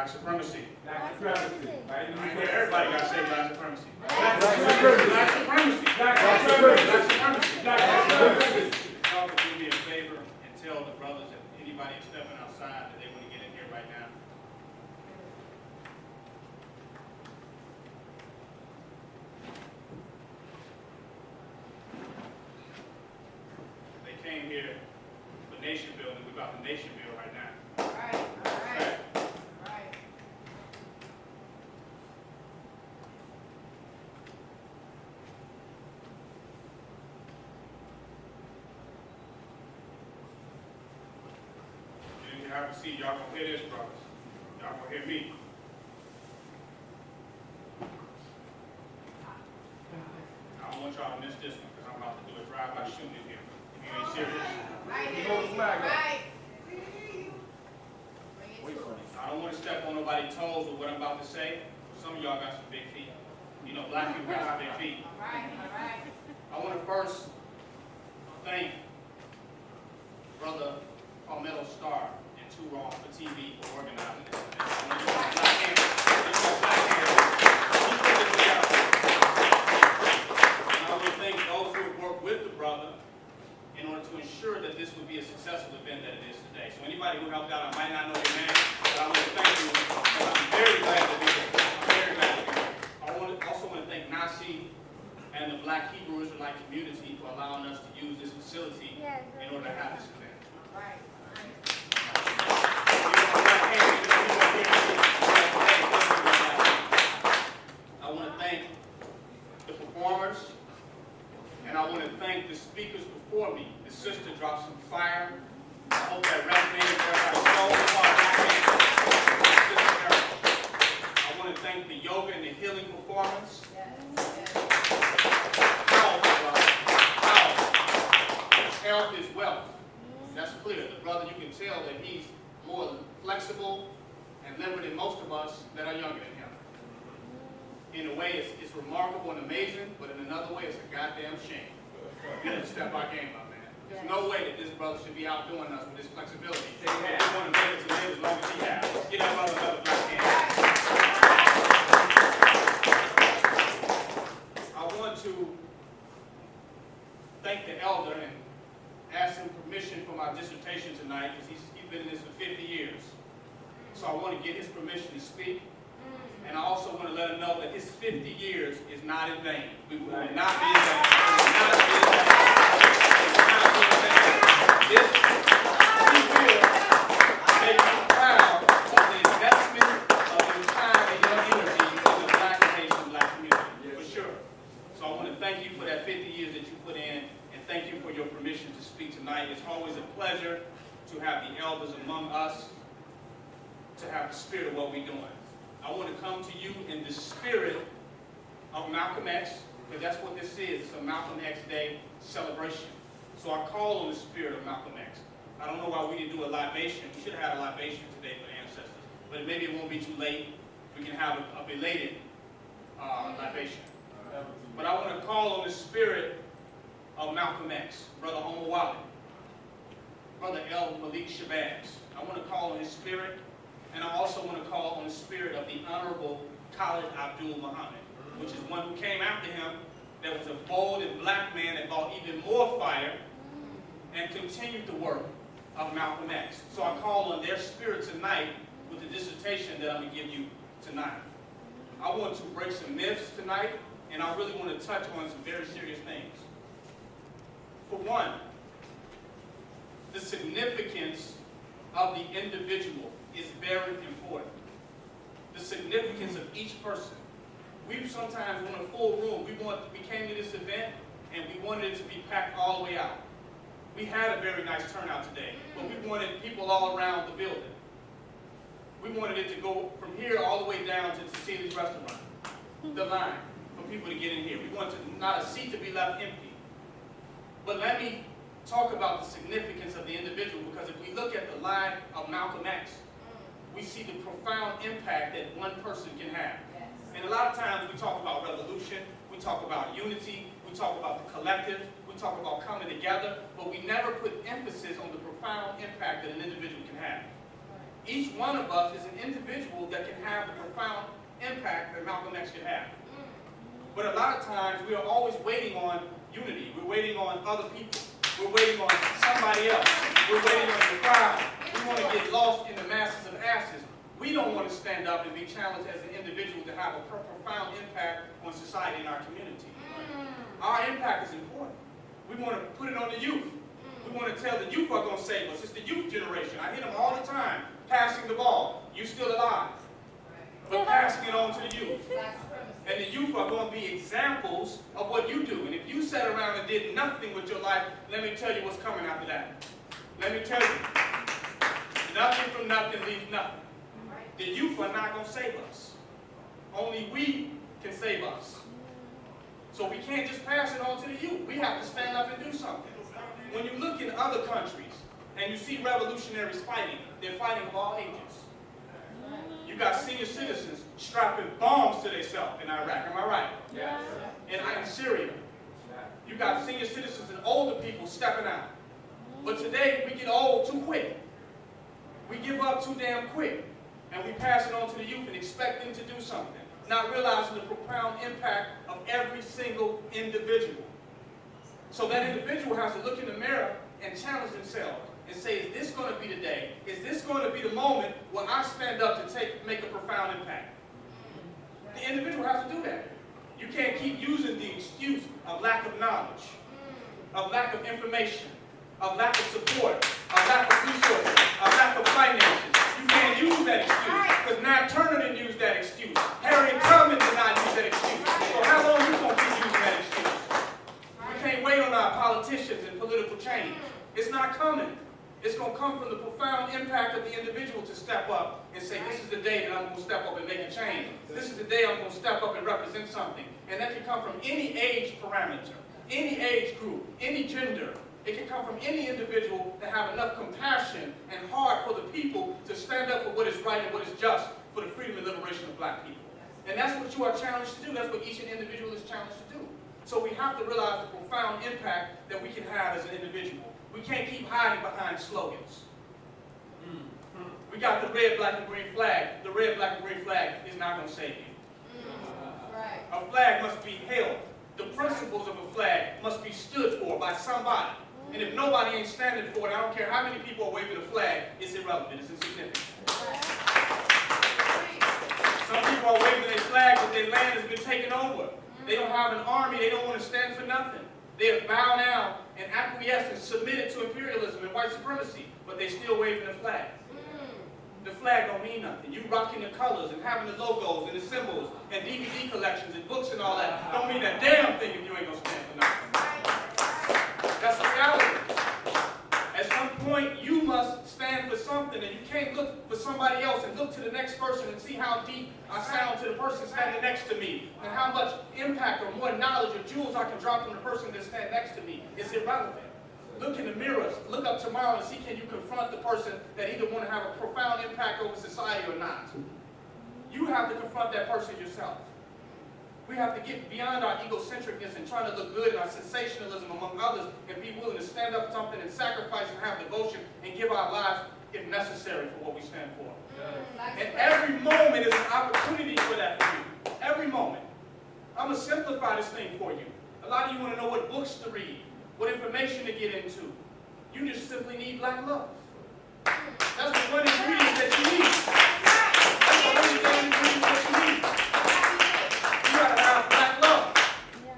Black supremacy. Black supremacy. I hear everybody got to say black supremacy. Black supremacy. Black supremacy. Black supremacy. Black supremacy. Black supremacy. Y'all can do me a favor and tell the brothers that anybody stepping outside that they want to get in here right now. They came here for nation building. We're about the nation build right now. All right. You didn't have a seat. Y'all gonna hear this, brothers. Y'all gonna hear me. I don't want y'all to miss this one because I'm about to do a drive-by shooting in here. If you ain't serious. I don't want to step on nobody's toes with what I'm about to say. Some of y'all got some big feet. You know, black people got some big feet. I want to first thank Brother Carmelo Starr and Too Wrong for TV for organizing this event. I want to give my black hand. And I want to thank those who have worked with the brother in order to ensure that this would be a successful event that it is today. So anybody who helped out, I might not know your name, but I want to thank you. And I'm very glad to be here. I'm very glad to be here. I also want to thank Nasi and the Black Hebrew Israelite community for allowing us to use this facility in order to have this event. I want to thank the performers, and I want to thank the speakers before me. The sister dropped some fire. I hope that resonated with everybody's soul. I want to thank the yoga and the healing performance. Health is wealth. That's clear. The brother, you can tell that he's more flexible and limber than most of us that are younger than him. In a way, it's remarkable and amazing, but in another way, it's a goddamn shame. We need to step our game up, man. There's no way that this brother should be outdoing us with his flexibility. We want to make it to live as long as he has. Let's get that brother another black hand. I want to thank the elder and ask him permission for my dissertation tonight because he's been in this for 50 years. So I want to get his permission to speak. And I also want to let him know that his 50 years is not in vain. We will not be in vain. This, he will make you proud of the investment of your time and your energy in the black and Haitian black community, for sure. So I want to thank you for that 50 years that you put in, and thank you for your permission to speak tonight. It's always a pleasure to have the elders among us, to have the spirit of what we're doing. I want to come to you in the spirit of Malcolm X, because that's what this is. It's a Malcolm X Day celebration. So I call on the spirit of Malcolm X. I don't know why we didn't do a libation. We should have had a libation today for the ancestors. But maybe it won't be too late. We can have a belated libation. But I want to call on the spirit of Malcolm X, Brother Omar Wally, Brother El Malik Shabazz. I want to call on his spirit. And I also want to call on the spirit of the Honorable Khalid Abdul Muhammad, which is one who came after him, that was a bold and black man that brought even more fire and continued the work of Malcolm X. So I call on their spirit tonight with the dissertation that I'm going to give you tonight. I want to break some myths tonight, and I really want to touch on some very serious things. For one, the significance of the individual is very important. The significance of each person. We sometimes want a full room. We came to this event and we wanted it to be packed all the way out. We had a very nice turnout today, but we wanted people all around the building. We wanted it to go from here all the way down to Cecilia's restaurant, the line for people to get in here. We wanted not a seat to be left empty. But let me talk about the significance of the individual, because if we look at the line of Malcolm X, we see the profound impact that one person can have. Yes. And a lot of times we talk about revolution, we talk about unity, we talk about the collective, we talk about coming together, but we never put emphasis on the profound impact that an individual can have. Each one of us is an individual that can have the profound impact that Malcolm X could have. But a lot of times we are always waiting on unity. We're waiting on other people. We're waiting on somebody else. We're waiting on the crowd. We want to get lost in the masses of asses. We don't want to stand up and be challenged as an individual to have a profound impact on society and our community. Our impact is important. We want to put it on the youth. We want to tell the youth are going to save us. It's the youth generation. I hear them all the time, passing the ball. You still alive. But passing it on to the youth. And the youth are going to be examples of what you do. And if you sat around and did nothing with your life, let me tell you what's coming after that. Let me tell you. Nothing from nothing leaves nothing. The youth are not going to save us. Only we can save us. So we can't just pass it on to the youth. We have to stand up and do something. When you look in other countries and you see revolutionaries fighting, they're fighting of all ages. You got senior citizens strapping bombs to themselves in Iraq. Am I right? Yes. In Syria. You got senior citizens and older people stepping out. But today we get old too quick. We give up too damn quick. And we pass it on to the youth and expect them to do something, not realizing the profound impact of every single individual. So that individual has to look in the mirror and challenge themselves and say, is this going to be the day? Is this going to be the moment where I stand up to make a profound impact? The individual has to do that. You can't keep using the excuse of lack of knowledge, of lack of information, of lack of support, of lack of resources, of lack of finances. You can't use that excuse, because Nat Turner didn't use that excuse. Harriet Tubman did not use that excuse. So how long are you going to keep using that excuse? We can't wait on our politicians and political change. It's not coming. It's going to come from the profound impact of the individual to step up and say, this is the day that I'm going to step up and make a change. This is the day I'm going to step up and represent something. And that can come from any age parameter, any age group, any gender. It can come from any individual that have enough compassion and heart for the people to stand up for what is right and what is just for the freedom and liberation of black people. And that's what you are challenged to do. That's what each individual is challenged to do. So we have to realize the profound impact that we can have as an individual. We can't keep hiding behind slogans. We got the red, black, and green flag. The red, black, and green flag is not going to save you. A flag must be held. The principles of a flag must be stood for by somebody. And if nobody ain't standing for it, I don't care how many people are waving the flag, it's irrelevant, it's insignificant. Some people are waving their flag, but their land has been taken over. They don't have an army, they don't want to stand for nothing. They have bowed down and acquiesced and submitted to imperialism and white supremacy, but they're still waving the flag. The flag don't mean nothing. You rocking the colors and having the logos and the symbols and DVD collections and books and all that don't mean a damn thing if you ain't gonna stand for nothing. That's the reality. At some point, you must stand for something, and you can't look for somebody else and look to the next person and see how deep I sound to the person standing next to me, and how much impact or more knowledge or jewels I can drop from the person that's standing next to me. It's irrelevant. Look in the mirror, look up tomorrow and see, can you confront the person that either want to have a profound impact over society or not. You have to confront that person yourself. We have to get beyond our egocentricness and trying to look good and our sensationalism among others and be willing to stand up for something and sacrifice and have devotion and give our lives if necessary for what we stand for. And every moment is an opportunity for that for you. Every moment. I'm going to simplify this thing for you. A lot of you want to know what books to read, what information to get into. You just simply need black love. That's the one ingredient that you need. That's the only damn ingredient that you need. You gotta have black love.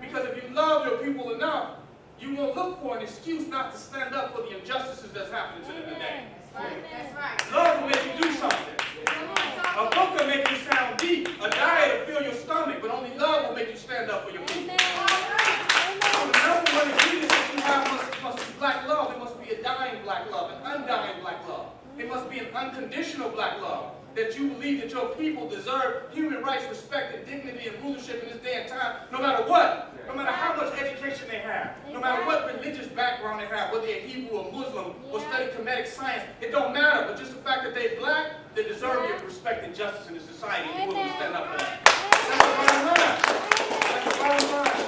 Because if you love your people enough, you won't look for an excuse not to stand up for the injustices that's happening to them today. That's right. Love will make you do something. A book will make you sound deep. A diet will fill your stomach, but only love will make you stand up for your people. So the number one ingredient that you have must be black love. It must be a dying black love, an undying black love. It must be an unconditional black love. That you believe that your people deserve human rights, respect, and dignity and rulership in this day and time, no matter what. No matter how much education they have, no matter what religious background they have, whether they're Hebrew or Muslim or study comedic science, it don't matter. But just the fact that they're black, they deserve your respect and justice in the society and you're willing to stand up for them. That's the bottom line. That's the bottom line.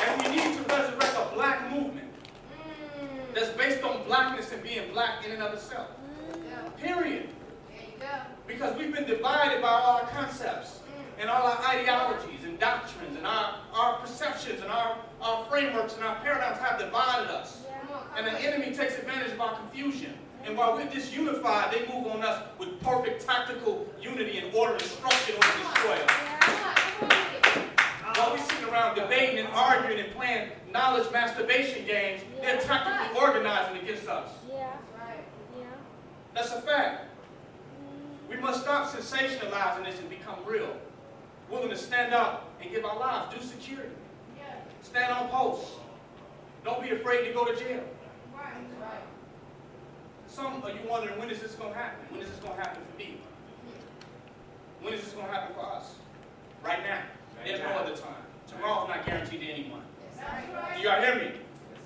And we need to resurrect a black movement that's based on blackness and being black in and of itself. Period. frameworks and our paradigms have divided us. And the enemy takes advantage of our confusion. And while we're disunified, they move on us with perfect tactical unity and order and structure to destroy us. While we're sitting around debating and arguing and playing knowledge masturbation games, they're tactically organizing against us. That's a fact. We must stop sensationalizing this and become real. Willing to stand up and give our lives. Do security. Stand on post. Don't be afraid to go to jail. Some of you wondering, when is this going to happen? When is this going to happen for me? When is this going to happen for us? Right now. There's no other time. Tomorrow's not guaranteed to anyone. Do y'all hear me?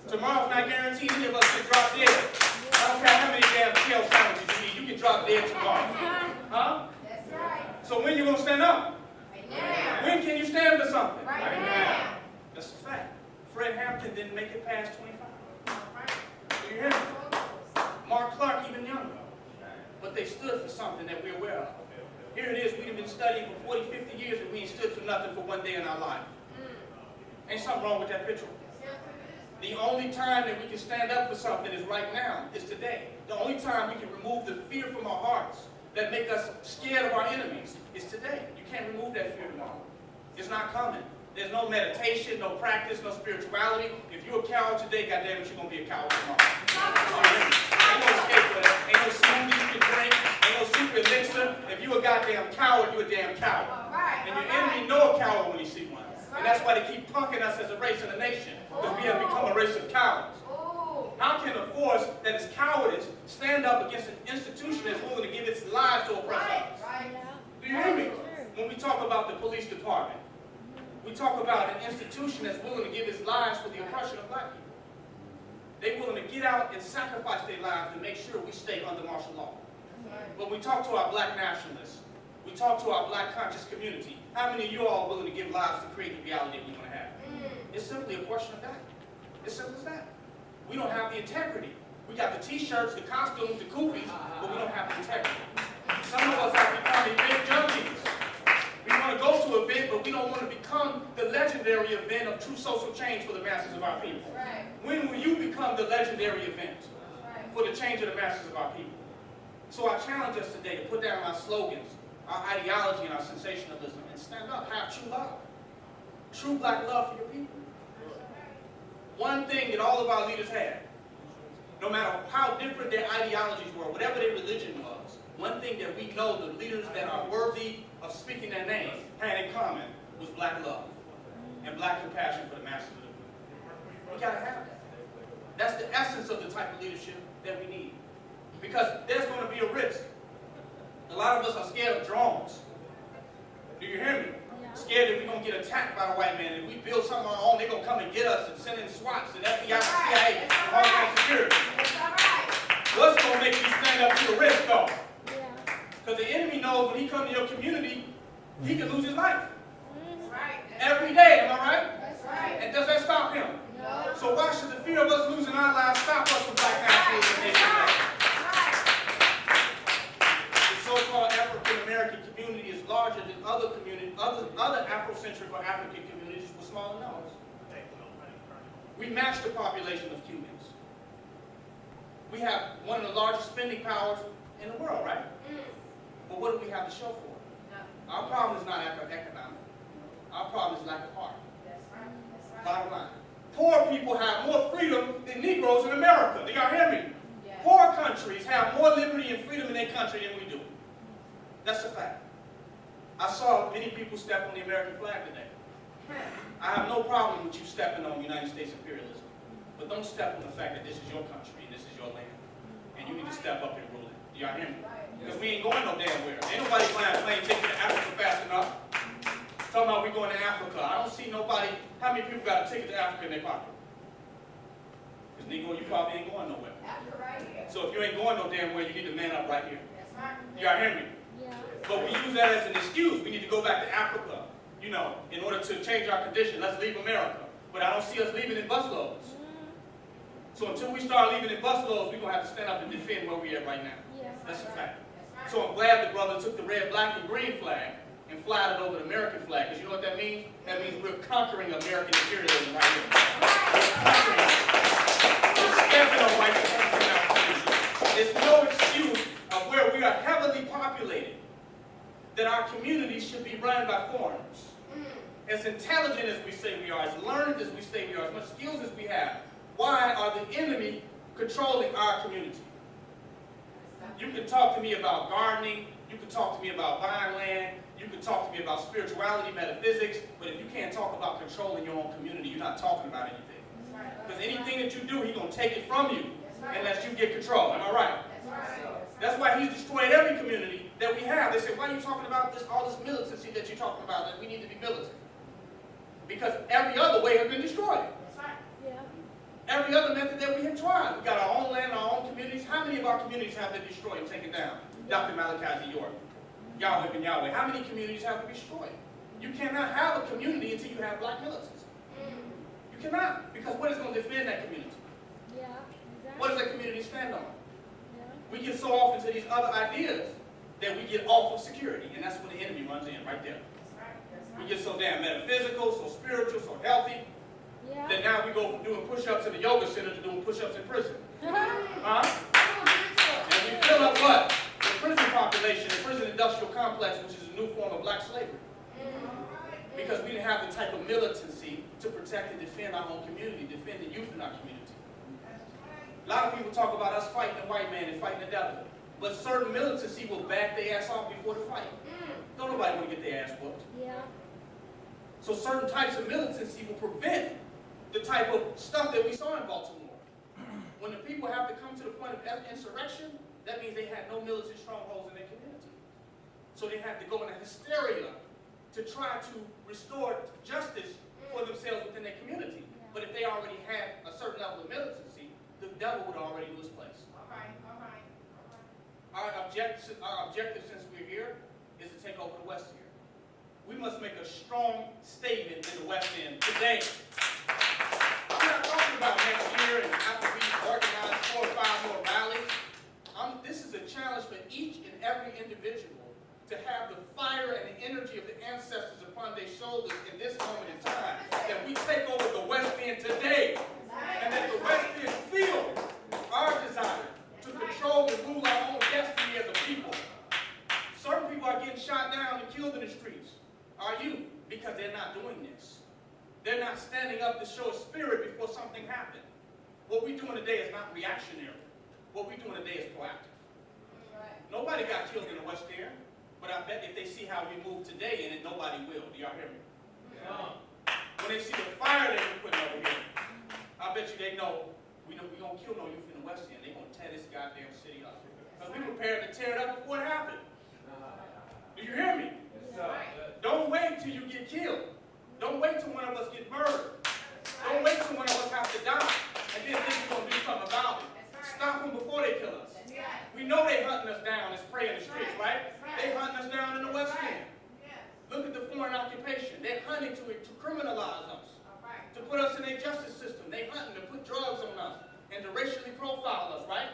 Tomorrow's not guaranteed. Any of us can drop dead. I don't care how many damn tail sandwiches you eat. You can drop dead tomorrow. Huh? That's right. So when you going to stand up? Right now. When can you stand for something? Right now. That's a fact. Fred Hampton didn't make it past 25. Do you hear me? Mark Clark even younger. But they stood for something that we're aware of. Here it is, we've been studying for 40, 50 years and we ain't stood for nothing for one day in our life. Ain't something wrong with that picture. The only time that we can stand up for something is right now, is today. The only time we can remove the fear from our hearts that make us scared of our enemies is today. You can't remove that fear tomorrow. It's not coming. There's no meditation, no practice, no spirituality. If you're a coward today, goddamn it, you're going to be a coward tomorrow. Ain't no escape for that. Ain't no smoothie you can drink. Ain't no secret elixir. If you're a goddamn coward, you're a damn coward. And your enemy know a coward when he sees one. And that's why they keep punking us as a race and a nation. Because we have become a race of cowards. How can a force that is cowardice stand up against an institution that's willing to give its lives to oppress us? Do you hear me? When we talk about the police department, we talk about an institution that's willing to give its lives for the oppression of black people. They're willing to get out and sacrifice their lives to make sure we stay under martial law. When we talk to our black nationalists, we talk to our black conscious community, how many of you all are willing to give lives to create the reality we want to have? It's simply a question of that. It's simple as that. We don't have the integrity. We got the t-shirts, the costumes, the koofies, but we don't have the integrity. Some of us have become event junkies. We want to go to an event, but we don't want to become the legendary event of true social change for the masses of our people. When will you become the legendary event for the change of the masses of our people? So I challenge us today to put down our slogans, our ideology, and our sensationalism, and stand up, have true love. True black love for your people. One thing that all of our leaders had, no matter how different their ideologies were, whatever their religion was, one thing that we know the leaders that are worthy of speaking their name had in common was black love and black compassion for the masses of the people. We gotta have that. That's the essence of the type of leadership that we need. Because there's going to be a risk. A lot of us are scared of drones. Do you hear me? Scared that we're going to get attacked by the white man. If we build something on our own, they're going to come and get us and send in SWATs and FBI and CIA and Homeland Security. What's going to make you stand up to the risk, though? Because the enemy knows when he comes to your community, he can lose his life. Every day, am I right? And does that stop him? No. So why should the fear of us losing our lives stop us from black nationalism? The so-called African American community is larger than other communities, other Afrocentric or African communities with smaller numbers. We match the population of Cubans. We have one of the largest spending powers in the world, right? But what do we have to show for it? Our problem is not economic. Our problem is lack of heart. Bottom line. Poor people have more freedom than Negroes in America. Do y'all hear me? Poor countries have more liberty and freedom in their country than we do. That's a fact. I saw many people step on the American flag today. I have no problem with you stepping on United States imperialism. But don't step on the fact that this is your country and this is your land. And you need to step up and rule it. Do y'all hear me? Because we ain't going no damn where. Ain't nobody flying a plane ticket to Africa fast enough. Talking about we going to Africa. I don't see nobody. How many people got a ticket to Africa in their pocket? Because Negro, you probably ain't going nowhere. So if you ain't going no damn where, you need to man up right here. Y'all hear me? But we use that as an excuse. We need to go back to Africa, you know, in order to change our condition. Let's leave America. But I don't see us leaving in busloads. So until we start leaving in busloads, we're going to have to stand up and defend where we're at right now. That's a fact. So I'm glad the brother took the red, black, and green flag and fly it over the American flag. Because you know what that means? That means we're conquering American imperialism right here. We're conquering it. We're stepping on white supremacy in our community. There's no excuse of where we are heavily populated that our communities should be run by foreigners. As intelligent as we say we are, as learned as we say we are, as much skills as we have, why are the enemy controlling our community? You can talk to me about gardening, you can talk to me about buying land, you can talk to me about spirituality, metaphysics, but if you can't talk about controlling your own community, you're not talking about anything. Because anything that you do, he's going to take it from you unless you get control. Am I right? That's why he's destroyed every community that we have. They say, why are you talking about this, all this militancy that you're talking about, that we need to be militant? Because every other way has been destroyed. Every other method that we have tried. We got our own land, our own communities. How many of our communities have been destroyed and taken down? Dr. Malachi York, Yahweh and Yahweh. How many communities have been destroyed? You cannot have a community until you have black militants. You cannot. Because what is going to defend that community? What does that community stand on? We get so off into these other ideas that we get off of security. And that's when the enemy runs in, right there. We get so damn metaphysical, so spiritual, so healthy, that now we go from doing push-ups in the yoga center to doing push-ups in prison. Huh? And we fill up what? The prison population, the prison industrial complex, which is a new form of black slavery. Because we didn't have the type of militancy to protect and defend our own community, defend the youth in our community. A lot of people talk about us fighting the white man and fighting the devil. But certain militancy will back their ass off before the fight. Don't nobody want to get their ass whooped. So certain types of militancy will prevent the type of stuff that we saw in Baltimore. When the people have to come to the point of insurrection, that means they had no militant strongholds in their community. So they had to go into hysteria to try to restore justice for themselves within their community. But if they already had a certain level of militancy, the devil would already lose place. Our objective since we're here is to take over the West here. We must make a strong statement in the West End today. I'm not talking about next year and after we organize 4 or 5 more rallies. This is a challenge for each and every individual to have the fire and the energy of the ancestors upon their shoulders in this moment in time. That we take over the West End today. And that the West End feel our desire to control and rule our own destiny as a people. Certain people are getting shot down and killed in the streets. Are you? Because they're not doing this. They're not standing up to show a spirit before something happened. What we're doing today is not reactionary. What we're doing today is proactive. Nobody got killed in the West End, but I bet if they see how we move today in it, nobody will. Do y'all hear me? When they see the fire that we're putting over here, I bet you they know we don't kill no youth in the West End. They're going to tear this goddamn city up. Because we prepared to tear it up before it happened. Do you hear me? Don't wait till you get killed. Don't wait till one of us get murdered. Don't wait till one of us have to die. And then think you're going to do something about it. Stop them before they kill us. We know they're hunting us down and spraying the streets, right? They're hunting us down in the West End. Look at the foreign occupation. They're hunting to criminalize us. To put us in their justice system. They're hunting to put drugs on us and to racially profile us, right?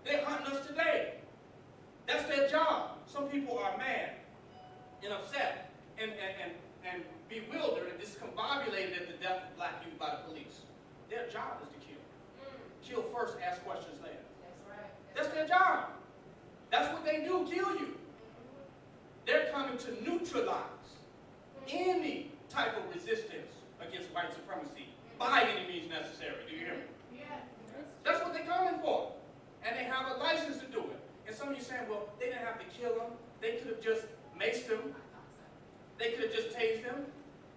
They're hunting us today. That's their job. Some people are mad and upset and bewildered and discombobulated at the death of black youth by the police. Their job is to kill. Kill first, ask questions later. That's their job. That's what they do, kill you. They're coming to neutralize any type of resistance against white supremacy by any means necessary. Do you hear me? That's what they're coming for. And they have a license to do it. And some of you saying, well, they didn't have to kill them. They could have just maced them. They could have just tased them.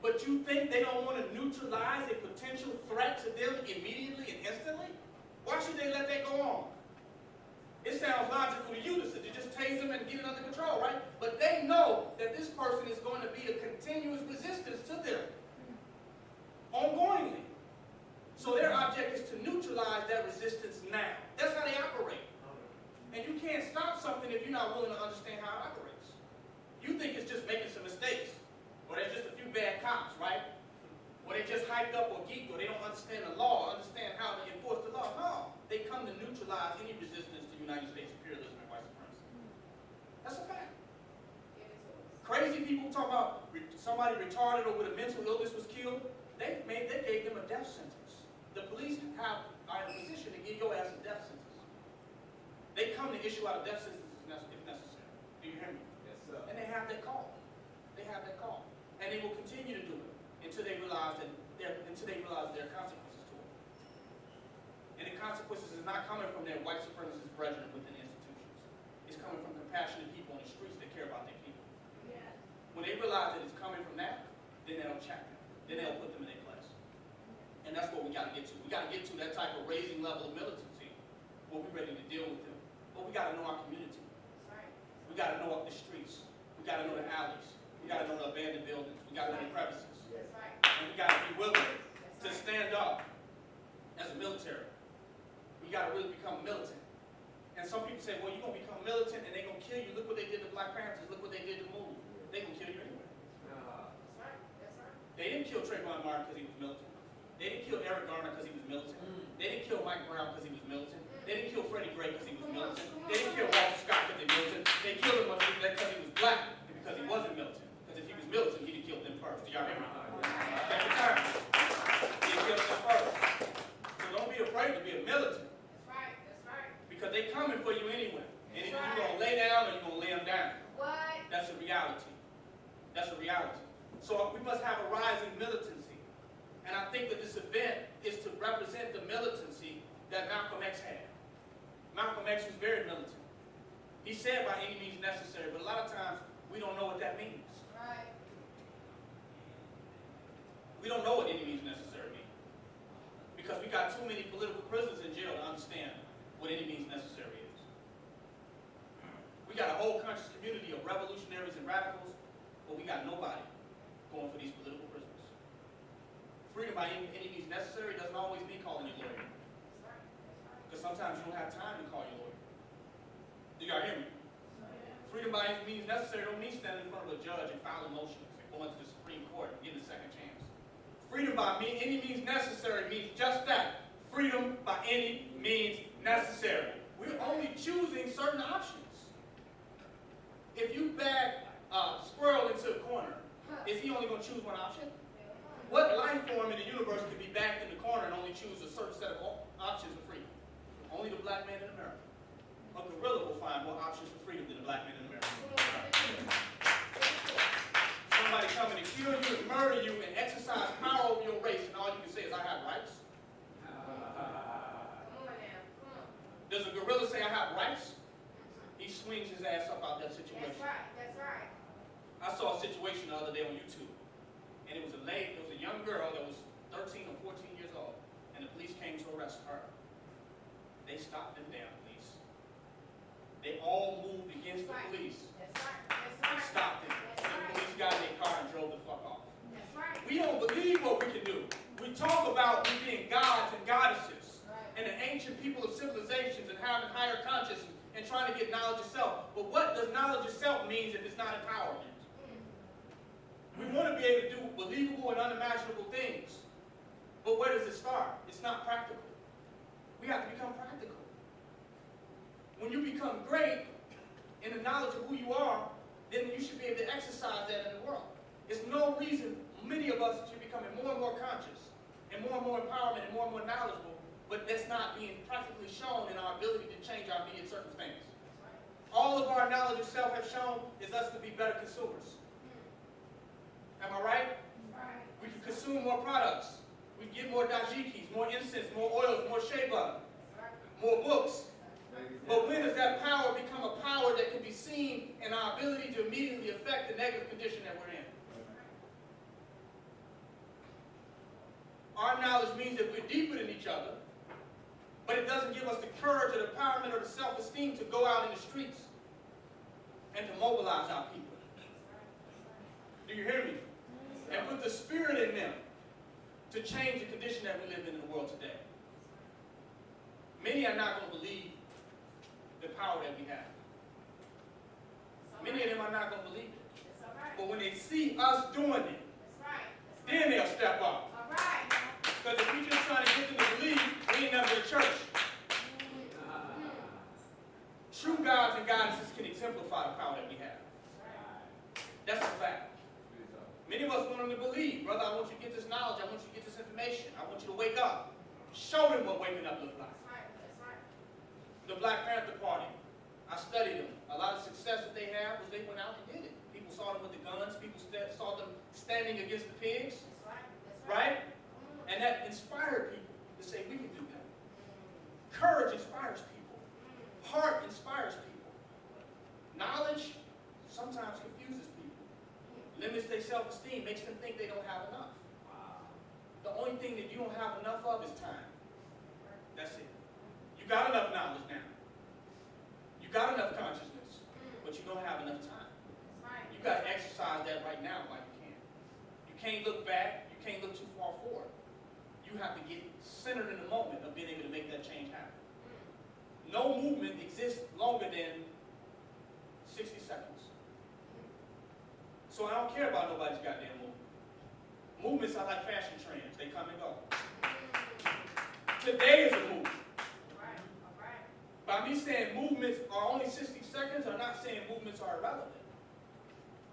But you think they don't want to neutralize a potential threat to them immediately and instantly? Why should they let that go on? It sounds logical to you to just tase them and get it under control, right? But they know that this person is going to be a continuous resistance to them. Ongoingly. So their object is to neutralize that resistance now. That's how they operate. And you can't stop something if you're not willing to understand how it operates. You think it's just making some mistakes. Or there's just a few bad cops, right? Or they just hyped up or geeked, or they don't understand the law, understand how to enforce the law. No. They come to neutralize any resistance to United States imperialism and white supremacy. That's a fact. Crazy people talking about somebody retarded or with a mental illness was killed, they gave them a death sentence. The police are in a position to give your ass a death sentence. They come to issue out a death sentence if necessary. Do you hear me? Yes, sir. And they have that call. They have that call. And they will continue to do it until they realize that there are consequences to it. And the consequences is not coming from their white supremacist brethren within institutions. It's coming from compassionate people on the streets that care about their people. Yeah. When they realize that it's coming from that, then they'll check them. Then they'll put them in their place. And that's what we got to get to. We got to get to that type of raising level of militancy where we're ready to deal with them. But we got to know our community. That's right. We got to know up the streets. We got to know the alleys. We got to know the abandoned buildings. We got to know the crevices. That's right. And we got to be willing That's to right. stand up as a military. We got to really become militant. And some people say, well, you're going to become militant and they're going to kill you. Look what they did to Black Panthers. Look what they did to Move. They're going to kill you anyway. That's right. That's right. They didn't kill Trayvon Martin because he was militant. They didn't kill Eric Garner because he was militant. They didn't kill Mike Brown because he was militant. They didn't kill Freddie Gray because he was militant. They didn't kill Walter Scott because he was militant. They killed him because he was black and because he wasn't militant. Because if he was militant, he'd have killed them first. Do y'all hear me? Take your time. He'd have killed them first. So don't be afraid to be a militant. That's right. That's right. Because they coming for you anyway. And either That's you're going to lay down or you're going to lay them down. What? That's a reality. That's a reality. So we must have a rising militancy. And I think that this event is to represent the militancy that Malcolm X had. Malcolm X was very militant. He said by any means necessary, but a lot of times we don't know what that means. Right. We don't know what any means necessary means. Because we got too many political prisoners in jail to understand what any means necessary is. We got a whole conscious community of revolutionaries and radicals, but we got nobody going for these political prisoners. Freedom by any means necessary doesn't always mean calling your lawyer. That's right. That's right. Because sometimes you don't have time to call your lawyer. Do y'all hear me? Freedom by any means necessary don't mean standing in front of a judge and filing motions and going to the Supreme Court and getting a second chance. Freedom by any means necessary means just that. Freedom by any means necessary. We're only choosing certain options. If you bag a squirrel into a corner, is he only going to choose one option? What life form in the universe can be backed in the corner and only choose a certain set of options for freedom? Only the black man in America. A gorilla will find more options for freedom than the black man in America. Somebody coming to kill you and murder you and exercise power over your race, and all you can say is, I have rights. Come on now. Come on. Does a gorilla say, I have rights? He swings his ass up out that situation. That's right. That's right. I saw a situation the other day on YouTube. And it was a young girl that was 13 or 14 years old. And the police came to arrest her. They stopped them damn police. They all moved against the police. That's right. That's And right. stopped them. That's And the right. police got in their car and drove the fuck off. That's right. We don't believe what we can do. We talk about we being gods and goddesses. Right. And the ancient people of civilizations and having higher consciousness and trying to get knowledge of self. But what does knowledge of self mean if it's not empowerment? We want to be able to do believable and unimaginable things. But where does it start? It's not practical. We have to become practical. When you become great in the knowledge of who you are, then you should be able to exercise that in the world. There's no reason many of us should be becoming more and more conscious and more empowerment and more knowledgeable, but that's not being practically shown in our ability to change our immediate circumstances. All of our knowledge of self have shown is us to be better consumers. Am I right? Right. We can consume more products. We can get more dajikis, more incense, more oils, more shea butter, more books. But when does that power become a power that can be seen in our ability to immediately affect the negative condition that we're in? Our knowledge means that we're deeper than each other, but it doesn't give us the courage or the empowerment or the self-esteem to go out in the streets and to mobilize our people. Do you hear me? And put the spirit in them to change the condition that we live in the world today. Many are not going to believe the power that we have. Many of them are not going to believe it. That's all right. But when they see us doing it, That's right. then they'll step up. All right. Because if we just trying to get them to believe, we ain't never go to church. True gods and goddesses can exemplify the power that we have. That's a fact. want you to get this knowledge. I want you to get this information. I want you to wake up. Show them what waking up looks like. That's right. That's right. The Black Panther Party. I studied them. A lot of success that they had was they went out and did it. People saw them with the guns. People saw them standing against the pigs. That's right. That's Right? Come on. And that inspired people to say, we can do that. Courage inspires people. Heart inspires people. Knowledge sometimes confuses people. Limits their self-esteem, makes them think they don't have enough. The only thing that you don't have enough of is time. That's it. You got enough knowledge now. You got enough consciousness, but you don't have enough time. That's right. You got to exercise that right now while you can. You can't look back. You can't look too far forward. You have to get centered in the moment of being able to make that change happen. No movement exists longer than 60 seconds. So I don't care about nobody's goddamn movement. Movements are like fashion trends. They come and go. Today is a movement. All right. All right. By me saying movements are only 60 seconds, I'm not saying movements are irrelevant.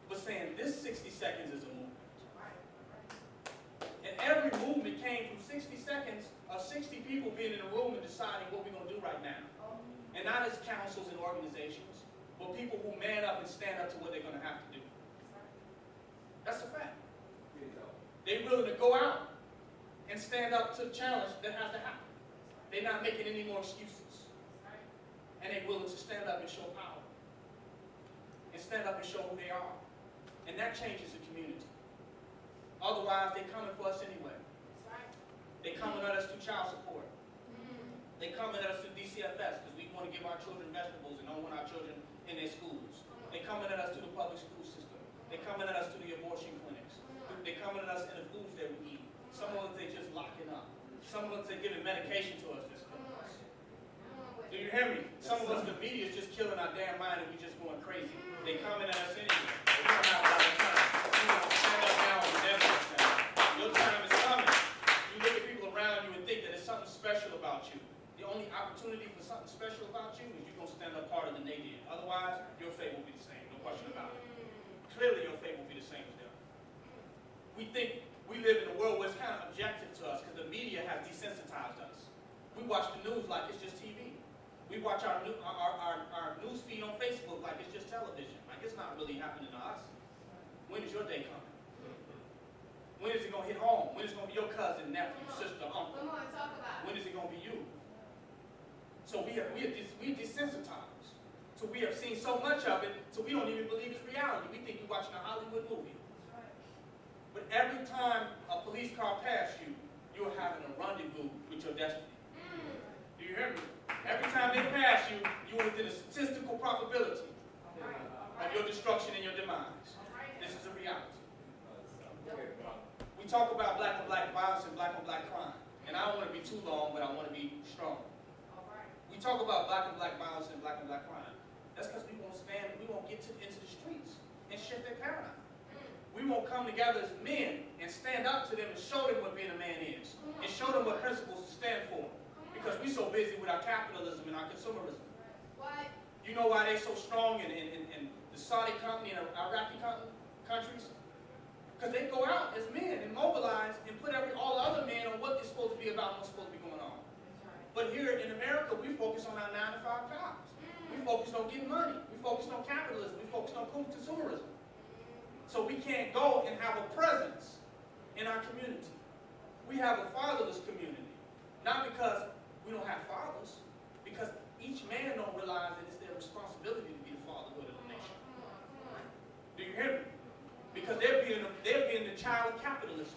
But saying this 60 seconds is a movement. All right. All right. And every movement came from 60 seconds of 60 people being in a room and deciding what we're going to do right now. And not as councils and organizations, but people who man up and stand up to what they're going to have to do. That's a fact. They're willing to go out and stand up to the challenge that has to happen. They're not making any more excuses. And they're willing to stand up and show power. And stand up and show who they are. And that changes the community. Otherwise, they're coming for us anyway. They're coming at us through child support. They're coming at us through DCFS because we want to give our children vegetables and don't want our children in their schools. They're coming at us through the public school system. They're coming at us through the abortion clinics. They're coming at us in the foods that we eat. Some of us, they're just locking up. Some of us, they're giving medication to us that's killing us. Do you hear me? Some of us, the media is just killing our damn mind and we're just going crazy. They're coming at us anyway. We don't have a lot of time. We don't stand up now and never stand. Your time is coming. You look at people around you and think that there's something special about you. The only opportunity for something special about you is you're going to stand up harder than they did. Otherwise, your fate will be the same. No question about it. Clearly, your fate will be the same as them. We think we live in a world where it's kind of objective to us because the media has desensitized us. We watch the news like it's just TV. We watch our news feed on Facebook like it's just television. Like it's not really happening to us. When is your day coming? When is it going to hit home? When is it going to be your cousin, nephew, sister, uncle? Come on, talk about When is it going to be you? So we desensitized. So we have seen so much of it, so we don't even believe it's reality. We think we're watching a Hollywood movie. But every time a police car passes you, you're having a rendezvous with your destiny. Do you hear me? Every time they pass you, you're within a statistical probability of your destruction and your demise. This is a reality. We talk about black on black violence and black on black crime. And I don't want to be too long, but I want to be strong. We talk about black on black violence and black on black crime. That's because we won't get into the streets and shift their paradigm. We won't come together as men and stand up to them and show them what being a man is. And show them what principles to stand for. Because we're so busy with our capitalism and our consumerism. What? You know why they're so strong in the Saudi company and Iraqi countries? Because they go out as men and mobilize and put all the other men on what they're supposed to be about and what's supposed to be going on. But here in America, we focus on our 9-to-5 jobs. We focus on getting money. We focus on capitalism. We focus on consumerism. So we can't go and have a presence in our community. We have a fatherless community. Not because we don't have fathers, because each man don't realize that it's their responsibility to be the fatherhood of the nation. Do you hear me? Because they're being the child of capitalism.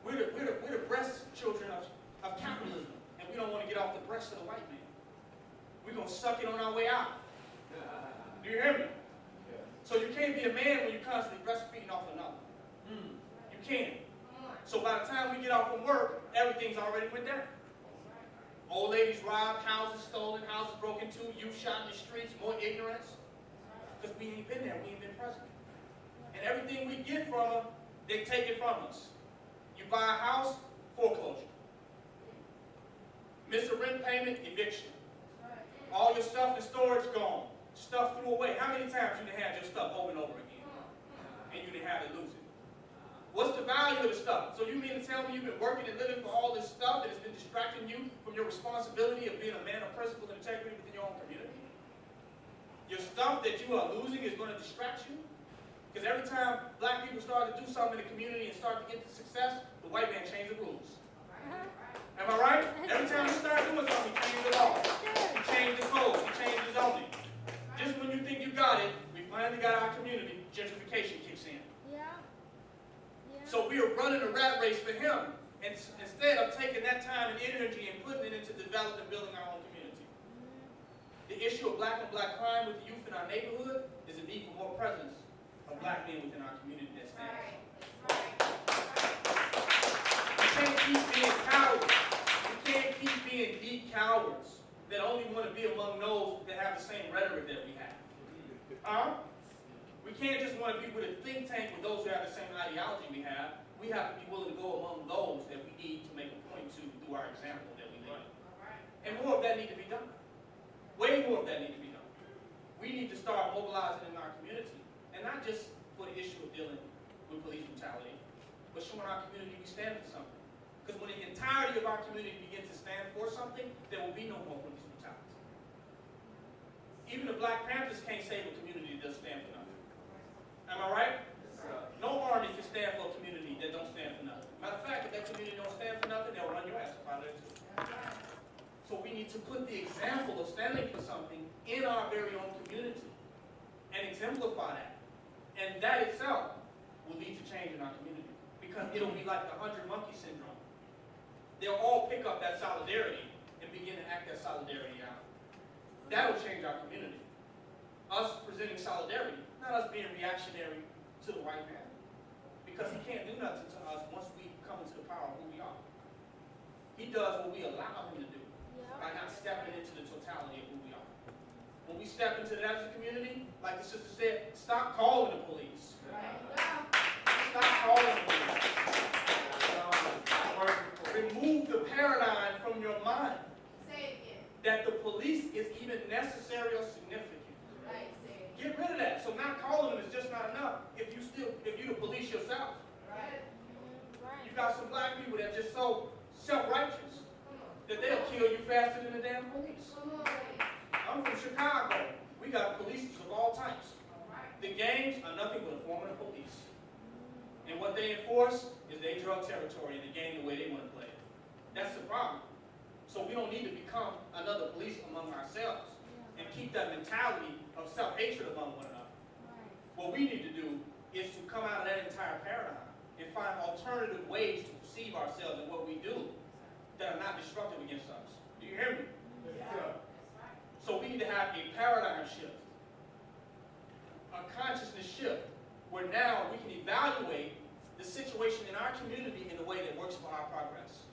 We're the breast children of capitalism, and we don't want to get off the breast of the white man. We're going to suck it on our way out. Do you hear me? So you can't be a man when you're constantly breastfeeding off another. You can't. So by the time we get off from work, everything's already went down. Old ladies robbed, houses stolen, houses broken into, youth shot in the streets, more ignorance. Because we ain't been there, we ain't been present. And everything we get from them, they take it from us. You buy a house, foreclosure. Miss a rent payment, eviction. All your stuff in storage, gone. Stuff threw away. How many times you done had your stuff over and over again? And you didn't have to lose it? What's the value of the stuff? So you mean to tell me you've been working and living for all this stuff that has been distracting you from your responsibility of being a man of principle and integrity within your own community? Your stuff that you are losing is going to distract you? Because every time black people start to do something in the community and start to get to success, the white man changed the rules. Am I right? Every time you start doing something, he changed the law. He changed the code. He changed the zoning. Just when you think you got it, we finally got our community, gentrification kicks in. So we are running a rat race for him instead of taking that time and energy and putting it into developing and building our own community. The issue of black on black crime with the youth in our neighborhood is a need for more presence of black men within our community that stands. We can't keep being cowards. We can't keep being deep cowards that only want to be among those that have the same rhetoric that we have. We can't just want to be with a think tank with those who have the same ideology we have. We have to be willing to go among those that we need to make a point to through our example that we live. And more of that need to be done. Way more of that need to be done. We need to start mobilizing in our community. And not just for the issue of dealing with police brutality, but showing our community we stand for something. Because when the entirety of our community begins to stand for something, there will be no more police brutality. Even the Black Panthers can't save a community that doesn't stand for nothing. Am I right? No army can stand for a community that don't stand for nothing. Matter of fact, if that community don't stand for nothing, they'll run your ass up out of there too. So we need to put the example of standing for something in our very own community and exemplify that. And that itself will lead to change in our community. Because it'll be like the 100 monkey syndrome. They'll all pick up that solidarity and begin to act that solidarity out. That'll change our community. Us presenting solidarity, not us being reactionary to the white man. Because he can't do nothing to us once we come into the power of who we are. He does what we allow him to do by not stepping into the totality of who we are. When we step into that as a community, like the sister said, stop calling the police. Stop calling the police. Remove the paradigm from your mind that the police is even necessary or significant. Get rid of that. So not calling them is just not enough. If you the police yourself. You got some black people that are just so self-righteous that they'll kill you faster than the damn police. I'm from Chicago. We got police of all types. The gangs are nothing but a form of the police. And what they enforce is their drug territory and the game the way they want to play it. That's the problem. So we don't need to become another police among ourselves and keep that mentality of self-hatred among one another. What we need to do is to come out of that entire paradigm and find alternative ways to perceive ourselves and what we do that are not destructive against us. Do you hear me? Yes, So we need to have a paradigm shift, a consciousness shift, where now we can evaluate the situation in our community in a way that works for our progress.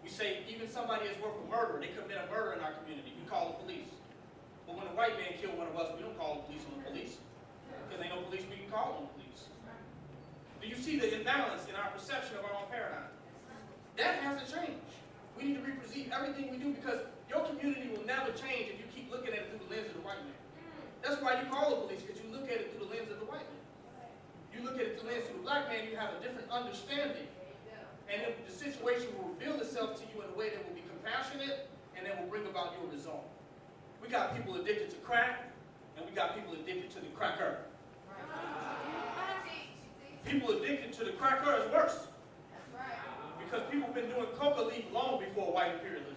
We say even somebody is worth a murder, they commit a murder in our community, we call the police. But when a white man kills one of us, we don't call the police on the police. Because ain't no police we can call on the police. Do you see the imbalance in our perception of our own paradigm? That has to change. We need to reperceive everything we do because your community will never change if you keep looking at it through the lens of the white man. That's why you call the police, because you look at it through the lens of the white man. You look at it through the lens of the black man, you have a different understanding. And if the situation will reveal itself to you in a way that will be compassionate and that will bring about your result. We got people addicted to crack, and we got people addicted to the cracker. People addicted to the cracker is worse. Because people have been doing coca leaf long before white imperialism.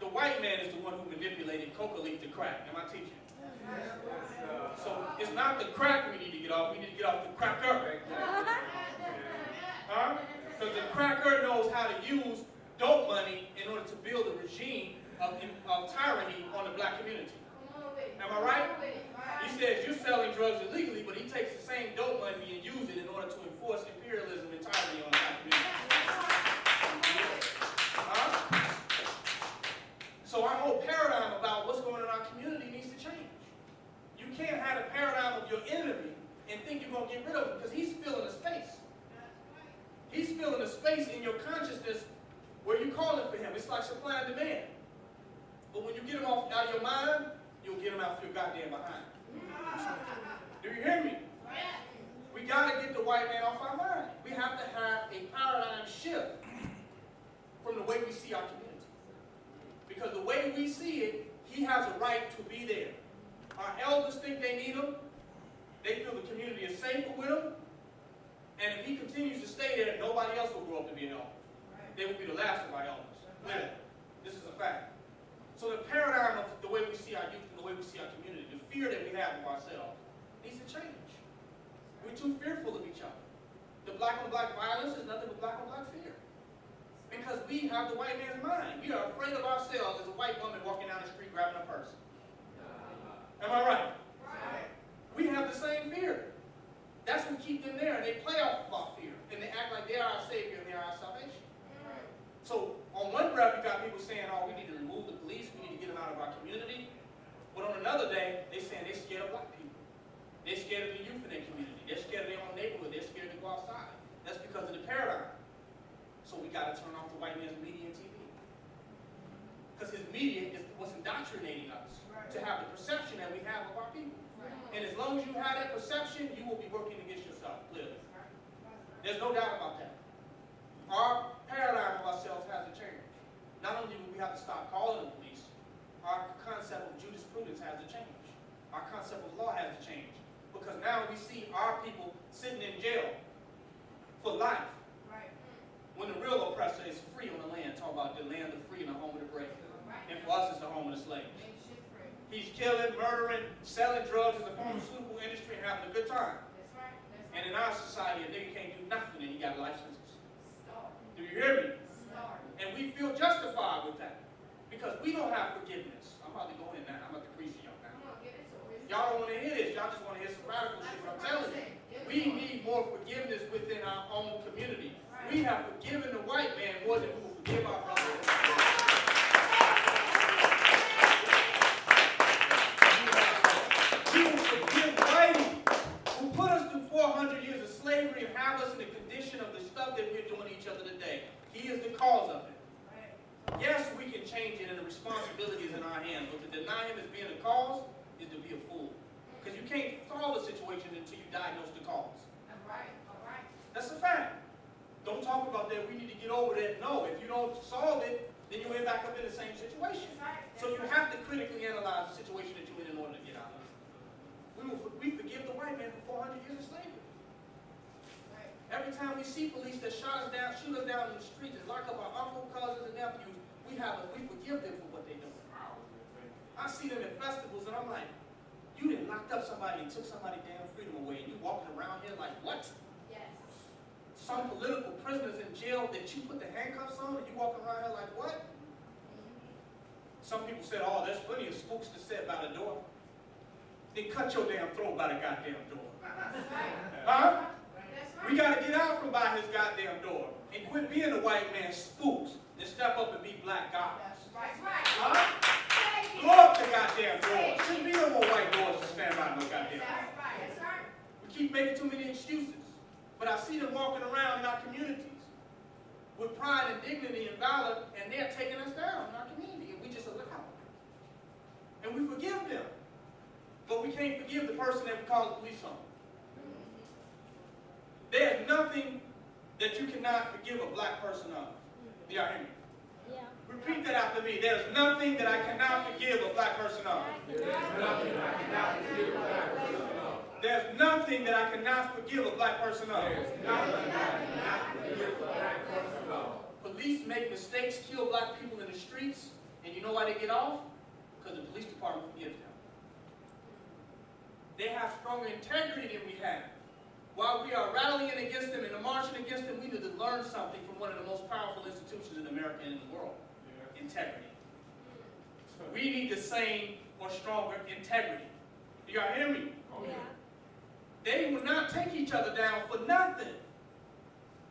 The white man is the one who manipulated coca leaf to crack. Am I teaching? So it's not the crack we need to get off, we need to get off the cracker. Huh? Because the cracker knows how to use dope money in order to build a regime of tyranny on the black community. Am I right? He says you're selling drugs illegally, but he takes the same dope money and uses it in order to enforce imperialism and tyranny on the black community. Huh? So our whole paradigm about what's going on in our community needs to change. You can't have a paradigm of your enemy and think you're going to get rid of him because he's filling a space. He's filling a space in your consciousness where you're calling for him. It's like supply and demand. But when you get him out of your mind, you'll get him out of your goddamn behind. Do you hear me? We got to get the white man off our mind. We have to have a paradigm shift from the way we see our community. Because the way we see it, he has a right to be there. Our elders think they need him. They feel the community is safer with him. And if he continues to stay there, nobody else will grow up to be an elder. They will be the last of our elders. Literally. This is a fact. So the paradigm of the way we see our youth and the way we see our community, the fear that we have of ourselves, needs to change. We're too fearful of each other. The black-on-black violence is nothing but black-on-black fear. Because we have the white man's mind. We are afraid of ourselves as a white woman walking down the street grabbing a purse. Am I right? Right. We have the same fear. That's what keeps them there, and they play off of our fear, and they act like they are our savior and they are our salvation. So on one breath, you got people saying, "Oh, we need to remove the police. We need to get them out of our community." But on another day, they're saying they're scared of black people. They're scared of the youth in their community. They're scared of their own neighborhood. They're scared to go outside. That's because of the paradigm. So we got to turn off the white man's media and TV. Because his media is what's indoctrinating us to have the perception that we have of our people. And as long as you have that perception, you will be working against yourself, clearly. There's no doubt about that. Our paradigm of ourselves has to change. Not only do we have to stop calling the police, our concept of jurisprudence has to change. Our concept of law has to change. Because now we see our people sitting in jail for life. When the real oppressor is free on the land, talking about the land of the free and the home of the brave. And for us, it's the home of the slaves. He's killing, murdering, selling drugs in the pharmaceutical industry and having a good time. And in our society, a nigga can't do nothing and he got licenses. Do you hear me? And we feel justified with that. Because we don't have forgiveness. I'm about to go in now. I'm about to preach to y'all now. Y'all don't want to hear this. Y'all just want to hear some radical shit. But I'm telling you, we need more forgiveness within our own community. We have forgiven the white man more than we will forgive our brothers. We will forgive whitey who put us through 400 years of slavery and have us in the condition of the stuff that we're doing to each other today. He is the cause of it. Yes, we can change it and the responsibility is in our hands, but to deny him as being the cause is to be a fool. Because you can't solve a situation until you diagnose the cause. That's a fact. Don't talk about that, we need to get over that. No, if you don't solve it, then you end back up in the same situation. So you have to critically analyze the situation that you're in order to get out of it. We forgive the white man for 400 years of slavery. Every time we see police that shoot us down in the streets and lock up our uncle, cousins, and nephews, we forgive them for what they do. I see them at festivals and I'm like, you done locked up somebody and took somebody's damn freedom away and you walking around here like, what? Some political prisoners in jail that you put the handcuffs on and you walking around here like, what? Some people said, oh, there's plenty of spooks to sit by the door. Then cut your damn throat by the goddamn door. Huh? We got to get out from by his goddamn door and quit being the white man's spooks and step up and be black gods. Huh? Blow up the goddamn door. Shouldn't be no more white doors to stand by no goddamn door. We keep making too many excuses. But I see them walking around in our communities with pride and dignity and valor, and they're taking us down in our community, and we just allow it. And we forgive them. But we can't forgive the person that we call the police on. There's nothing that you cannot forgive a black person of. Do y'all hear me? Yeah. Repeat that after me. There's nothing that I cannot forgive a black person of. There's nothing that I cannot forgive a black person of. Police make mistakes, kill black people in the streets, and you know why they get off? Because the police department forgives them. They have stronger integrity than we have. While we are rallying against them and marching against them, we need to learn something from one of the most powerful institutions in America and in the world. Integrity. We need the same or stronger integrity. Do y'all hear me? Yeah. They will not take each other down for nothing.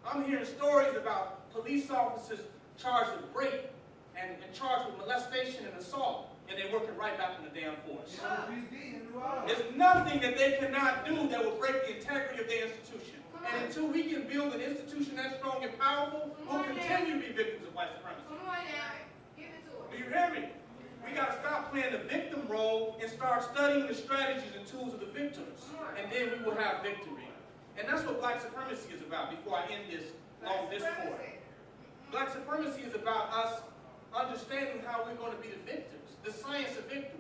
I'm hearing stories about police officers charged with rape and charged with molestation and assault, and they're working right back in the damn force. There's nothing that they cannot do that will break the integrity of their institution. And until we can build an institution that's strong and powerful, we'll continue to be victims of white supremacy. Do you hear me? We got to stop playing the victim role and start studying the strategies and tools of the victims. And then we will have victory. And that's what black supremacy is about before I end this long discourse. Black supremacy is about us understanding how we're going to be the victims, the science of victory.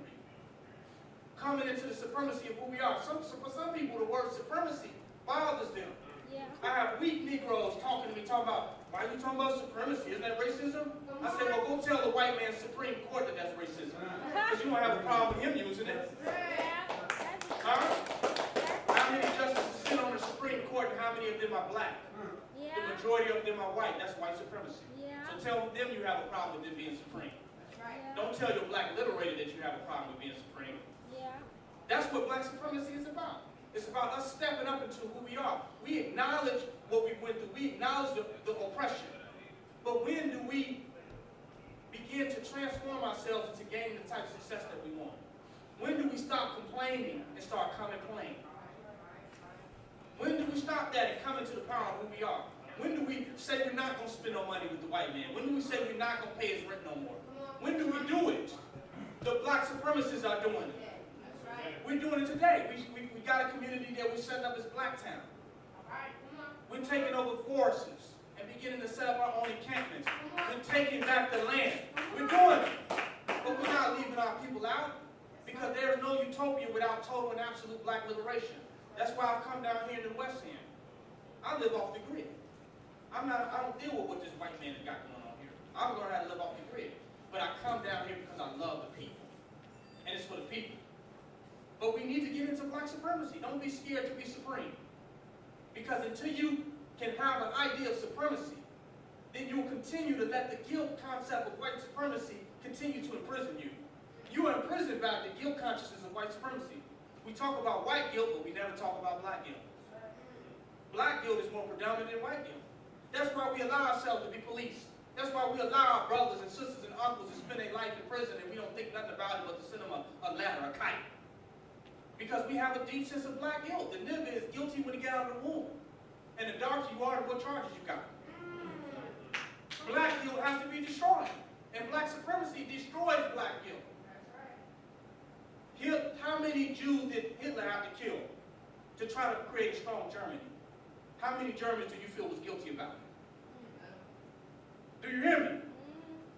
Coming into the supremacy of who we are. For some people, the word supremacy bothers them. Yeah. I have weak Negroes talking to me, talking about, why are you talking about supremacy? Isn't that racism? I said, well, go tell the white man Supreme Court that that's racism. Because you don't have a problem with him using it. Huh? How many justices sit on the Supreme Court and how many of them are black? Yeah. The majority of them are white. That's white supremacy. Yeah. So tell them you have a problem with them being supreme. Yeah. Don't tell your black liberator that you have a problem with being supreme. Yeah. That's what black supremacy is about. It's about us stepping up into who we are. We acknowledge what we went through. We acknowledge the oppression. But when do we begin to transform ourselves into gaining the type of success that we want? When do we stop complaining and start coming plain? When do we stop that and come into the power of who we are? When do we say we're not going to spend no money with the white man? When do we say we're not going to pay his rent no more? When do we do it? The black supremacists are doing it. We're doing it today. We got a community that we're setting up as Blacktown. We're taking over forests and beginning to set up our own encampments. We're taking back the land. We're doing it. But we're not leaving our people out because there is no utopia without total and absolute black liberation. That's why I've come down here in the West End. I live off the grid. I don't deal with what this white man has got going on here. I've learned how to live off the grid. But I come down here because I love the people. And it's for the people. But we need to get into black supremacy. Don't be scared to be supreme. Because until you can have an idea of supremacy, then you will continue to let the guilt concept of white supremacy continue to imprison you. You are imprisoned by the guilt consciousness of white supremacy. We talk about white guilt, but we never talk about black guilt. Black guilt is more predominant than white guilt. That's why we allow ourselves to be policed. That's why we allow our brothers and sisters and uncles to spend their life in prison and we don't think nothing about it but to send them a ladder, a kite. Because we have a deep sense of black guilt. The nigga is guilty when he get out of the womb. And the darker you are, the more charges you got. Black guilt has to be destroyed. And black supremacy destroys black guilt. How many Jews did Hitler have to kill to try to create a strong Germany? How many Germans do you feel was guilty about it? Do you hear me?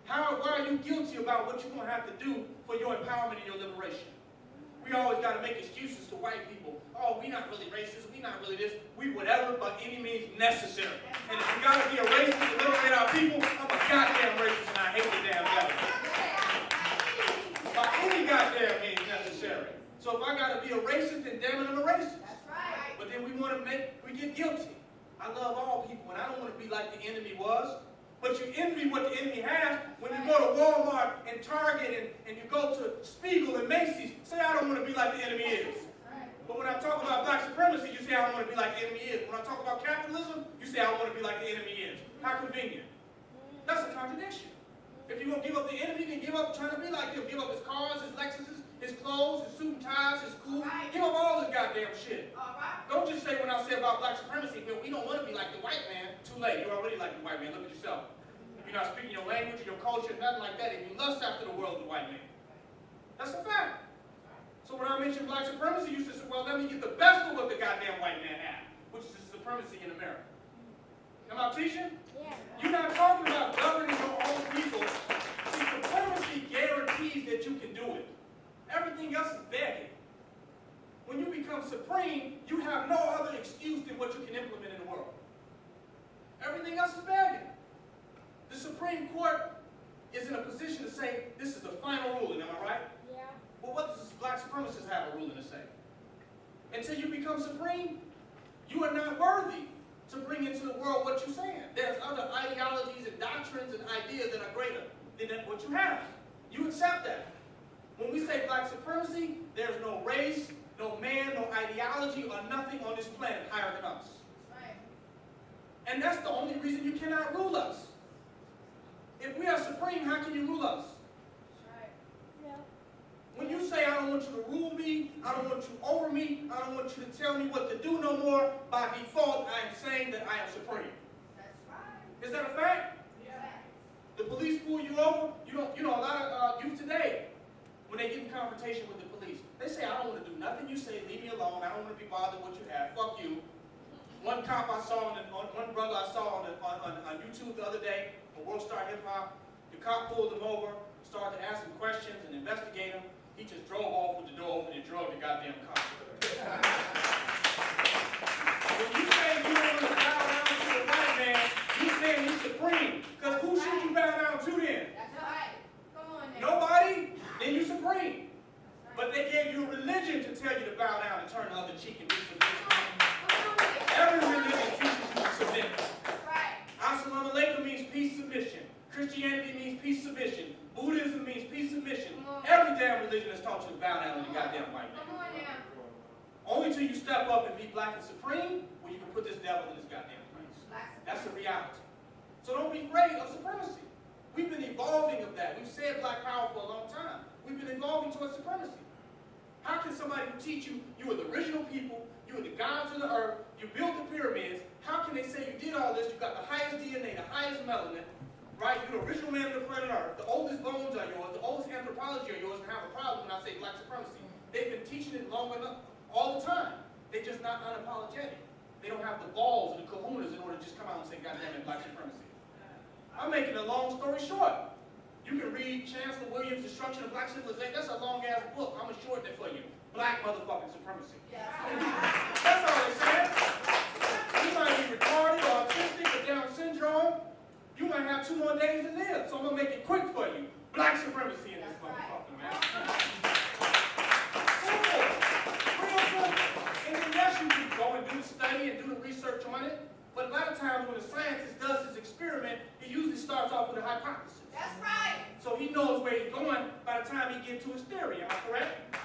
Why are you guilty about what you're going to have to do for your empowerment and your liberation? We always got to make excuses to white people. Oh, we not really racist. We not really this. We whatever, but any means necessary. And if you got to be a racist to liberate our people, I'm a goddamn racist and I hate the damn devil. By any goddamn means necessary. So if I got to be a racist, then damn it, I'm a racist. But then we get guilty. I love all people, and I don't want to be like the enemy was. But you envy what the enemy has when you go to Walmart and Target and you go to Spiegel and Macy's. Say, I don't want to be like the enemy is. But when I talk about black supremacy, you say, I don't want to be like the enemy is. When I talk about capitalism, you say, I don't want to be like the enemy is. How convenient. That's a contradiction. If you're going to give up the enemy, then give up trying to be like him. Give up his cars, his Lexuses, his clothes, his suit and ties, his school. Give up all this goddamn shit. Don't just say when I say about black supremacy, we don't want to be like the white man. Too late. You're already like the white man. Look at yourself. You're not speaking your language, your culture, nothing like that. And you lust after the world of the white man. That's a fact. So when I mention black supremacy, you should say, well, let me get the best of what the goddamn white man had, which is the supremacy in America. Am I teaching? Yeah. You're not talking about governing your own people. See, supremacy guarantees that you can do it. Everything else is begging. When you become supreme, you have no other excuse than what you can implement in the world. Everything else is begging. The Supreme Court is in a position to say, this is the final ruling, am I right? Yeah. Well, what does black supremacists have a ruling to say? Until you become supreme, you are not worthy to bring into the world what you're saying. There's other ideologies and doctrines and ideas that are greater than what you have. You accept that. When we say black supremacy, there's no race, no man, no ideology, or nothing on this planet higher than us. And that's the only reason you cannot rule us. If we are supreme, how can you rule us? Yeah. When you say, I don't want you to rule me, I don't want you over me, I don't want you to tell me what to do no more, by default, I am saying that I am supreme. Is that a fact? The police pull you over, you know a lot of youth today, when they get in confrontation with the police, they say, I don't want to do nothing you say, leave me alone, I don't want to be bothered with what you have, fuck you. One cop I saw, one brother I saw on YouTube the other day, on World Star Hip Hop, the cop pulled him over, started to ask him questions and investigate him. He just drove off with the door open and drove the goddamn cop. When you say you don't want to bow down to the white man, you saying he's supreme. Because who should you bow down to then? That's right. Come on now. Nobody? Then you supreme. But they gave you a religion to tell you to bow down and turn the other cheek and be submissive. Every religion teaches you to submit. Right. Assalamu alaikum means peace, submission. Christianity means peace, submission. Buddhism means peace, submission. Every damn religion has taught you to bow down to the goddamn white man. Come on now. Only till you step up and be black and supreme, when you can put this devil in his goddamn place. That's the reality. So don't be afraid of supremacy. We've been evolving of that. We've said black power for a long time. We've been evolving towards supremacy. How can somebody who teach you, you were the original people, you were the gods of the earth, you built the pyramids, how can they say you did all this, you got the highest DNA, the highest melanin, right? You're the original man of the planet Earth, the oldest bones are yours, the oldest anthropology are yours, and have a problem when I say black supremacy. They've been teaching it long enough, all the time. They're just not unapologetic. They don't have the balls and the kahunas in order to just come out and say, God damn it, black supremacy. I'm making a long story short. You can read Chancellor Williams' Destruction of Black Civilization. That's a long-ass book. I'm going to shorten it for you. Black motherfucking supremacy. That's all it says. You might be retarded or autistic or Down syndrome. You might have 2 more days to live. So I'm going to make it quick for you. Black supremacy in this motherfucker, man. Simple. Real simple. And then yes, you can go and do the study and do the research on it. But a lot of times when a scientist does his experiment, he usually starts off with a hypothesis. That's right. So he knows where he's going by the time he gets to his theory. Am I correct?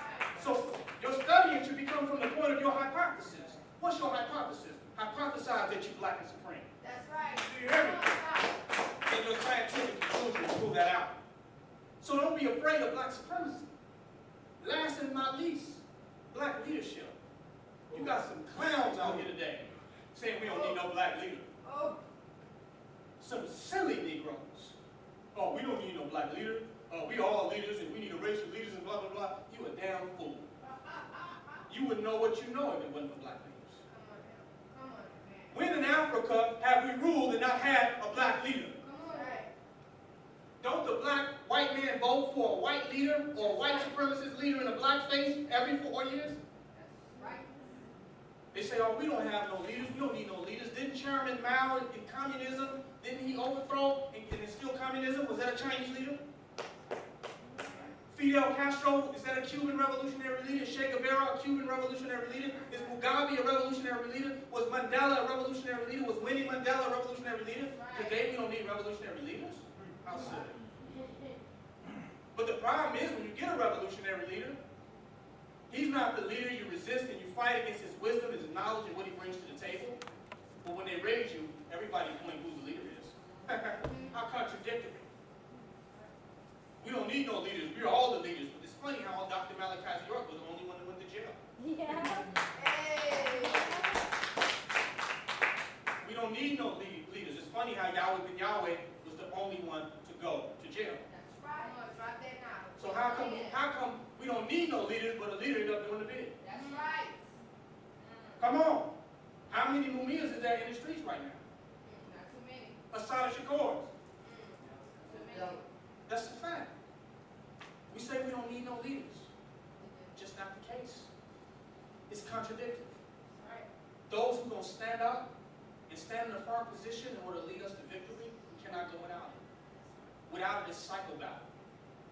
So your studying should become from the point of your hypothesis. What's your hypothesis? Hypothesize that you're black and supreme. That's right. Do you hear me? And your scientific conclusion will prove that out. So don't be afraid of black supremacy. Last and not least, black leadership. You got some clowns out here today saying we don't need no black leader. Oh. Some silly Negroes. Oh, we don't need no black leader. We all leaders and we need a race of leaders and blah, blah, blah. You a damn fool. You wouldn't know what you know if it wasn't for black leaders. Come on, man. When in Africa have we ruled and not had a black leader? Come on. Don't the white man vote for a white leader or a white supremacist leader in a black face every 4 years? That's right. They say, oh, we don't have no leaders. We don't need no leaders. Didn't Chairman Mao in communism, didn't he overthrow and instill communism? Was that a Chinese leader? Fidel Castro, is that a Cuban revolutionary leader? Che Guevara, a Cuban revolutionary leader? Is Mugabe a revolutionary leader? Was Mandela a revolutionary leader? Was Winnie Mandela a revolutionary leader? Today we don't need revolutionary leaders? How silly. But the problem is when you get a revolutionary leader, he's not the leader you resist and you fight against his wisdom, his knowledge, and what he brings to the table. But when they raise you, everybody's knowing who the leader is. How contradictory. We don't need no leaders. We're all the leaders. But it's funny how Dr. Malachi York was the only one that went to jail. Yeah. Hey. We don't need no leaders. It's funny how Yahweh ben Yahweh was the only one to go to jail. That's right. Come on, drop that now. So how come we don't need no leaders, but a leader ended up doing the bid? That's right. Come on. How many Mumias is there in the streets right now? Not too many. Asada Shakors. Too many. That's the fact. We say we don't need no leaders. Just not the case. It's contradictory. Right. Those who are going to stand up and stand in a firm position in order to lead us to victory, we cannot go without it. Without it, it's cycle battle.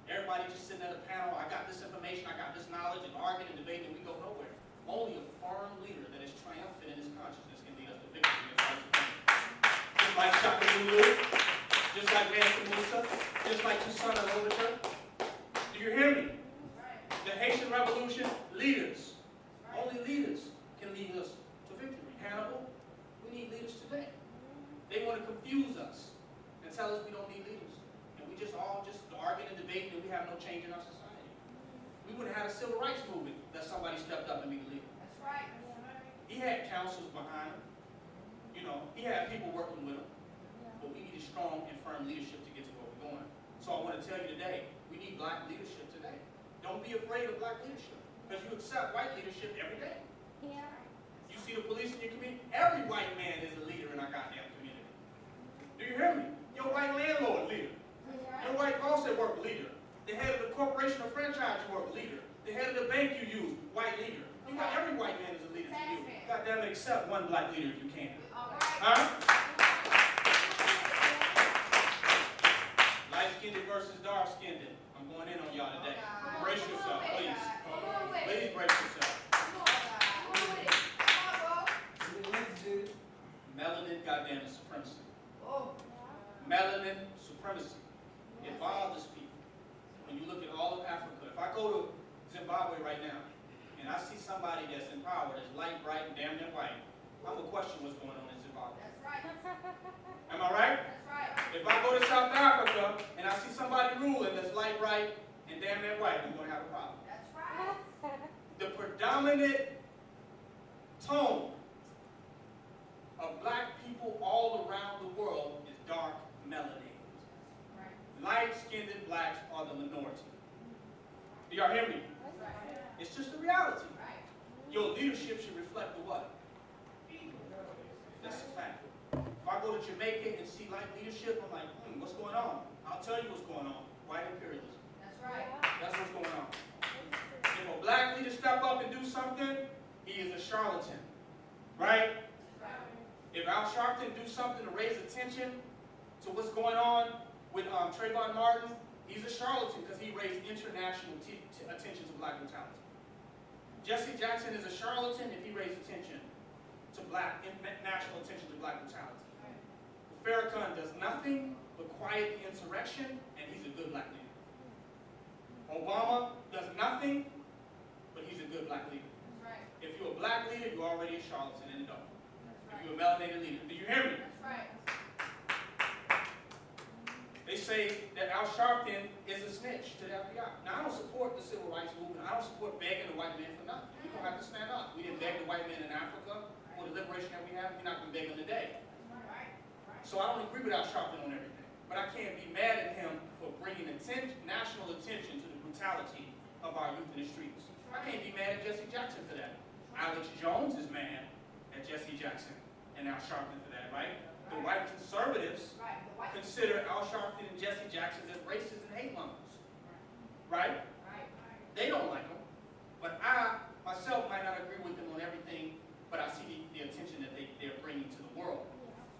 Everybody just sitting at a panel, I got this information, I got this knowledge, and arguing and debating, and we go nowhere. Only a firm leader that is triumphant in his consciousness can lead us to victory against white supremacy. Just like Shaka Zulu, just like Mansa Musa, just like Toussaint Louverture. Do you hear me? Right. The Haitian Revolution, leaders. Only leaders can lead us to victory. Hannibal, we need leaders today. They want to confuse us and tell us we don't need leaders. And we just all just arguing and debating and we have no change in our society. We wouldn't have had a civil rights movement that somebody stepped up and be the leader. That's right. He had councils behind him. You know, he had people working with him. But we need a strong and firm leadership to get to where we're going. So I want to tell you today, we need black leadership today. Don't be afraid of black leadership. Because you accept white leadership every day. Yeah. You see the police in your community? Every white man is a leader in our goddamn community. Do you hear me? Your white landlord, leader. Your white boss at work, leader. The head of the corporation or franchise you work, leader. The head of the bank you use, white leader. You got every white man is a leader to you. Goddamn it, except one black leader if you can. All right. Huh? Light-skinned versus dark-skinned. I'm going in on y'all today. Brace yourself, please. Please brace yourself. Melanin, goddamn it, supremacy. Melanin supremacy. It bothers people. When you look at all of Africa, if I go to Zimbabwe right now, and I see somebody that's in power, that's light, bright, and damn near white, I'm going to question what's going on in Zimbabwe. That's right. Am I right? That's right. If I go to South Africa, and I see somebody ruling that's light, bright, and damn near white, I'm going to have a problem. That's right. The predominant tone of black people all around the world is dark melanated. Right. Light-skinned blacks are the minority. Do y'all hear me? That's right. It's just the reality. Right. Your leadership should reflect the what? That's a fact. If I go to Jamaica and see light leadership, I'm like, what's going on? I'll tell you what's going on. White imperialism. That's right. That's what's going on. If a black leader step up and do something, he is a charlatan. Right? If Al Sharpton do something to raise attention to what's going on with Trayvon Martin, he's a charlatan because he raised international attention to black brutality. Jesse Jackson is a charlatan if he raised attention to national attention to black brutality. Farrakhan does nothing but quiet the insurrection, and he's a good black leader. Obama does nothing, but he's a good black leader. That's right. If you're a black leader, you're already a charlatan in the dark. That's If you're a melanated leader, do you hear me? That's right. They say that Al Sharpton is a snitch to the FBI. Now, I don't support the civil rights movement. I don't support begging the white man for nothing. You're going to have to stand up. We didn't beg the white man in Africa for the liberation that we have. We're not going to beg them today. Right. So I don't agree with Al Sharpton on everything. But I can't be mad at him for bringing national attention to the brutality of our youth in the streets. I can't be mad at Jesse Jackson for that. Alex Jones is mad at Jesse Jackson and Al Sharpton for that, right? The white conservatives Right. The white. consider Al Sharpton and Jesse Jackson as racist and hate mongers, right? Right. They don't like them. But I, myself, might not agree with them on everything, but I see the attention that they're bringing to the world,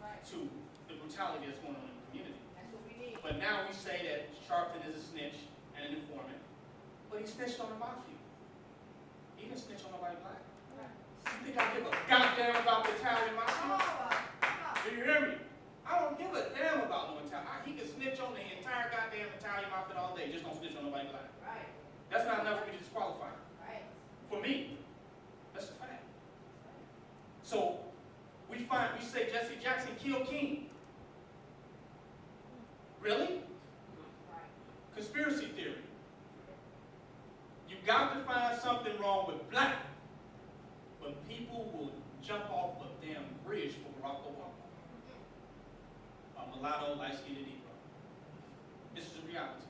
Right. to the brutality that's going on in the community. That's what we need. But now we say that Sharpton is a snitch and an informant, but he snitched on the mafia. He didn't snitch on nobody black. You think I give a goddamn about the Italian mafia? Do you hear me? I don't give a damn about no Italian. He can snitch on the entire goddamn Italian mafia all day, just don't snitch on nobody black. Right. That's not enough for me to disqualify him. Right. For me, that's a fact. So we say Jesse Jackson killed King. Really? Right. Conspiracy theory. You got to find something wrong with black, but people will jump off a damn bridge for Barack Obama. A mulatto, light-skinned Negro. This is the reality.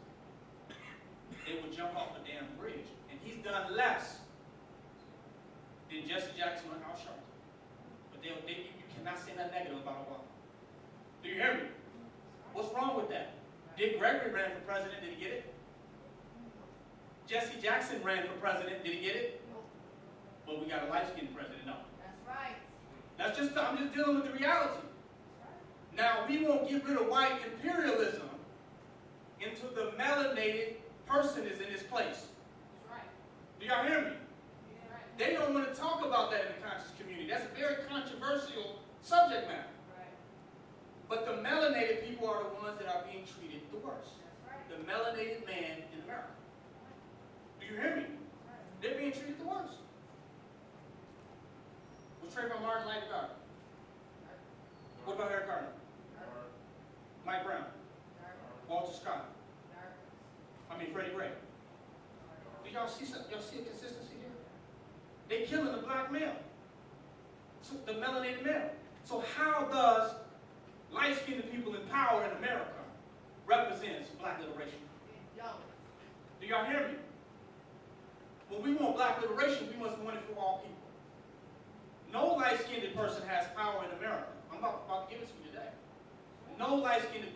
They will jump off a damn bridge, and he's done less than Jesse Jackson and Al Sharpton. But you cannot say nothing negative about Obama. Do you hear me? What's wrong with that? Dick Gregory ran for president. Did he get it? Jesse Jackson ran for president. Did he get it? Well, we got a light-skinned president. No. That's right. I'm just dealing with the reality. Now, we won't get rid of white imperialism until the melanated person is in his place. That's right. Do y'all hear me? That's right. They don't want to talk about that in the conscious community. That's a very controversial subject matter. Right. But the melanated people are the ones that are being treated the worst. That's right. The melanated man in America. Do you hear me? They're being treated the worst. Was Trayvon Martin like about it? What about Eric Garner? Mike Brown? Walter Scott? Freddie Gray? Do y'all see something? Y'all see a consistency here? They killing the black male. So the melanated male. So how does light-skinned people in power in America represents black liberation? Do y'all hear me? When we want black liberation, we must want it for all people. No light-skinned person has power in America. I'm about to give it to you today. No light-skinned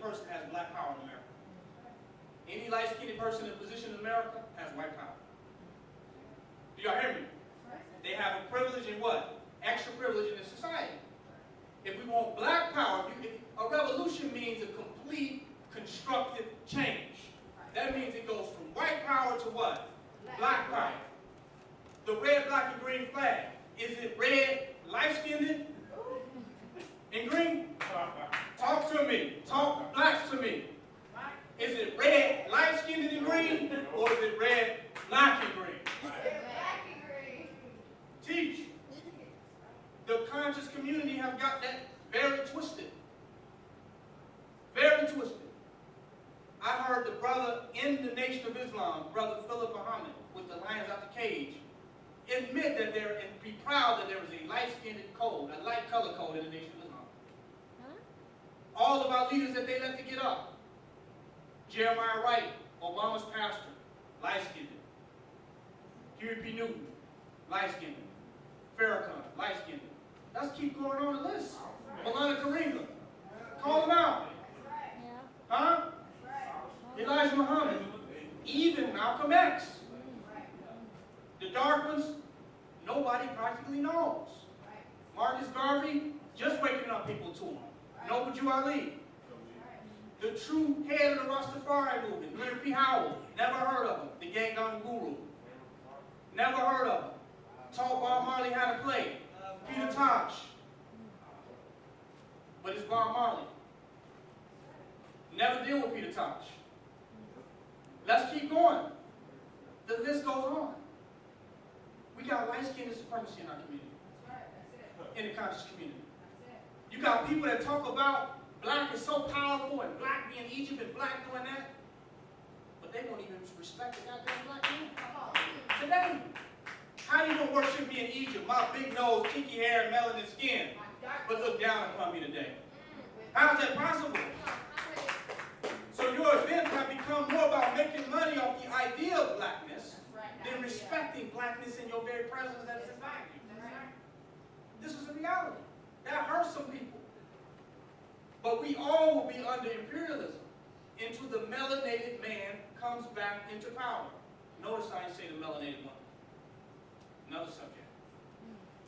person has black power in America. Any light-skinned person in a position in America has white power. Do y'all hear me? They have a privilege in what? Extra privilege in the society. If we want black power, a revolution means a complete constructive change. That means it goes from white power to what? Black power. The red, black, and green flag. Is it red, light-skinned, and green? Talk to me. Talk black to me. Is it red, light-skinned, and green? Or is it red, black, and green? Teach. The conscious community have got that very twisted. Very twisted. I heard the brother in the Nation of Islam, Brother Philip Muhammad, with the lions out the cage, admit that there and be proud that there is a light-skinned code, a light color code in the Nation of Islam. All of our leaders that they let to get up. Jeremiah Wright, Obama's pastor, light-skinned. Huey P. Newton, light-skinned. Farrakhan, light-skinned. Let's keep going on the list. Malana Karinga. Call them out. Huh? Elijah Muhammad. Even Malcolm X. The dark ones, nobody practically knows. Marcus Garvey, just waking up people to him. Noble Jew Ali. The true head of the Rastafari movement, Leonard P. Howell. Never heard of him. The Gangnam Guru. Never heard of him. Taught Bob Marley how to play. Peter Tosh. But it's Bob Marley. Never deal with Peter Tosh. Let's keep going. The list goes on. We got light-skinned supremacy in our community. In the conscious community. You got people that talk about black is so powerful and black being Egypt and black doing that. But they won't even respect the goddamn black man. Today. How you gonna worship me in Egypt? My big nose, kinky hair, and melanin skin, but look down upon me today. How is that possible? So your events have become more about making money off the idea of blackness than respecting blackness in your very presence that is inside you. This is a reality. That hurts some people. But we all will be under imperialism until the melanated man comes back into power. Notice I didn't say the melanated woman. Another subject.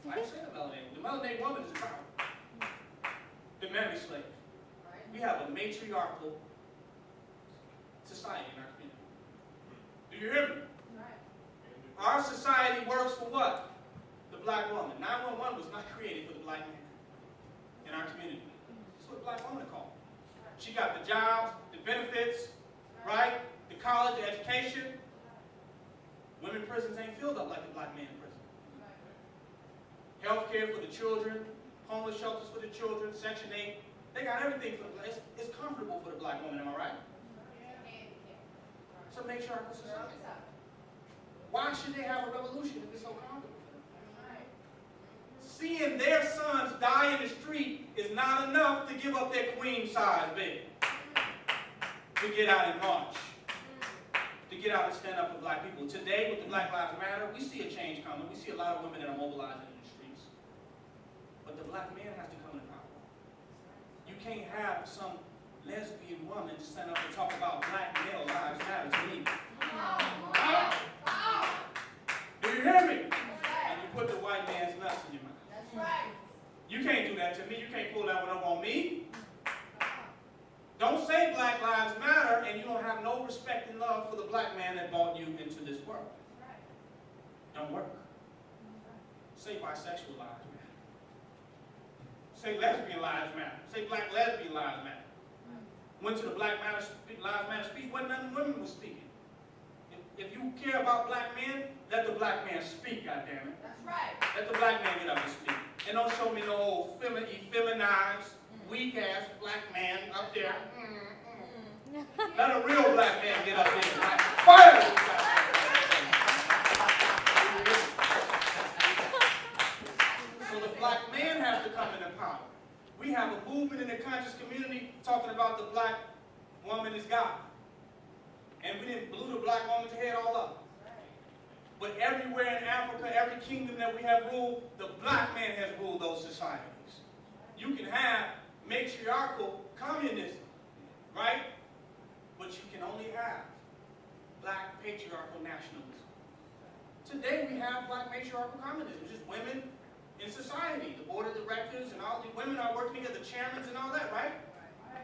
I didn't say the melanated. The melanated woman is a power. The memory slave. We have a matriarchal society in our community. Do you hear me? Our society works for what? The black woman. 911 was not created for the black man in our community. That's what the black woman is called. She got the jobs, the benefits, right? The college, the education. Women prisons ain't filled up like the black man in prison. Health care for the children, homeless shelters for the children, Section 8. They got everything for the black. It's comfortable for the black woman, am I right? So make sure our society. Why should they have a revolution if it's so comfortable for them? Seeing their sons die in the street is not enough to give up their queen size bed to get out and march, to get out and stand up for black people. Today, with the Black Lives Matter, we see a change coming. We see a lot of women that are mobilizing in the streets. But the black man has to come into power. You can't have some lesbian woman stand up and talk about black male lives matter to me. Do you hear me? And you put the white man's nuts in your mouth. That's right. You can't do that to me. You can't pull that one up on me. Don't say Black Lives Matter and you don't have no respect and love for the black man that brought you into this world. Don't work. Say bisexual lives matter. Say lesbian lives matter. Say black lesbian lives matter. Went to the Black Lives Matter speech, wasn't nothing women was speaking. If you care about black men, let the black man speak, goddammit. That's right. Let the black man get up and speak. And don't show me no old effeminized, weak-ass black man up there. Let a real black man get up there. Right? Fire this guy. So the black man has to come into power. We have a movement in the conscious community talking about the black woman is God. And we didn't blew the black woman's head all up. But everywhere in Africa, every kingdom that we have ruled, the black man has ruled those societies. You can have matriarchal communism, right? But you can only have black patriarchal nationalism. Today we have black matriarchal communism, just women in society. The board of directors and all the women are working together, the chairmen and all that, right?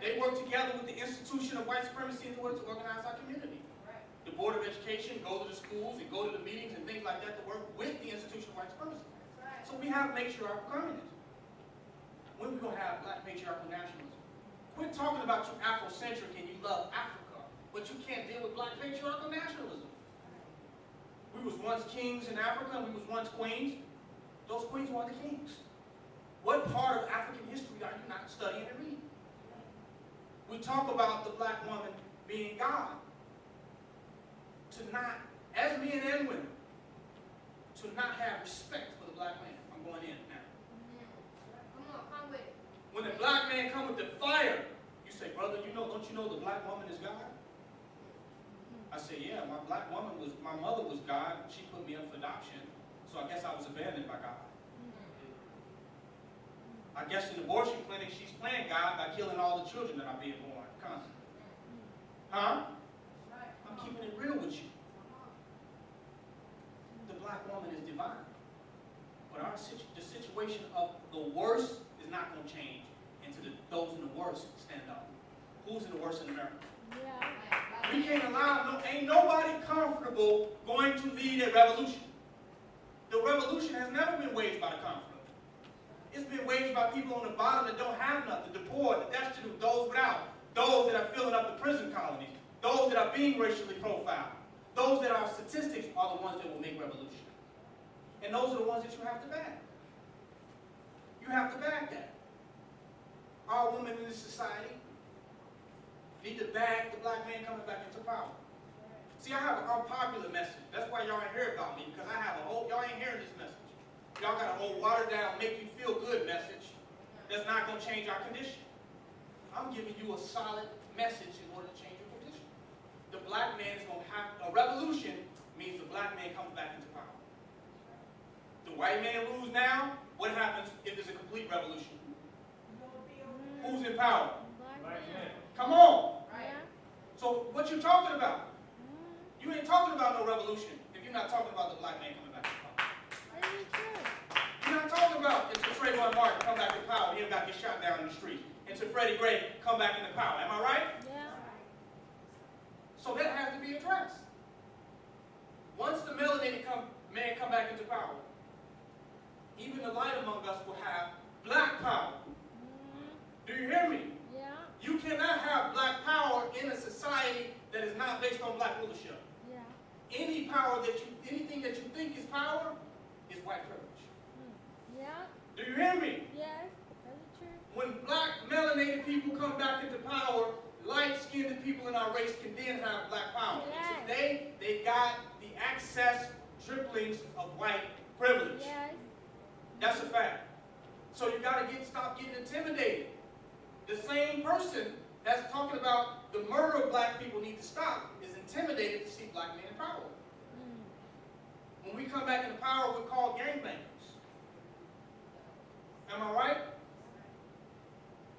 They work together with the institution of white supremacy in order to organize our community. The Board of Education go to the schools and go to the meetings and things like that to work with the institution of white supremacy. So we have matriarchal communism. When are we going to have black patriarchal nationalism? Quit talking about you Afrocentric and you love Africa, but you can't deal with black patriarchal nationalism. We was once kings in Africa and we was once queens. Those queens were the kings. What part of African history are you not studying and reading? We talk about the black woman being God. To not, as men and women, to not have respect for the black man. I'm going in now. Come with it. When the black man come with the fire, you say, brother, don't you know the black woman is God? I say, yeah, my mother was God. She put me up for adoption, so I guess I was abandoned by God. I guess in the abortion clinic, she's playing God by killing all the children that are being born constantly. Huh? I'm keeping it real with you. The black woman is divine. But the situation of the worst is not going to change until those in the worst stand up. Who's in the worst in America? Yeah. We can't allow, ain't nobody comfortable going to lead a revolution. The revolution has never been waged by the confident. It's been waged by people on the bottom that don't have nothing, the poor, the destitute, those without, those that are filling up the prison colonies, those that are being racially profiled, those that are statistics are the ones that will make revolution. And those are the ones that you have to back. You have to back that. All women in this society need to back the black man coming back into power. See, I have an unpopular message. That's why y'all ain't hear about me, because I have y'all ain't hearing this message. Y'all got a whole watered down, make you feel good message that's not going to change our condition. I'm giving you a solid message in order to change your condition. The black man is going to have, a revolution means the black man comes back into power. The white man rules now. What happens if there's a complete revolution? Who's in power? Black man. Come on. Yeah. So what you talking about? You ain't talking about no revolution if you're not talking about the black man coming back to power. That is true. You're not talking about if Trayvon Martin come back to power, he got to get shot down in the street. And to Freddie Gray come back into power. Am I right? Yeah. So that has to be addressed. Once the melanated man come back into power, even the light among us will have black power. Do you hear me? Yeah. You cannot have black power in a society that is not based on black rulership. Yeah. Anything that you think is power is white privilege. Yeah. Do you hear me? Yes. That is true. When black melanated people come back into power, light-skinned people in our race can then have black power. Yes. And today, they got the excess dribblings of white privilege. Yes. That's a fact. So you got to stop getting intimidated. The same person that's talking about the murder of black people need to stop is intimidated to see black men in power. When we come back into power, we're called gangbangers. Am I right?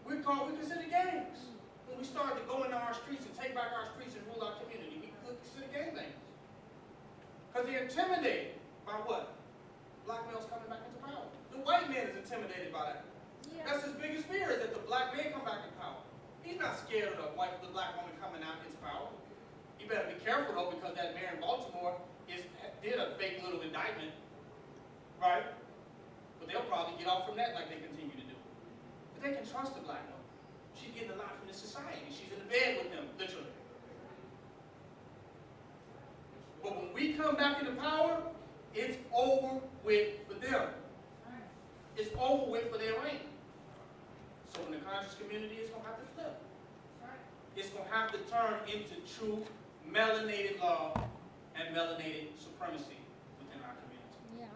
We consider gangs. When we start to go into our streets and take back our streets and rule our community, we consider gangbangers. Because they're intimidated by what? Black males coming back into power. The white man is intimidated by that. Yeah. That's his biggest fear, is that the black man come back in power. He's not scared of the black woman coming out into power. You better be careful though, because that mayor in Baltimore did a fake little indictment, right? But they'll probably get off from that like they continue to do. But they can trust the black woman. She's getting a lot from the society. She's in the bed with them, literally. But when we come back into power, it's over with for them. It's over with for their reign. So in the conscious community, it's going to have to flip. It's going to have to turn into true melanated law and melanated supremacy within our community. Yeah.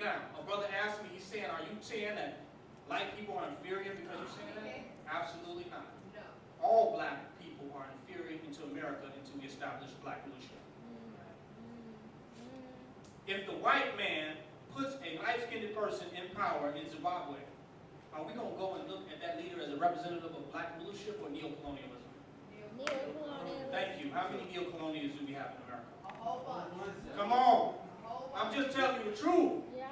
Now, a brother asked me, he's saying, are you saying that black people are inferior because you're saying that? Absolutely not. No. All black people are inferior into America until we establish black leadership. if the white man puts a light-skinned person in power in Zimbabwe, are we going to go and look at that leader as a representative of black rulership or neo-colonialism? Neo-colonialism. Thank you. How many neo-colonials do we have in America? A whole bunch. Come on. A whole I'm bunch. just telling you the truth. Yeah.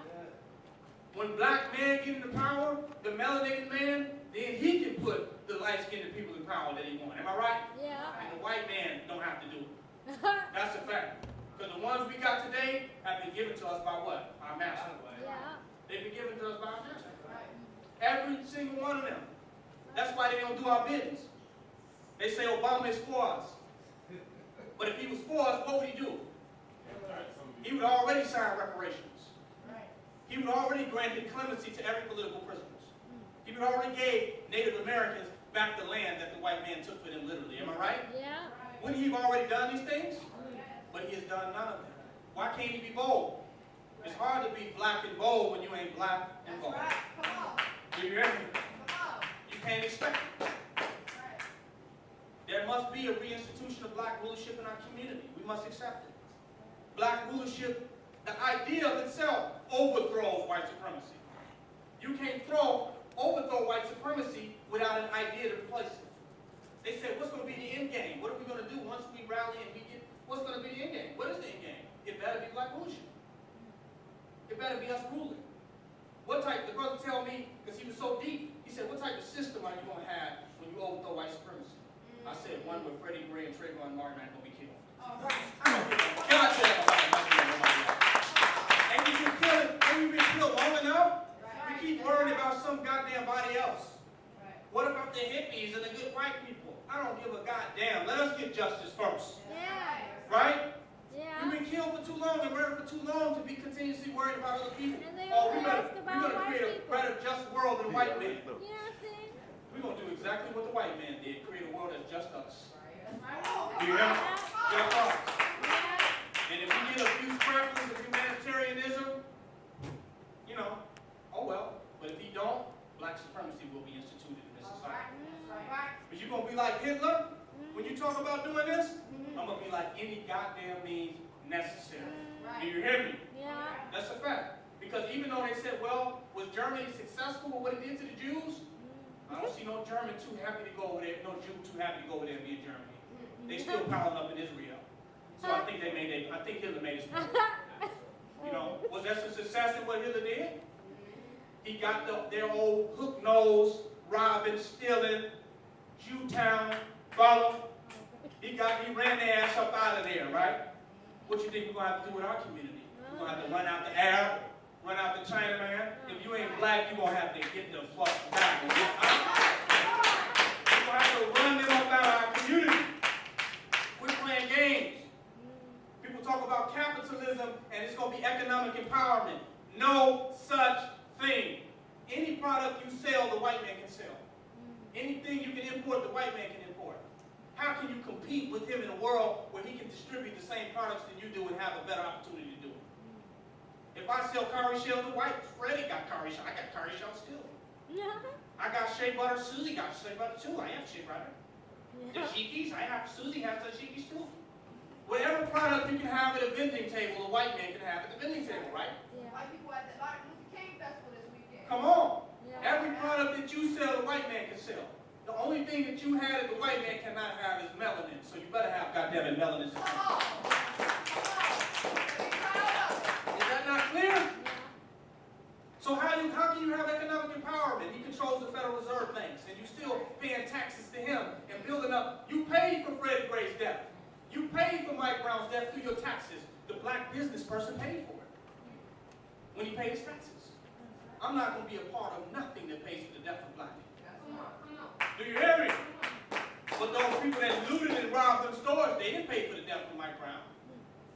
When black men get into power, the melanated man, then he can put the light-skinned people in power that he wants. Am I right? Yeah. And the white man don't have to do it. That's a fact. Because the ones we got today have been given to us by what? Our master. Yeah. They've been given to us by our master. Right. Every single one of them. That's why they don't do our business. They say Obama is for us. But if he was for us, what would he do? He would already sign reparations. Right. He would already granted clemency to every political prisoners. He would already gave Native Americans back the land that the white man took for them literally. Am I right? Yeah. Wouldn't he have already done these things? But he has done none of them. Why can't he be bold? It's hard to be black and bold when you ain't black and That's bold. right. Come on. Do you hear me? Come on. You can't expect it. Right. There must be a reinstitution of black rulership in our community. We must accept it. Black rulership, the idea of itself, overthrows white supremacy. You can't overthrow white supremacy without an idea to replace it. They said, what's going to be the end game? What are we going to do once we rally and we get, what's going to be the end game? What is the end game? It better be black rulership. It better be us ruling. What type, the brother tell me, because he was so deep, he said, what type of system are you going to have when you overthrow white supremacy? I said, one where Freddie Gray and Trayvon Martin aren't going to be killed. All right. I don't give a God damn about nobody else. And we've been killing, and we've been killed long enough, we keep worrying about some goddamn body else. Right. What about the hippies and the good white people? I don't give a goddamn. Let us get justice first. Yeah. Right? Yeah. We've been killed for too long and murdered for too long to be continuously worried about other people. And they Oh, only ask we're about going to white create a people. better, just world than white men. You know what I'm saying? We're going to do exactly what the white man did, create a world that's just us. That's right. Do you hear me? Just us. Yeah. And if we get a few scramblers of humanitarianism, you know, oh well. But if he don't, black supremacy will be instituted in this society. That's right. But you're going to be like Hitler when you talk about doing this? I'm going to be like any goddamn means necessary. Do you hear me? Yeah. That's a fact. Because even though they said, well, was Germany successful with what it did to the Jews? I don't see no German too happy to go over there, no Jew too happy to go over there and be in Germany. They still piling up in Israel. So I think Hitler made his point. You know, was that a success in what Hitler did? He got their old hook nose, robbing, stealing, Jewtown, follow. He ran their ass up out of there, right? What you think we're going to have to do with our community? We're going to have to run out the Arab, run out the Chinaman. If you ain't black, you're going to have to get the fuck back. We're going to have to run them up out of our community. We're playing games. People talk about capitalism and it's going to be economic empowerment. No such thing. Any product you sell, the white man can sell. Anything you can import, the white man can import. How can you compete with him in a world where he can distribute the same products that you do and have a better opportunity to do it? If I sell curry shells, the white Freddie got curry shells. I got curry shells too. Yeah. I got shea butter. Susie got shea butter too. I have shea butter. The shikis, Susie has the shikis too. Whatever product you can have at a vending table, a white man can have at the vending table, right? Yeah. White people at the Martin Luther King Festival this weekend. Come on. Yeah. Every product that you sell, the white man can sell. The only thing that you had that the white man cannot have is melanin. So you better have goddamn it melanin. Is Come on. Be proud of it. that not clear? So how can you have economic empowerment? He controls the Federal Reserve banks, and you still paying taxes to him and building up. You paid for Freddie Gray's death. You paid for Mike Brown's death through your taxes. The black business person paid for it when he paid his taxes. I'm not going to be a part of nothing that pays for the death of black people. Come on. Come on. Do you hear me? But those people that looted and robbed them stores, they didn't pay for the death of Mike Brown.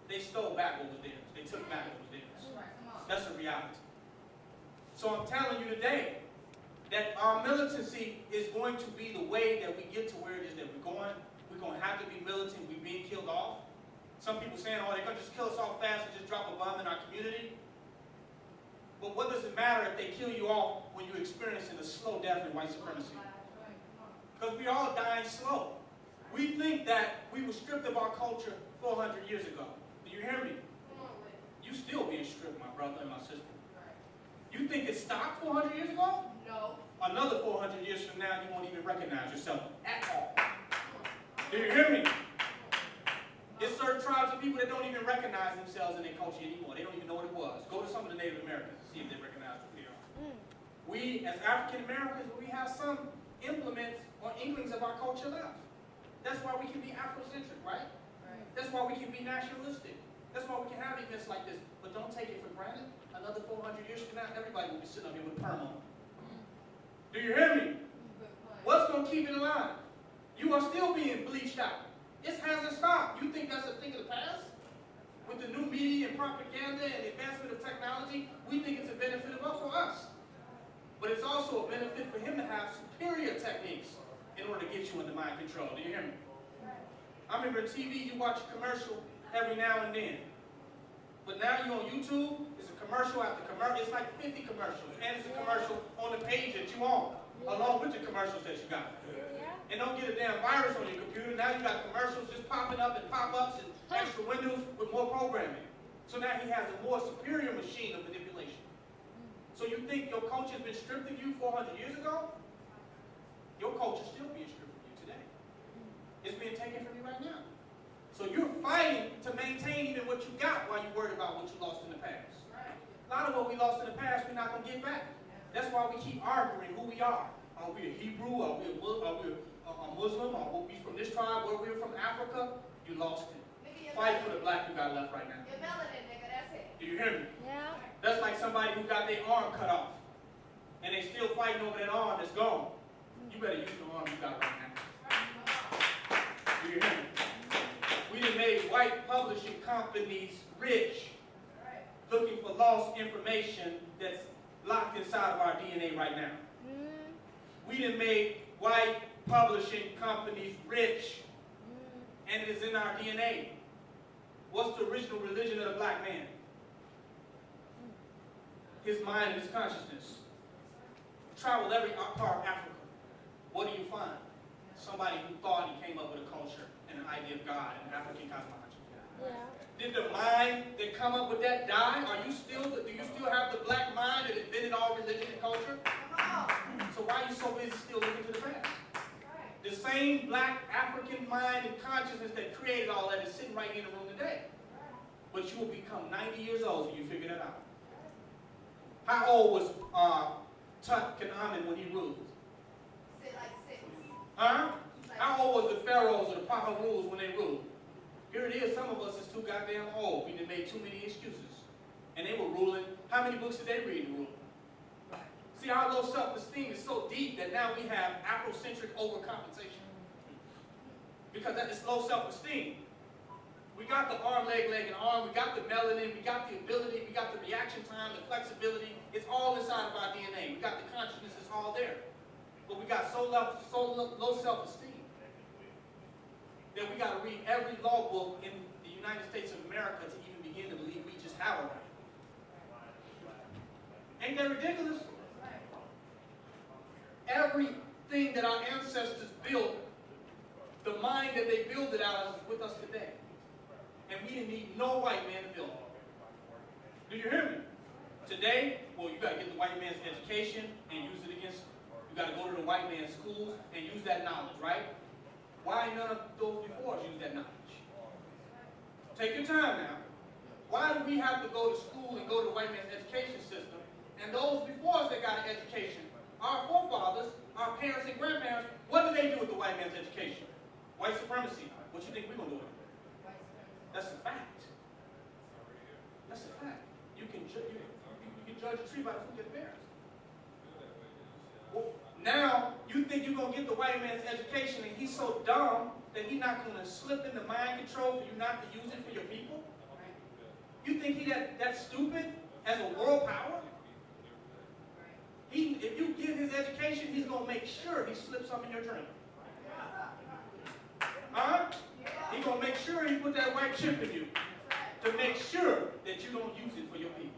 They stole back what was theirs. They took back what was theirs. That's right. Come on. That's a reality. So I'm telling you today that our militancy is going to be the way that we get to where it is that we're going. We're going to have to be militant. We're being killed off. Some people saying, oh, they're going to just kill us off fast and just drop a bomb in our community. But what does it matter if they kill you off when you're experiencing a slow death in white supremacy? Because we all dying slow. We think that we were stripped of our culture 400 years ago. Do you hear me? Come on with it. You you still being stripped, my brother and my sister. You think it stopped 400 years ago? No. Another 400 years from now, you won't even recognize yourself at all. Do you hear me? There's certain tribes of people that don't even recognize themselves in their culture anymore. They don't even know what it was. Go to some of the Native Americans and see if they recognize who they are. We, as African Americans, we have some implements or inklings of our culture left. That's why we can be Afrocentric, right? That's why we can be nationalistic. That's why we can have events like this. But don't take it for granted. Another 400 years from now, everybody will be sitting up here with perm on. Do you hear me? What's going to keep it alive? You are still being bleached out. It hasn't stopped. You think that's a thing of the past? With the new media and propaganda and advancement of technology, we think it's a benefit for us. But it's also a benefit for him to have superior techniques in order to get you under mind control. Do you hear me? I remember on TV, you watch a commercial every now and then. But now you're on YouTube, it's a commercial after commercial. It's like 50 commercials. And it's a commercial on the page that you own, along with the commercials that you got. And don't get a damn virus on your computer. Now you got commercials just popping up and pop-ups and extra windows with more programming. So now he has a more superior machine of manipulation. So you think your culture has been stripped of you 400 years ago? Your culture is still being stripped from you today. It's being taken from you right now. So you're fighting to maintain even what you got while you're worried about what you lost in the past. A lot of what we lost in the past, we're not going to get back. That's why we keep arguing who we are. Are we a Hebrew? Are we a Muslim? Are we from this tribe? Where we're from Africa? You lost it. Fight for the black you got left right now. You're melanin, nigga, that's it. Do you hear me? Yeah. That's like somebody who got their arm cut off. And they still fighting over that arm that's gone. You better use the arm you got right now. Do you hear me? We done made white publishing companies rich, looking for lost information that's locked inside of our DNA right now. We done made white publishing companies rich, and it is in our DNA. What's the original religion of the black man? His mind and his consciousness. Travel every part of Africa. What do you find? Somebody who thought he came up with a culture and an idea of God and African cosmology. Yeah. Did the mind that come up with that die? Do you still have the black mind that invented all religion and culture? So why are you so busy still looking to the past? The same black African mind and consciousness that created all that is sitting right in the room today. But you will become 90 years old when you figure that out. How old was Tutankhamun when he ruled? Sit like 6. Huh? How old was the pharaohs or the Paharuls when they ruled? Here it is, some of us is too goddamn old. We done made too many excuses. And they were ruling. How many books did they read to rule? See, our low self-esteem is so deep that now we have Afrocentric overcompensation. Because that is low self-esteem. We got the arm, leg, and arm. We got the melanin. We got the ability. We got the reaction time, the flexibility. It's all inside of our DNA. We got the consciousness. It's all there. But we got so low self-esteem that we got to read every law book in the United States of America to even begin to believe we just have a right. Ain't that ridiculous? Everything that our ancestors built, the mind that they built it out of is with us today. And we didn't need no white man to build it. Do you hear me? Today, well, you got to get the white man's education and use it against, you got to go to the white man's schools and use that knowledge, right? Why none of those before us use that knowledge? Take your time now. Why do we have to go to school and go to the white man's education system? And those before us that got an education, our forefathers, our parents and grandparents, what did they do with the white man's education? White supremacy. What you think we're going to do with it? That's a fact. That's a fact. You can judge a tree by the fruit it bears. Well, now, you think you're going to get the white man's education and he's so dumb that he's not going to slip into mind control for you not to use it for your people? You think he that stupid as a world power? If you give his education, he's going to make sure he slips some in your drink. Huh? He's going to make sure he put that white chip in you to make sure that you don't use it for your people.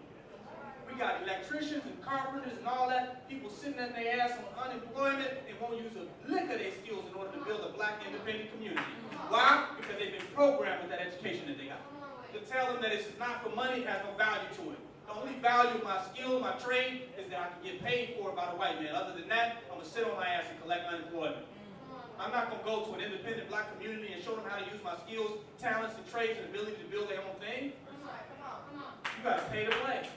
We got electricians and carpenters and all that, people sitting in their ass on unemployment and won't use a lick of their skills in order to build a black independent community. Why? Because they've been programmed with that education that they got. The tell them that it's not for money, it has no value to it. The only value of my skill, my trade, is that I can get paid for it by the white man. Other than that, I'm going to sit on my ass and collect unemployment. I'm not going to go to an independent black community and show them how to use my skills, talents, and trades, and ability to build their own thing. You got to pay to play.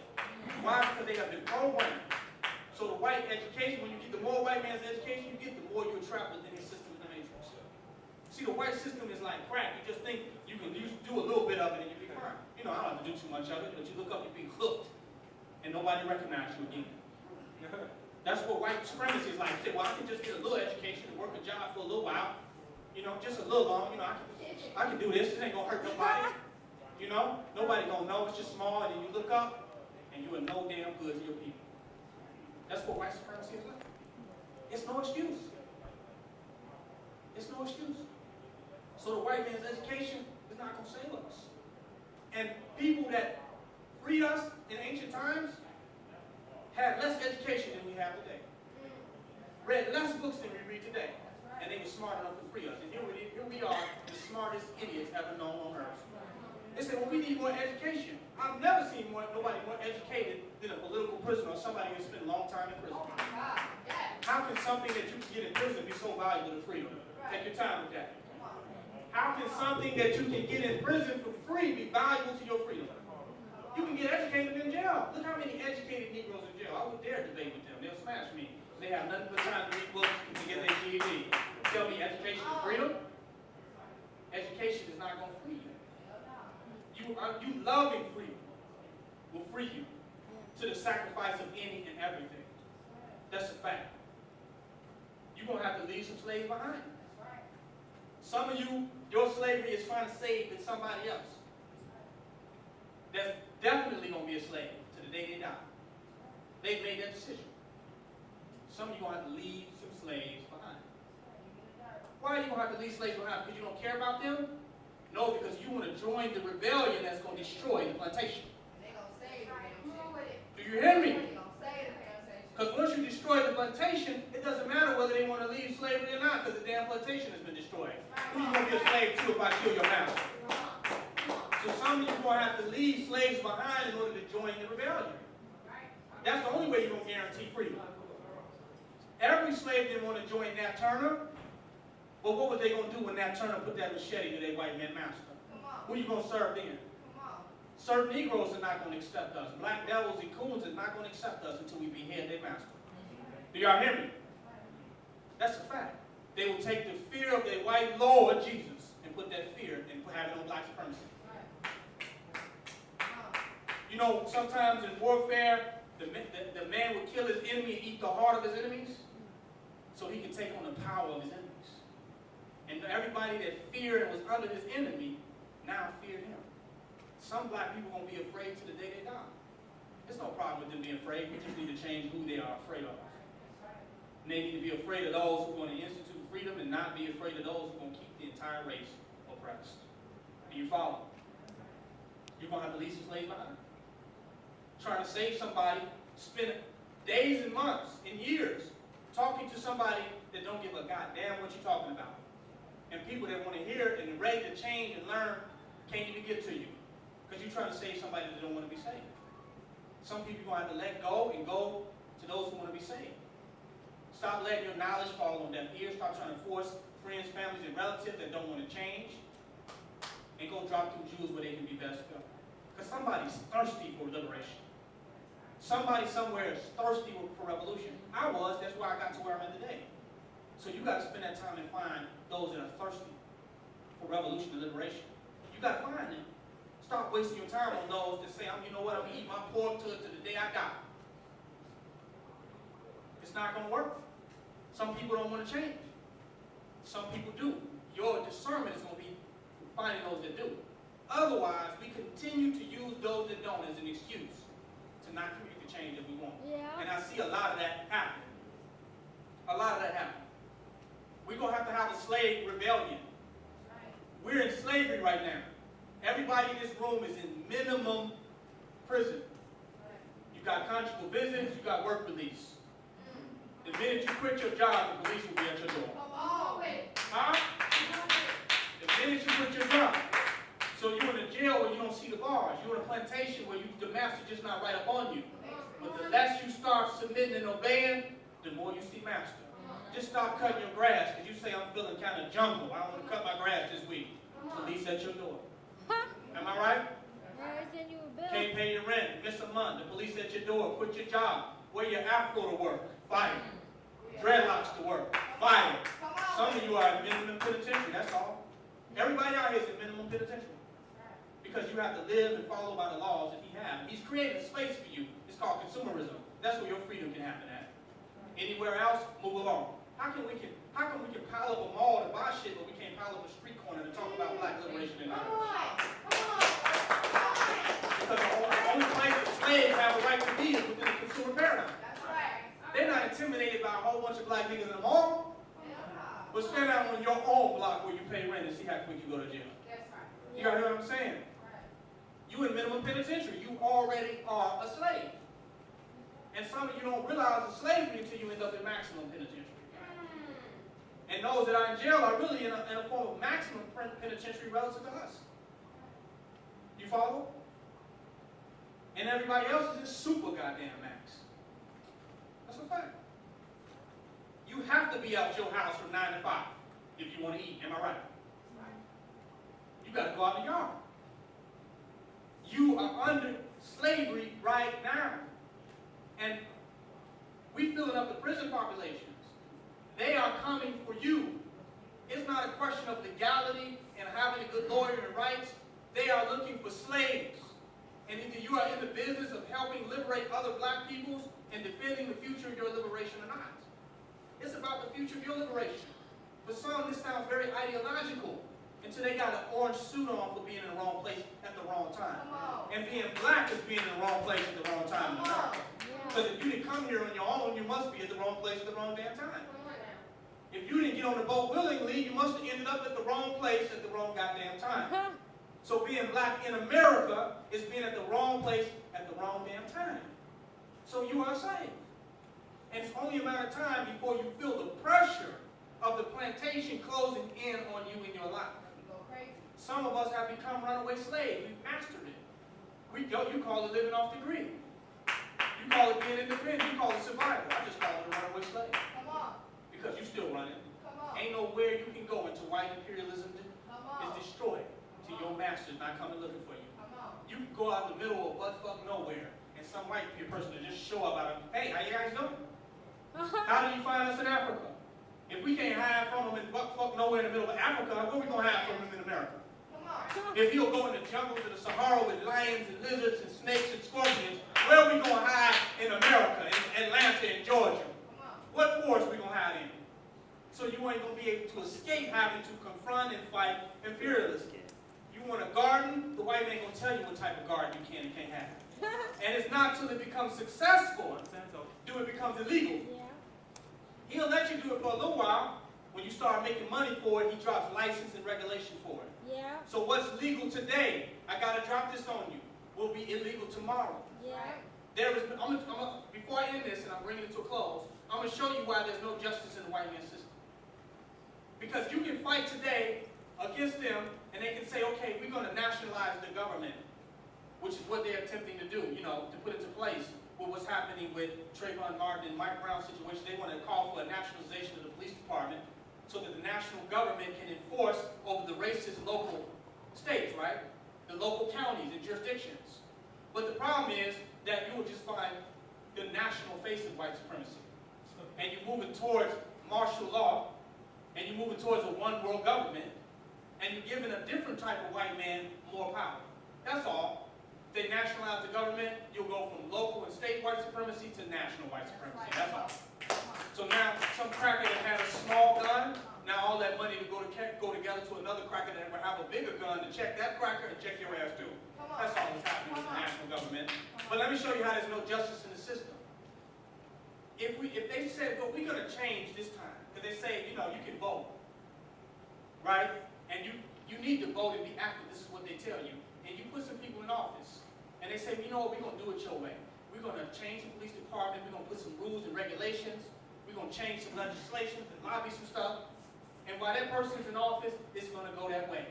Why? Because they have been programmed. So the white education, when you get the more white man's education you get, the more you're trapped within the system of the matrix. See, the white system is like crack. You just think you can do a little bit of it and you'll be fine. You know, I don't have to do too much of it, but you look up, you're being hooked, and nobody recognizes you again. That's what white supremacy is like. Say, well, I can just get a little education and work a job for a little while. You know, just a little long. You know, I can do this. It ain't gonna hurt nobody. You know, nobody gonna know. It's just small, and then you look up, and you are no damn good to your people. That's what white supremacy is like. It's no excuse. It's no excuse. So the white man's education is not gonna save us. And people that freed us in ancient times had less education than we have today. Read less books than we read today. And they were smart enough to free us. And here we are, the smartest idiots ever known on earth. They say, well, we need more education. I've never seen nobody more educated than a political prisoner or somebody who spent a long time in prison. How can something that you can get in prison be so valuable to freedom? Take your time with that. How can something that you can get in prison for free be valuable to your freedom? You can get educated in jail. Look how many educated Negroes in jail. I would dare debate with them. They'll smash me. They have nothing but time to read books to get their GED. Tell me education is freedom? Education is not going to free you. You loving freedom will free you to the sacrifice of any and everything. That's a fact. You're going to have to leave some slaves behind. Some of you, your slavery is trying to save somebody else. That's definitely going to be a slave to the day they die. They've made that decision. Some of you are going to have to leave some slaves behind. Why are you going to have to leave slaves behind? Because you don't care about them? No, because you want to join the rebellion that's going to destroy the plantation. Do you hear me? Because once you destroy the plantation, it doesn't matter whether they want to leave slavery or not, because the damn plantation has been destroyed. Who are you going to be a slave to if I kill your master? So some of you are going to have to leave slaves behind in order to join the rebellion. That's the only way you're going to guarantee freedom. Every slave didn't want to join Nat Turner, but what were they going to do when Nat Turner put that machete to their white man master? Who are you going to serve then? Certain Negroes are not going to accept us. Black devils and coons are not going to accept us until we behead their master. Do y'all hear me? That's a fact. They will take the fear of their white Lord, Jesus, and put that fear and have it on black supremacy. You know, sometimes in warfare, the man would kill his enemy and eat the heart of his enemies so he can take on the power of his enemies. And everybody that feared and was under his enemy now feared him. Some black people are going to be afraid to the day they die. There's no problem with them being afraid. We just need to change who they are afraid of. And they need to be afraid of those who are going to institute freedom and not be afraid of those who are going to keep the entire race oppressed. Do you follow? You're going to have to leave some slaves behind. Trying to save somebody, spend days and months and years talking to somebody that don't give a goddamn what you're talking about. And people that want to hear it and ready to change and learn can't even get to you. Because you're trying to save somebody that don't want to be saved. Some people are going to have to let go and go to those who want to be saved. Stop letting your knowledge fall on deaf ears. Stop trying to force friends, families, and relatives that don't want to change. And go drop them jewels where they can be best filled. Because somebody's thirsty for liberation. Somebody somewhere is thirsty for revolution. I was. That's why I got to where I'm at today. So you got to spend that time and find those that are thirsty for revolution and liberation. You got to find them. Stop wasting your time on those that say, you know what, I'm going to eat my pork to the day I die. It's not going to work. Some people don't want to change. Some people do. Your discernment is going to be finding those that do. Otherwise, we continue to use those that don't as an excuse to not create the change that we want. Yeah. And I see a lot of that happen. A lot of that happen. We're going to have a slave rebellion. We're in slavery right now. Everybody in this room is in minimum prison. You got conjugal visits, you got work release. The minute you quit your job, the police will be at your door. Huh? The minute you quit your job. So you're in a jail where you don't see the the bars. You're in a plantation where the master just not right up on you. But the less you start submitting and obeying, the more you see master. Just stop cutting your grass because you say, I'm feeling kind of jungle. I don't want to cut my grass this week. Police at your door. Am I right? Can't pay your rent, miss a month. The police at your door, quit your job. Wear your afro to work, fired. Dreadlocks to work, fired. Some of you are in minimum penitentiary, that's all. Everybody out here is in minimum penitentiary. Because you have to live and follow by the laws that he has. He's created a space for you. It's called consumerism. That's where your freedom can happen at. Anywhere else, move along. How come we can pile up a mall to buy shit, but we can't pile up a street corner to talk about black liberation and others? Because the only place that slaves have a right to be is within the consumer paradigm. They're not intimidated by a whole bunch of black niggas in the mall. But stand out on your own block where you pay rent and see how quick you go to jail. You gotta hear what I'm saying? You in minimum penitentiary. You already are a slave. And some of you don't realize the slavery until you end up in maximum penitentiary. And those that are in jail are really in a form of maximum penitentiary relative to us. You follow? And everybody else is in super goddamn max. That's a fact. You have to be out your house from 9 to 5 if you want to eat. Am I right? You got to go out in the yard. You are under slavery right now. And we filling up the prison populations. They are coming for you. It's not a question of legality and having a good lawyer and rights. They are looking for slaves. And either you are in the business of helping liberate other black peoples and defending the future of your liberation or not. It's about the future of your liberation. For some, this sounds very ideological until they got an orange suit on for being in the wrong place at the wrong time. And being black is being in the wrong place at the wrong time. Because if you didn't come here on your own, you must be at the wrong place at the wrong damn time. If you didn't get on the boat willingly, you must have ended up at the wrong place at the wrong goddamn time. So being black in America is being at the wrong place at the wrong damn time. So you are a slave. And it's only a matter of time before you feel the pressure of the plantation closing in on you in your life. Some of us have become runaway slaves. We've mastered it. You call it living off the grid. You call it being independent. You call it survival. I just call it a runaway slave. Because you're still running. Ain't nowhere you can go until white imperialism is destroyed. Till your master's not coming looking for you. You can go out in the middle of butt-fuck nowhere and some white person will just show up out of, hey, how you guys doing? How did you find us in Africa? If we can't hide from them in butt-fuck nowhere in the middle of Africa, what are we going to hide from them in America? If he'll go in the jungles of the Sahara with lions and lizards and snakes and scorpions, where are we going to hide in America, in Atlanta and Georgia? What forest are we going to hide in? So you ain't going to be able to escape having to confront and fight imperialism. You want a garden, the white man going to tell you what type of garden you can and can't have. And it's not till it becomes successful, do it becomes illegal. He'll let you do it for a little while. When you start making money for it, he drops license and regulation for it. So what's legal today, I got to drop this on you, will be illegal tomorrow. Before I end this, and I'm bringing it to a close, I'm going to show you why there's no justice in the white man's system. Because you can fight today against them, and they can say, okay, we're going to nationalize the government, which is what they're attempting to do, to put into place with what's happening with Trayvon Martin and Mike Brown's situation. They want to call for a nationalization of the police department so that the national government can enforce over the racist local states, right? The local counties and jurisdictions. But the problem is that you will just find the national face of white supremacy. And you're moving towards martial law, and you're moving towards a one-world government, and you're giving a different type of white man more power. That's all. If they nationalize the government, you'll go from local and state white supremacy to national white supremacy. That's all. So now, some cracker that had a small gun, now all that money to go together to another cracker that will have a bigger gun to check that cracker and check your ass too. That's all that's happening with the national government. But let me show you how there's no justice in the system. If they said, well, we're going to change this time, because they say, you can vote, right? And you need to vote and be active. This is what they tell you. And you put some people in office, and they say, you know what, we're going to do it your way. We're going to change the police department. We're going to put some rules and regulations. We're going to change some legislation and lobby some stuff. And while that person's in office, it's going to go that way.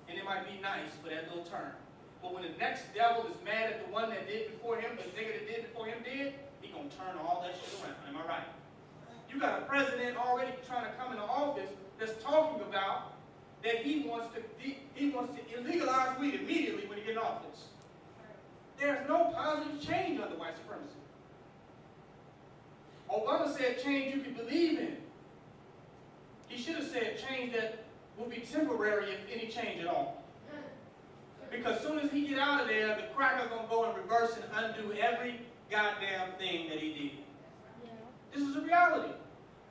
And it might be nice for that little term. But when the next devil is mad at the one that did before him, the nigga that did before him did, he gonna turn all that shit around. Am I right? You got a president already trying to come into office that's talking about that he wants to illegalize weed immediately when he gets in office. There's no positive change under white supremacy. Obama said change you can believe in. He should have said change that will be temporary, if any change at all. Because as soon as he get out of there, the cracker gonna go and reverse and undo every goddamn thing that he did. Yeah. This is a reality.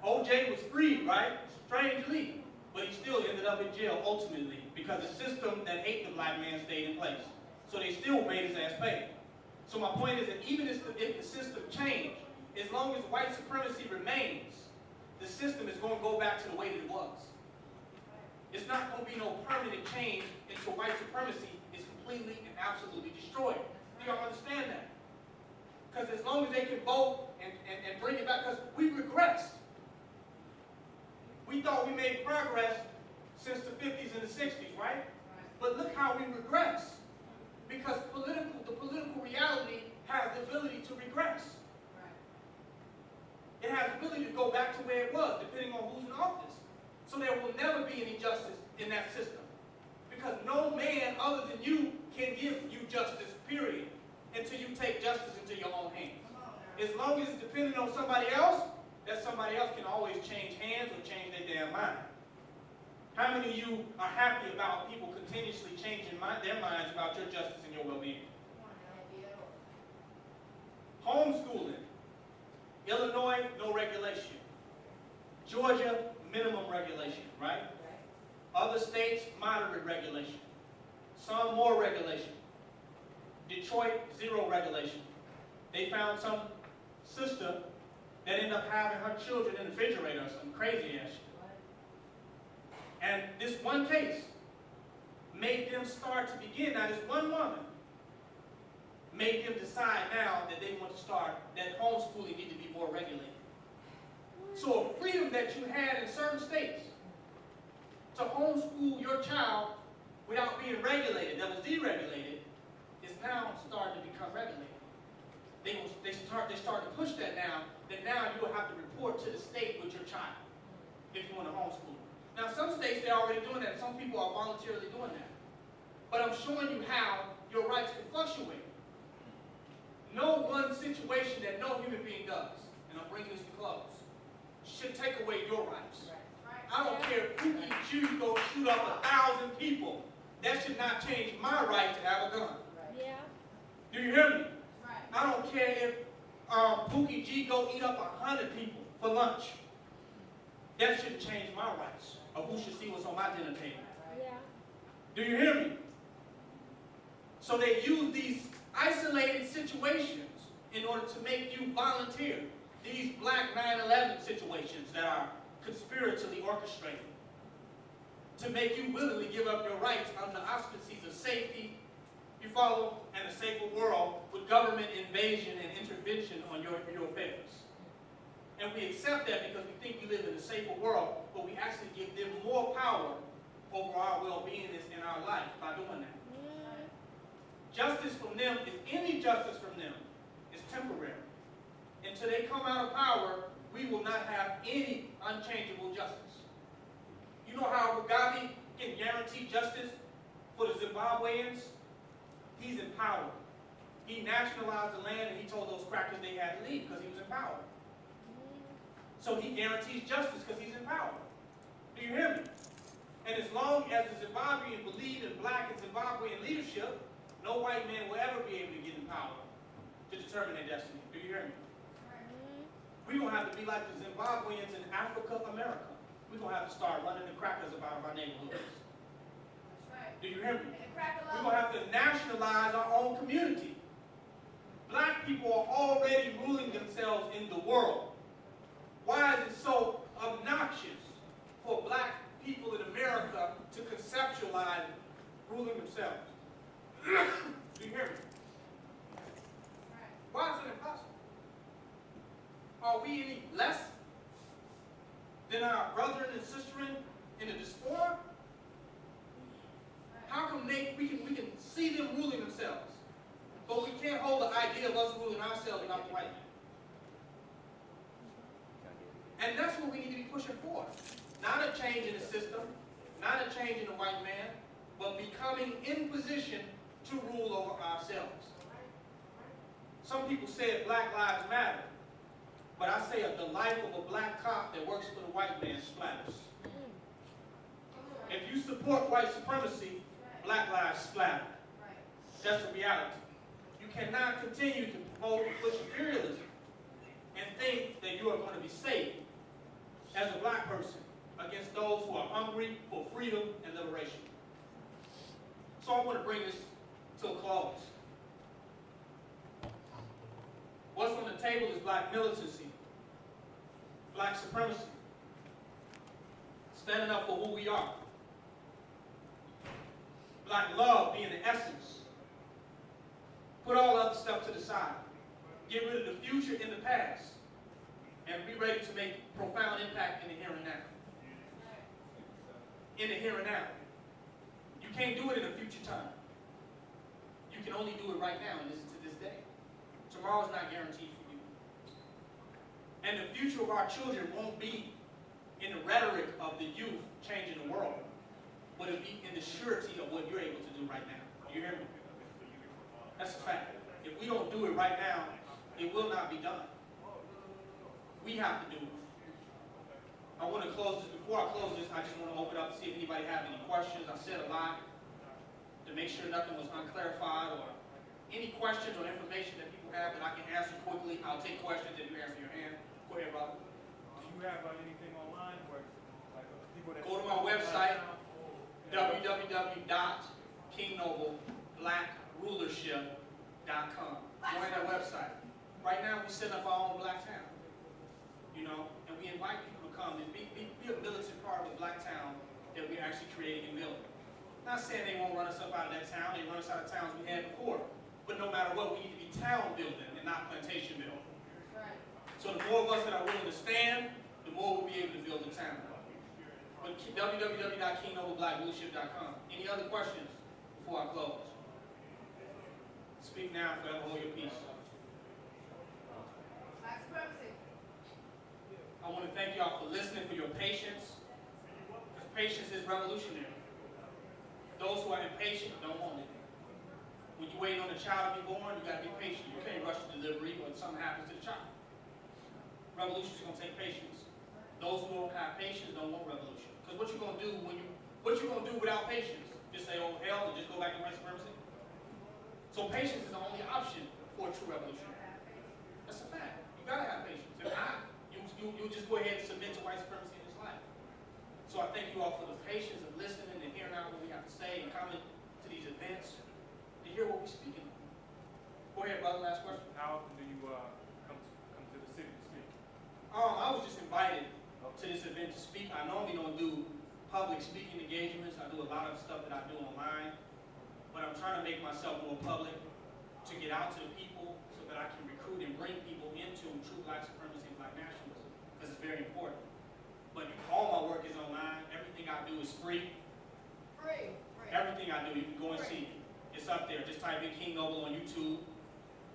OJ was freed, right? Strangely. But he still ended up in jail ultimately because the system that hated the black man stayed in place. So they still made his ass pay. So my point is that even if the system changed, as long as white supremacy remains, the system is going to go back to the way that it was. It's not going to be no permanent change until white supremacy is completely and absolutely destroyed. Do y'all understand that? Because as long as they can vote and bring it back, because we regressed. We thought we made progress since the 50s and the 60s, right? But look how we regress. Because the political reality has the ability to regress. It has the ability to go back to where it was, depending on who's in office. So there will never be any justice in that system. Because no man other than you can give you justice, period, until you take justice into your own hands. As long as it's dependent on somebody else, that somebody else can always change hands or change their damn mind. How many of you are happy about people continuously changing their minds about your justice and your well-being? Homeschooling. Illinois, no regulation. Georgia, minimum regulation, right? Other states, moderate regulation. Some more regulation. Detroit, zero regulation. They found some sister that ended up having her children in the refrigerator or some crazy ass shit. And this one case made them start to begin. Now, this one woman made them decide now that they want to start, that homeschooling need to be more regulated. So a freedom that you had in certain states to homeschool your child without being regulated, that was deregulated, is now starting to become regulated. They start to push that now you will have to report to the state with your child if you want to homeschool. Now, some states, they're already doing that. Some people are voluntarily doing that. But I'm showing you how your rights can fluctuate. No one situation that no human being does, and I'm bringing this to close, should take away your rights. I don't care if Pookie Jew go shoot up 1,000 people. That should not change my right to have a gun. Yeah. Do you hear me? I don't care if Pookie G go eat up 100 people for lunch. That shouldn't change my rights of who should see what's on my dinner table. Yeah. Do you hear me? So they use these isolated situations in order to make you volunteer. These black 9/11 situations that are conspiratorially orchestrated to make you willingly give up your rights under auspices of safety, you follow, and a safer world with government invasion and intervention on your affairs. And we accept that because we think we live in a safer world, but we actually give them more power over our well-being in our life by doing that. Justice from them, if any justice from them, is temporary. Until they come out of power, we will not have any unchangeable justice. You know how Mugabe can guarantee justice for the Zimbabweans? He's in power. He nationalized the land and he told those crackers they had to leave because he was in power. So he guarantees justice because he's in power. Do you hear me? And as long as the Zimbabweans believe in black and Zimbabwean leadership, no white man will ever be able to get in power to determine their destiny. Do you hear me? We're going to have to be like the Zimbabweans in Africa, America. We're going to have to start running the crackers about our neighborhoods. Do you hear me? We're going to have to nationalize our own community. Black people are already ruling themselves in the world. Why is it so obnoxious for black people in America to conceptualize ruling themselves? Do you hear me? Why is it impossible? Are we any less than our brethren and sistren in the diaspora? How come we can see them ruling idea of us ruling ourselves and not the white man. And that's what we need to be pushing for. Not a change in the system, not a change in the white man, but becoming in position to rule over ourselves. Some people say Black Lives Matter, but I say the life of a black cop that works for the white man splatters. If you support white supremacy, black lives splatter. That's the reality. You cannot continue to promote and push imperialism and think that you are going to be safe as a black person against those who are hungry for freedom and liberation. So I want to bring this to a close. What's on the table is black militancy, black supremacy, standing up for who we are, black love being the essence. Put all other stuff to the side. Get rid of the future in the past and be ready to make profound impact in the here and now. In the here and now. You can't do it in a future time. You can only do it right now and listen to this day. Tomorrow's not guaranteed for you. And the future of our children won't be in the rhetoric of the youth changing the world, but it'll be in the surety of what you're able to do right now. You hear me? That's a fact. If we don't do it right now, it will not be done. We have to do it. I want to close this. Before I close this, I just want to open up to see if anybody have any questions. I said a lot to make sure nothing was unclarified, or any questions or information that people have that I can answer quickly. I'll take questions if you answer your hand. Go ahead, Robert. Do you have anything online where like people that Go to my website, www.kingnobleBlackRulership.com. Go to that website. Right now, we set up our own Black Town, you know, and we invite people to come and be a militant part of the Black Town that we're actually creating and building. Not saying they won't run us up out of that town. They run us out of towns we had before. But no matter what, we need to be town building and not plantation building. Right. So the more of us that are willing to stand, the more we'll be able to build the town. But www.kingnobleBlackRulership.com. Any other questions before I close? Speak now, forever hold your peace. Black supremacy. I want to thank y'all for listening, for your patience. Because patience is revolutionary. Those who are impatient don't want it. When you're waiting on a child to be born, you got to be patient. You can't rush the delivery when something happens to the child. Revolution is going to take patience. Those who don't have patience don't want revolution. Because what you going to do without patience? Just say, oh hell, and just go back to white supremacy? So patience is the only option for a true revolution. That's a fact. You got to have patience. If not, you just go ahead and submit to white supremacy in this life. So I thank you all for the patience of listening and hearing out what we have to say and coming to these events to hear what we're speaking on. Go ahead, brother, last question. How often do you come to the city to speak? I was just invited to this event to speak. I normally don't do public speaking engagements. I do a lot of stuff that I do online. But I'm trying to make myself more public to get out to the people so that I can recruit and bring people into true black supremacy and black nationalism, because it's very important. But all my work is online. Everything I do is free. Free. Everything I do, you can go and see it. It's up there. Just type in King Noble on YouTube,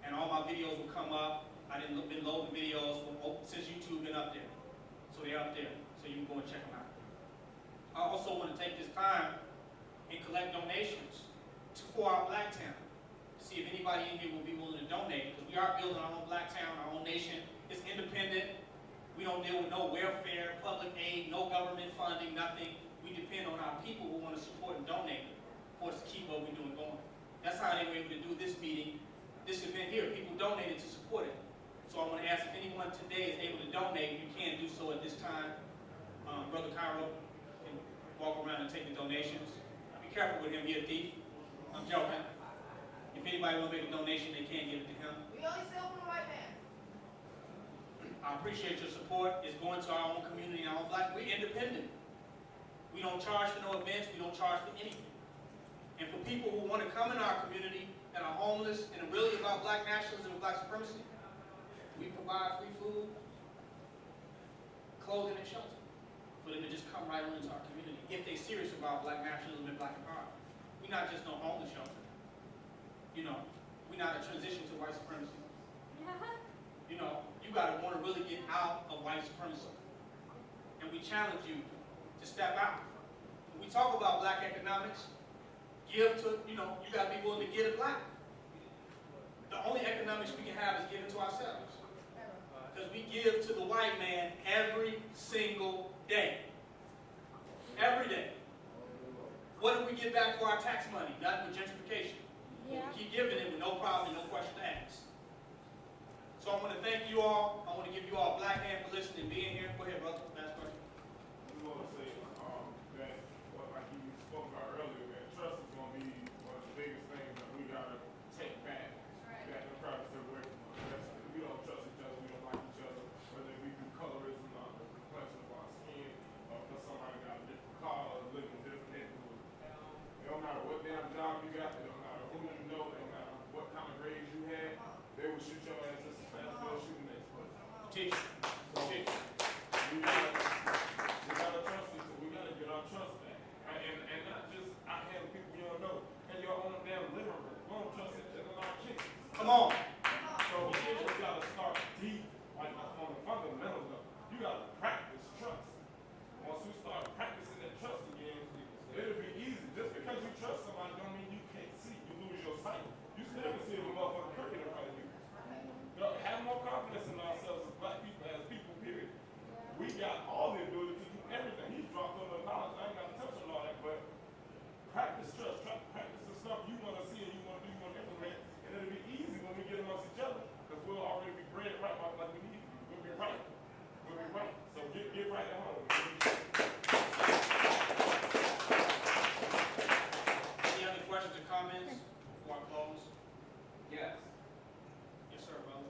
and all my videos will come up. I've been loading videos since YouTube been up there. So they're up there. So you can go and check them out. I also want to take this time and collect donations for our Black Town. See if anybody in here will be willing to donate, because we are building our own Black Town, our own nation. It's independent. We don't deal with no welfare, public aid, no government funding, nothing. We depend on our people who want to support and donate for us to keep what we're doing going. That's how they were able to do this meeting, this event here. People donated to support it. So I want to ask if anyone today is able to donate. You can do so at this time. Brother Cairo can walk around and take the donations. Be careful with him, he's a thief. I'm joking. If anybody wants to make a donation, they can give it to him. We only sell for the white man. I appreciate your support. It's going to our own community, our own black. We're independent. We don't charge for no events. We don't charge for anything. And for people who want to come in our community that are homeless and are really about black nationalism and black supremacy, we provide free food, clothing, and shelter for them to just come right on into our community if they're serious about black nationalism and black empowerment. We're not just no homeless shelter. You know, we're not a transition to white supremacy. Yeah. You know, you got to want to really get out of white supremacy. And we challenge you to step out. When we talk about black economics, give to, you know, you got to be willing to give to black. The only economics we can have is giving to ourselves. Because we give to the white man every single day. Every day. What do we get back for our tax money? Nothing but gentrification. Yeah. But we keep giving it with no problem, no question asked. So I want to thank you all. I want to give you all a black hand for listening and being here. Go ahead, brother. Last question. We want to say that, like you spoke about earlier, that trust is going to be one of the biggest things that we got to take back. That we're trying to stay away from us. We don't trust each other. We don't like each other. Whether we do colorism or the complexion of our skin, or because somebody got a different car or live in a different neighborhood. It don't matter what damn job you got. It don't matter who you know. It don't matter what kind of grades you had. They will shoot your ass just as fast as they'll shoot the next person. Teach. Teach. We gotta trust each other. We gotta get our trust back. And not just out here with people you don't know. And your own damn living room. We don't trust each other in our kitchens. Come on. So we just gotta start deep, like on the fundamental level. You gotta practice trust. Once we start practicing that trust again, it'll be easy. Just because you trust somebody don't mean you can't see. You lose your sight. You still can see if a motherfucker crooked in front of you. Have more confidence in ourselves as black people, as people, period. We got all the ability to do everything. He's dropped on the knowledge. I ain't got to touch on all that, but practice trust. Practice the stuff you want to see and you want to do, you want to implement, and it'll be easy when we get amongst each other because we'll already be bred right like we need to be. We'll be right. We'll be right. So get right at home. Any other questions or comments before I close? Yes, Yes, sir, brother.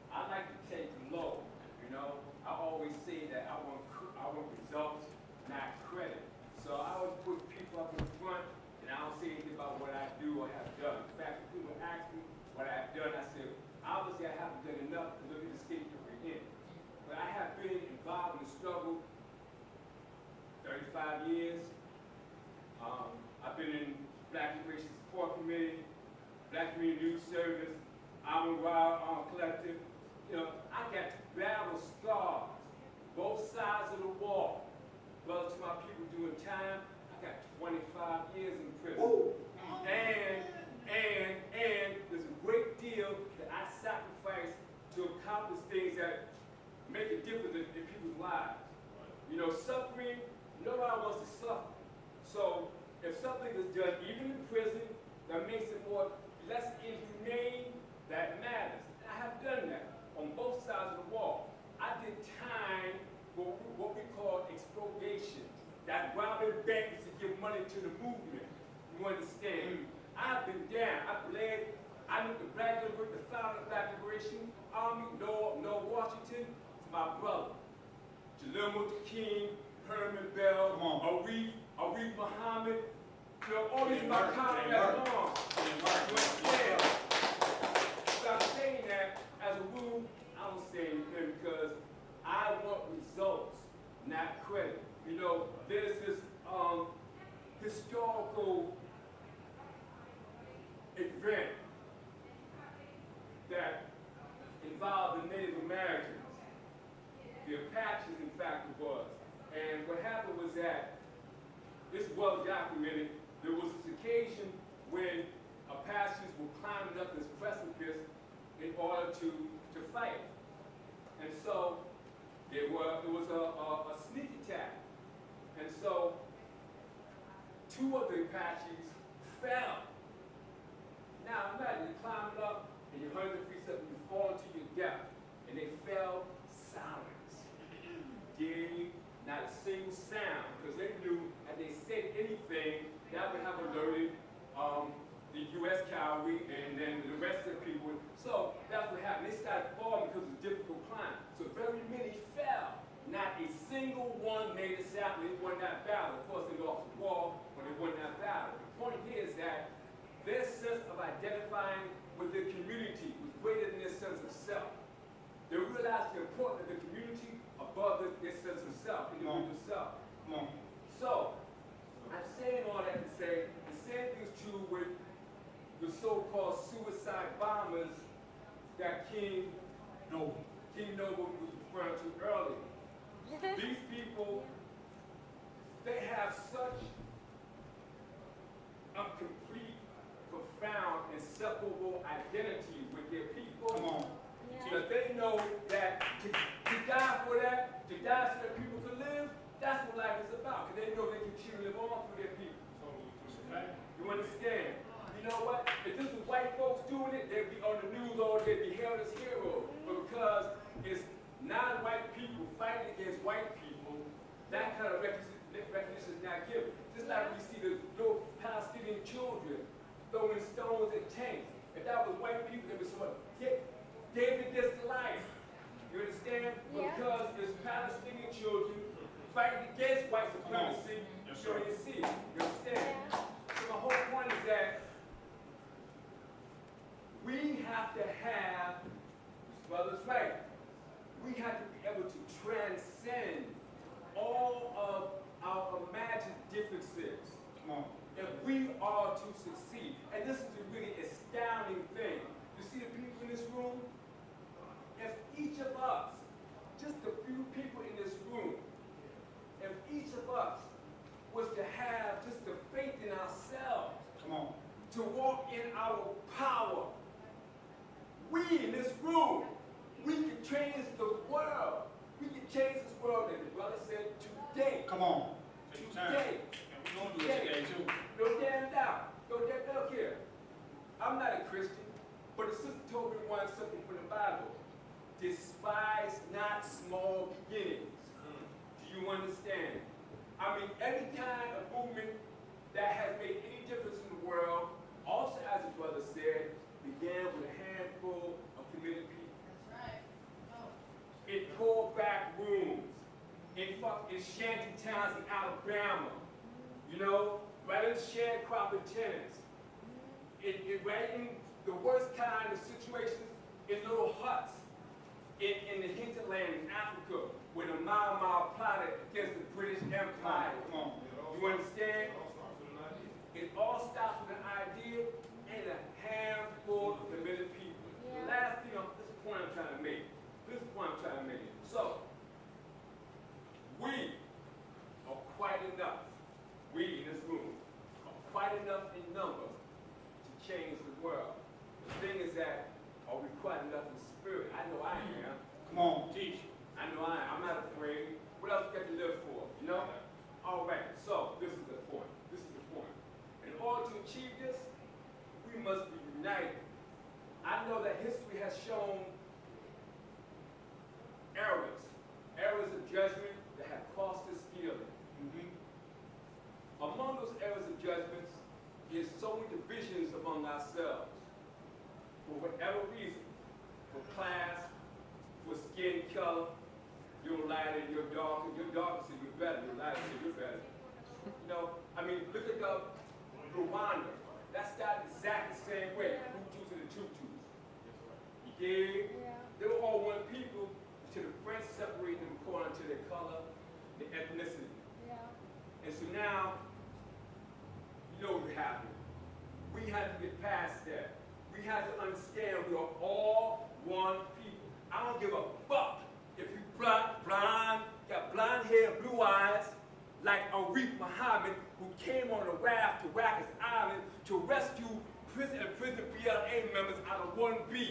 I like to take low. You know, I always say that I want results, not credit. So I always put people up in front, and I don't say anything about what I do or have done. In fact, if people ask me what I have done, I say, obviously I haven't done enough to look at the state that we're in. But I have been involved in the struggle 35 years. I've been in Black Liberation Support Committee, Black Community Youth Service, I'm a Wild Collective. You know, I got battle scars, both sides of the wall. Brother, to my people doing time, I got 25 years in prison. Woo. And there's a great deal that I sacrifice to accomplish things that make a difference in people's lives. You know, suffering, nobody wants to suffer. So if something is done, even in prison, that makes it less inhumane, that matters. I have done that on both sides of the wall. I did time for what we call expropriation. That robbing banks to give money to the movement. You understand? I've been down. I bled. I knew the founder of the Black Liberation Army, Noah Washington, to my brother. Jalil Muta King, Herman Bell, Arif Muhammad. You know, all these my comrades on. So I'm saying that as a rule, I don't say anything because I want results, not credit. You know, there's this historical event that involved the Native Americans. The Apaches, in fact, it was. And what happened was that, this is well documented, there was this occasion when Apaches were climbing up this precipice in order to fight. And so it was a sneak attack. And so 2 of the Apaches fell. Now imagine you're climbing up and you're 100 feet up and you fall to your death. And they fell silent. Not a single sound, because they knew if they said anything, that would have alerted the U.S. cavalry and then the rest of the people. So that's what happened. They started falling because of the difficult climb. So very many fell. Not a single one made it out and they won that battle. Of course, they lost the war when they won that battle. The point here is that their sense of identifying with their community was greater than their sense of self. They realized the importance of the community above their sense of self, individual self. So, I'm saying all that to say the same thing is true with the so-called suicide bombers that King Noble was referring to earlier. These people, they have such a complete, profound, inseparable identity with their people. Come on. That they know that to die for that, to die so that people can live, that's what life is about. Because they know they can continue to live on through their people. You understand? You know what? If this was white folks doing it, they'd be on the news all day, they'd be hailed as heroes. But because it's non-white people fighting against white people, that kind of recognition is not given. Just like we see the little Palestinian children throwing stones at tanks. If that was white people, they'd be so David gets life. You understand? Yeah. Because it's Palestinian children fighting against white supremacy. Yes, So sir. you see, you understand? Yeah. So my whole point is that we have to have, brothers, right? We have to be able to transcend all of our imagined differences Come on. if we are to succeed. And this is a really astounding thing. You see the people in this room? If each of us, just a few people in this room, if each of us was to have just the faith in ourselves, Come on. to walk in our power, we in this room, we can change the world. We can change this world, and the brother said, today. Come on. Take your time. Today. And we're going to do it today, too. No damn doubt. No damn doubt here. I'm not a Christian, but the sister told me once something from the Bible. Despise not small beginnings. Do you understand? I mean, every kind of movement that has made any difference in the world, also as the brother said, began with a handful of committed people. That's right. Oh. In poor back rooms, in shanty towns in Alabama, you know, right in sharecropping tenants, right in the worst kind of situations, in little huts, in the hinterland in Africa, with a mile plotted against the British Empire. Come on. You understand? It all starts with an idea and a handful of committed people. Yeah. The last thing, this is the point I'm trying to make. This is the point I'm trying to make. So, we are quite enough, we in this room, are quite enough in number to change the world. The thing is that, are we quite enough in spirit? I know I am. Come on. Teach. I know I am. I'm not afraid. What else we got to live for? You know? All right. So this is the point. This is the point. In order to achieve this, we must be united. I know that history has shown errors of judgment that have cost us dearly. Among those errors of judgments is so many divisions among ourselves. For whatever reason, for class, for skin color, you're lighter, you're darker, so you're better, you're lighter, so you're better. You know, I mean, look at Rwanda. That started exactly the same way, the Hutus and the Tutsis. You dig? Yeah. They were all one people until the French separated them according to their color, their ethnicity. Yeah. And so now, you know what happened. We had to get past that. We had to understand we are all one people. I don't give a fuck if you blind, got blonde hair, blue eyes, like Arif Muhammad, who came on a raft to Rikers Island to rescue prison BLA members out of 1B,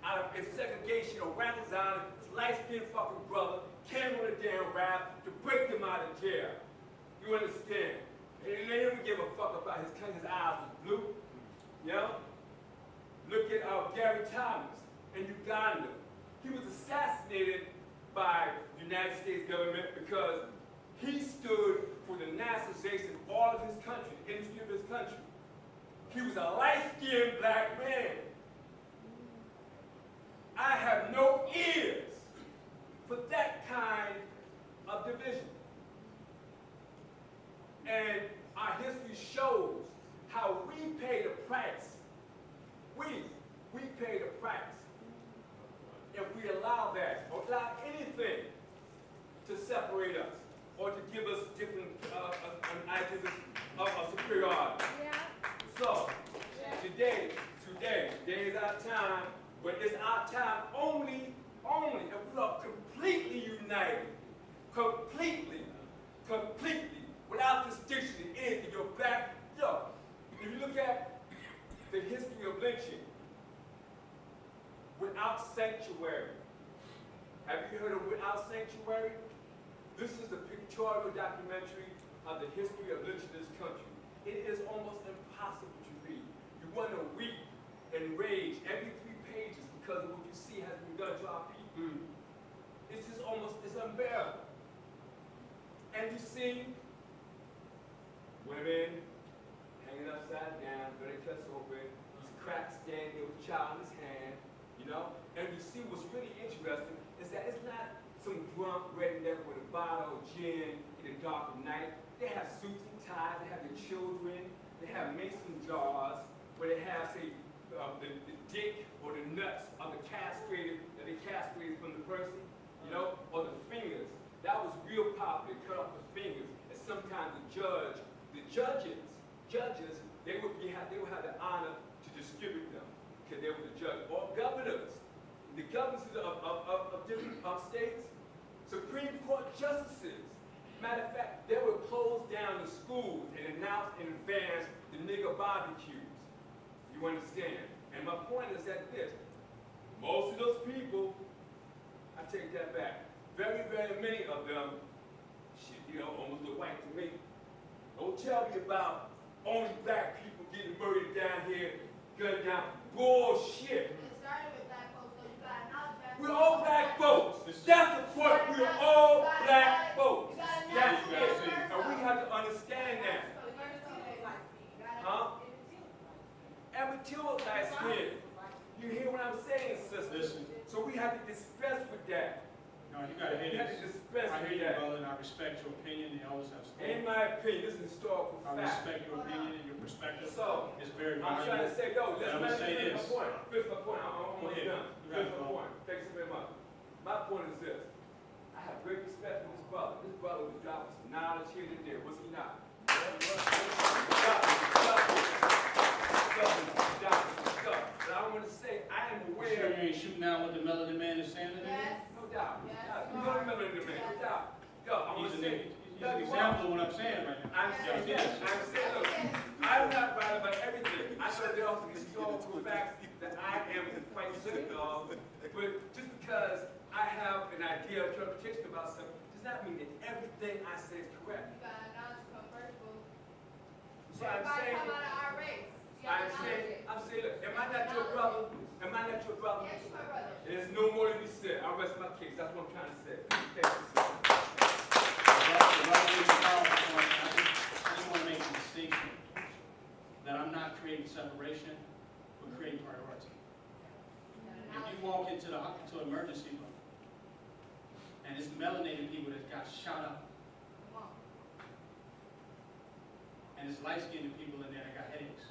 out of segregation on Rikers Island. His light-skinned fucking brother came on a damn raft to break them out of jail. You understand? And they didn't give a fuck about his eyes was blue. You know? Look at Gary Thomas in Uganda. He was assassinated by the United States government because he stood for the nationalization of all of his country, the industry of his country. He was a light-skinned black man. I have no ears for that kind of division. And our history shows how we pay the price. We pay the price if we allow that, or allow anything to separate us, or to give us different ideas of superiority. Yeah. So, Yeah. today, our time, but it's our time only if we are completely united. Completely, without distinction in anything. You're black. Yo, if you look at the history of lynching, Without Sanctuary. Have you heard of Without Sanctuary? This is a pictorial documentary of the history of lynching in this country. It is almost impossible to read. You want to weep and rage every 3 pages because of what you see has been done to our people. It's just it's unbearable. And you see women hanging upside down, very cuts open, these cracks standing there with a child in his hand, you know? And you see what's really interesting is that it's not some drunk redneck with a bottle of gin in the dark of night. They have suits and ties, they have their children, they have mason jars where they have, say, the dick or the nuts of the castrated, that they castrated from the person, you know, or the fingers. That was real popular, cut off the fingers. And sometimes the judges, they would have the honor to distribute them because they were the judge. Or governors, the governors of different states, Supreme Court justices. Matter of fact, they would close down the schools and announce in advance the nigger barbecues. You understand? And my point is that this, most of those people, I take that back, very, very many of them, shit, you know, almost look white to me. Don't tell me about only black people getting murdered down here, gunned down. Bullshit. It started with black folks, so you gotta acknowledge black folks. We're all black folks. That's the point. We're all black folks. That's it. And we have to understand that. Huh? And we kill light skin. You hear what I'm saying, sister? Listen. So we have to dispense with that. No, you gotta hear We have to this. dispense I with hear you, that. brother, and I respect your opinion. The elders have In spoken. my opinion, this is historical I fact. respect your opinion and your perspective. So, It's very I'm trying to valuable. say, yo, And I'm gonna let's say finish this. my point. Finish my point. I'm Go almost ahead. done. You got Finish it, my bro. point. Thanks so very much. My point is this. I have great respect for this brother. This brother was dropping some knowledge here and there. Was he not? But I want to say, I am You sure aware. you ain't shooting out what the melanin man is saying today? Yes. No doubt. Yes, You don't remember the man. No doubt. Yo, I want He's to say. an example of what I'm saying right now. I'm saying, yes, I'm saying, look, I'm not right about everything. I know there are some historical facts that I am quite certain of, but just because I have an idea of interpretation about something does not mean that everything I say is correct. You gotta acknowledge come first, boo. So I'm Everybody saying, come out of our race. You gotta acknowledge it. I'm saying, look, am I not your brother? Am I not your brother? Yes, you my brother. There's no more to be said. I rest my case. That's what I'm trying to say. Thank you, sir. I just want to make a distinction that I'm not creating separation, but creating priority. If you walk into the emergency room and it's melanated people that got shot up, Come on. and it's light-skinned people in there that got headaches,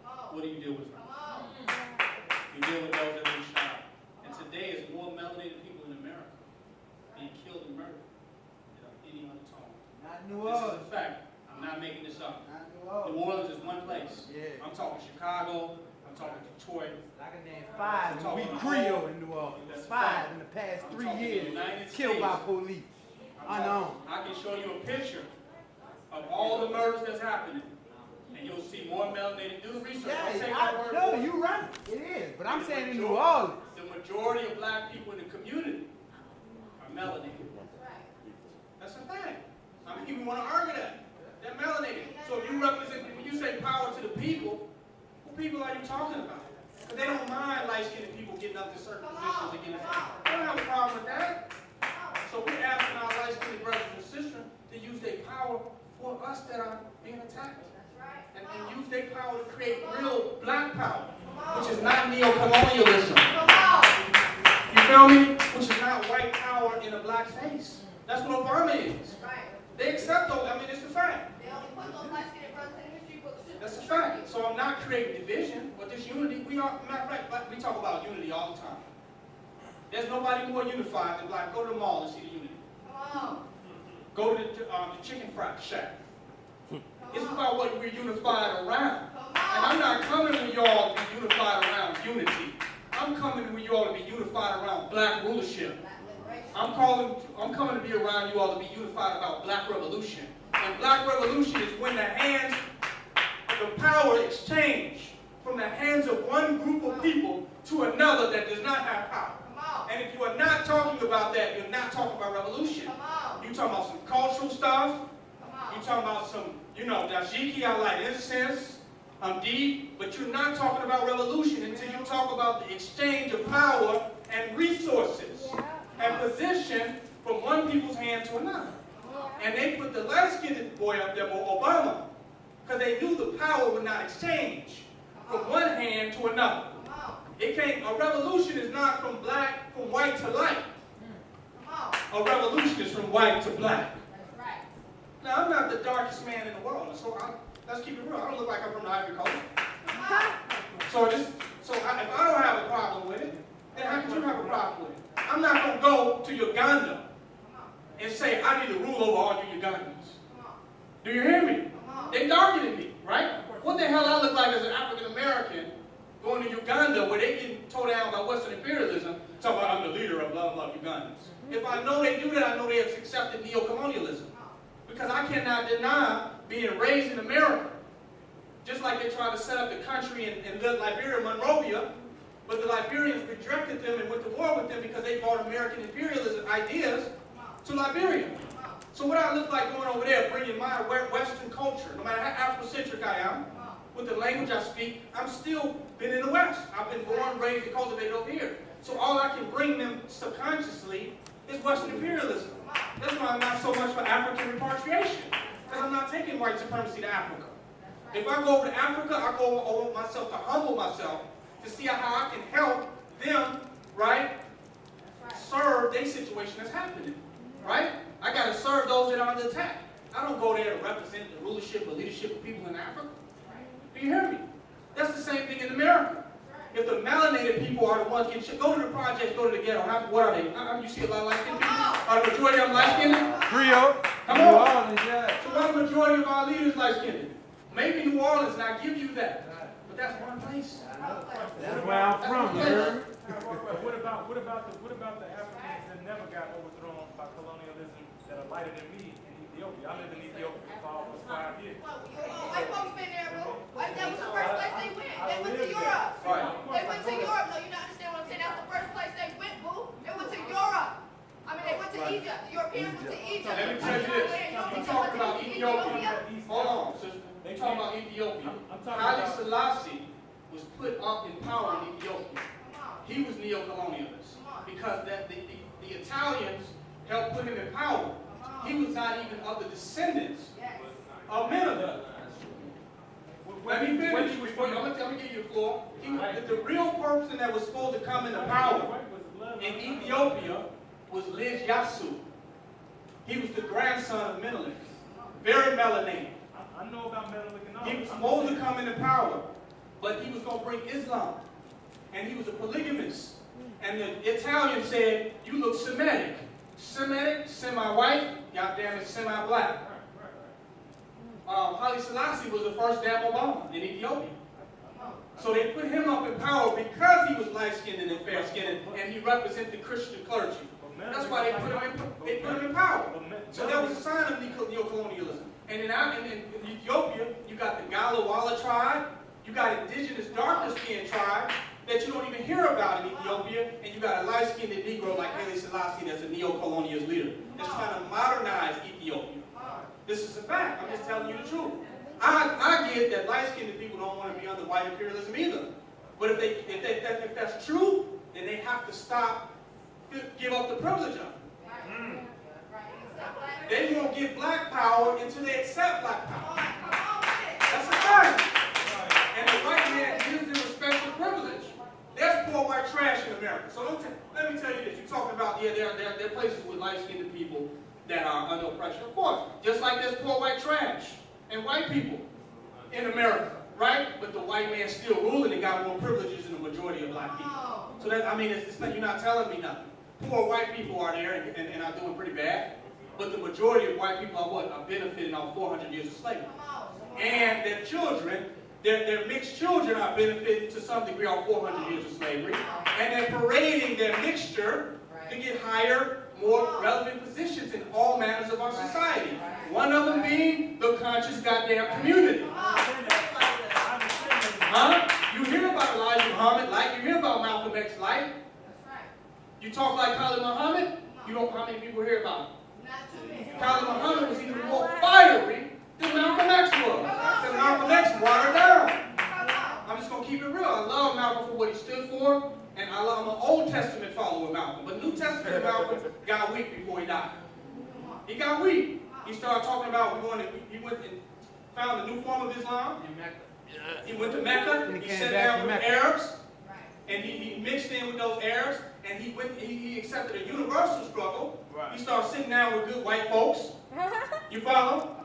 Come on. what do you deal with? Come on. You deal with those that have been shot up. And today is more melanated people in America being killed and murdered than of any other tone. Not New This is Orleans. a fact. I'm not making this up. Not New New Orleans. Orleans is one place. Yeah. I'm talking Chicago. I'm talking Detroit. I can name 5 and we Talking Creole in New Orleans. That's a 5 fact. in the past I'm 3 talking years. United Killed by States. police. I'm Unknown. talking- I can show you a picture of all the murders that's happening, and you'll see more melanated. Do the research. Don't take my Yeah, word no, for it. you're right. It is. But I'm The saying in New majority- Orleans. The majority of black people in the community are melanated. That's right. That's a fact. I mean, people want to argue that. They're melanated. So if you represent, when you say power to the people, what people are you talking about? Because they don't mind light-skinned people getting up to certain positions and getting power. They don't have a problem with that. So we're asking our light-skinned brothers and sisters to use their power for us that are being attacked. That's right. And use their power to create real black power, which is not neo-colonialism. Come on. You feel me? Which is not white power in a black face. That's what Obama is. Right. They accept those. I mean, it's a fact. They only put those light-skinned brothers in the history books. That's a fact. So I'm not creating division, but this unity. We are, matter of fact, we talk about unity all the time. There's nobody more unified than black. Go to the mall and see the unity. Come on. Go to the chicken fry shack. Come It's on. about what we're unified around. Come And I'm on. not coming to y'all to be unified around unity. I'm coming where you all to be unified around black rulership. Black liberation. I'm coming to be around you all to be unified about black revolution. And black revolution is when the hands of the power exchange from the hands of one group of people to another that does not have power. Come on. And if you are not talking about that, you're not talking about revolution. Come on. You're talking about some cultural stuff. Come on. You're talking about some, dashiki, I light incense. I'm deep, but you're not talking about revolution until you talk about the exchange of power and resources and position from one people's hand to another. And they put the light-skinned boy up there for Obama because they knew the power would not exchange from one hand to another. Come on. It can't. A revolution is not from white to light. Come on. A revolution is from white to black. That's right. Now, I'm not the darkest man in the world, so let's keep it real. I don't look like I'm from the Ivory Coast. Come on. So if I don't have a problem with it, then how could you have a problem with it? I'm not going to go to Uganda Come on. and say, I need to rule over all you Ugandans. Come on. Do you hear me? Come on. They darker than me, right? What the hell I look like as an African American going to Uganda where they getting towed down by Western imperialism, talking about I'm the leader of blah, blah, Ugandans. If I know they do that, I know they have accepted neo-colonialism. Because I cannot deny being raised in America. Just like they tried to set up the country in Liberia, Monrovia, but the Liberians rejected them and went to war with them because they brought American imperialism ideas to Liberia. So what I look like going over there, bringing my Western culture, no matter how Afrocentric I am, with the language I speak, I'm still been in the West. I've been born, raised, and cultivated over here. So all I can bring them subconsciously is Western imperialism. That's why I'm not so much for African repatriation. Because I'm not taking white supremacy to Africa. If I go over to Africa, I go over myself to humble myself to see how I can help them, right, serve their situation that's happening, right? I got to serve those that are under attack. I don't go there to represent the rulership or leadership of people in Africa. Do you hear me? That's the same thing in America. If the melanated people are the ones getting shit, go to the projects, go to the ghetto. What are they? You see a lot of light-skinned people? Are the majority of them light-skinned? Creole. Come New on. Orleans, yeah. So why the majority of our leaders light-skinned? Maybe New Orleans, and I give you that. But that's one place. That's where I'm from, you heard me? What about the Africans that never got overthrown by colonialism that are lighter than me in Ethiopia? I lived in Ethiopia for almost 5 years. White folks been there, bro. That was the first place they went. They went to Europe. Right. They went to Europe. No, you don't understand what I'm saying. That's the first place they went, boo. They went to Europe. I mean, they went to Egypt. The Europeans went to Egypt. Let me tell you this. You talking about Ethiopia? Hold on, sister. They talking about Ethiopia. Haile Selassie was put up in power in Ethiopia. He was neo-colonialist because the Italians helped put him in power. He was not even of the descendants of Nineveh. Let me finish. I'm going to give you the floor. The real person that was supposed to come into power in Ethiopia was Liz Yasu. He was the grandson of Menelik. Very melanated. I know about Menelik and all. He was supposed to come into power, but he was going to bring Islam. And he was a polygamist. And the Italian said, you look Semitic. Semitic, semi-white, goddamn it, semi-black. Haile Selassie was the first damn Obama in Ethiopia. So they put him up in power because he was light-skinned and fair-skinned, and he represented the Christian clergy. That's why they put him in power. So that was a sign of neo-colonialism. And in Ethiopia, you got the Galawala tribe, you got indigenous darker-skinned tribes that you don't even hear about in Ethiopia, and you got a light-skinned Negro like Haile Selassie that's a neo-colonialist leader that's trying to modernize Ethiopia. This is a fact. I'm just telling you the truth. I get that light-skinned people don't want to be under white imperialism either. But if that's true, then they have to stop, give up the privilege of it. They won't get black power until they accept black power. That's a fact. And the white man gives them a special privilege. There's poor white trash in America. So let me tell you this. You're talking about, yeah, there are places with light-skinned people that are under oppression. Of course, just like there's poor white trash and white people in America, right? But the white man's still ruling and got more privileges than the majority of black people. So that, I mean, it's not, you're not telling me nothing. Poor white people are there and are doing pretty bad. But the majority of white people are what? Are benefiting off 400 years of slavery. And their children Their mixed children are benefiting to some degree off 400 years of slavery. And they're parading their mixture to get higher, more relevant positions in all manners of our society. One of them being the conscious goddamn community. Huh? You hear about Elijah Muhammad life, you hear about Malcolm X life. You talk like Khalid Muhammad, you don't, how many people hear about him? Khalid Muhammad was even more fiery than Malcolm X was. Because Malcolm X watered down. I'm just going to keep it real. I love Malcolm for what he stood for, and I'm an Old Testament follower of Malcolm. But New Testament Malcolm got weak before he died. He got weak. He started talking about, he went and found a new form of Islam. He went to Mecca, he sat down with the Arabs, and he mixed in with those Arabs, and he accepted a universal struggle. He started sitting down with good white folks. You follow?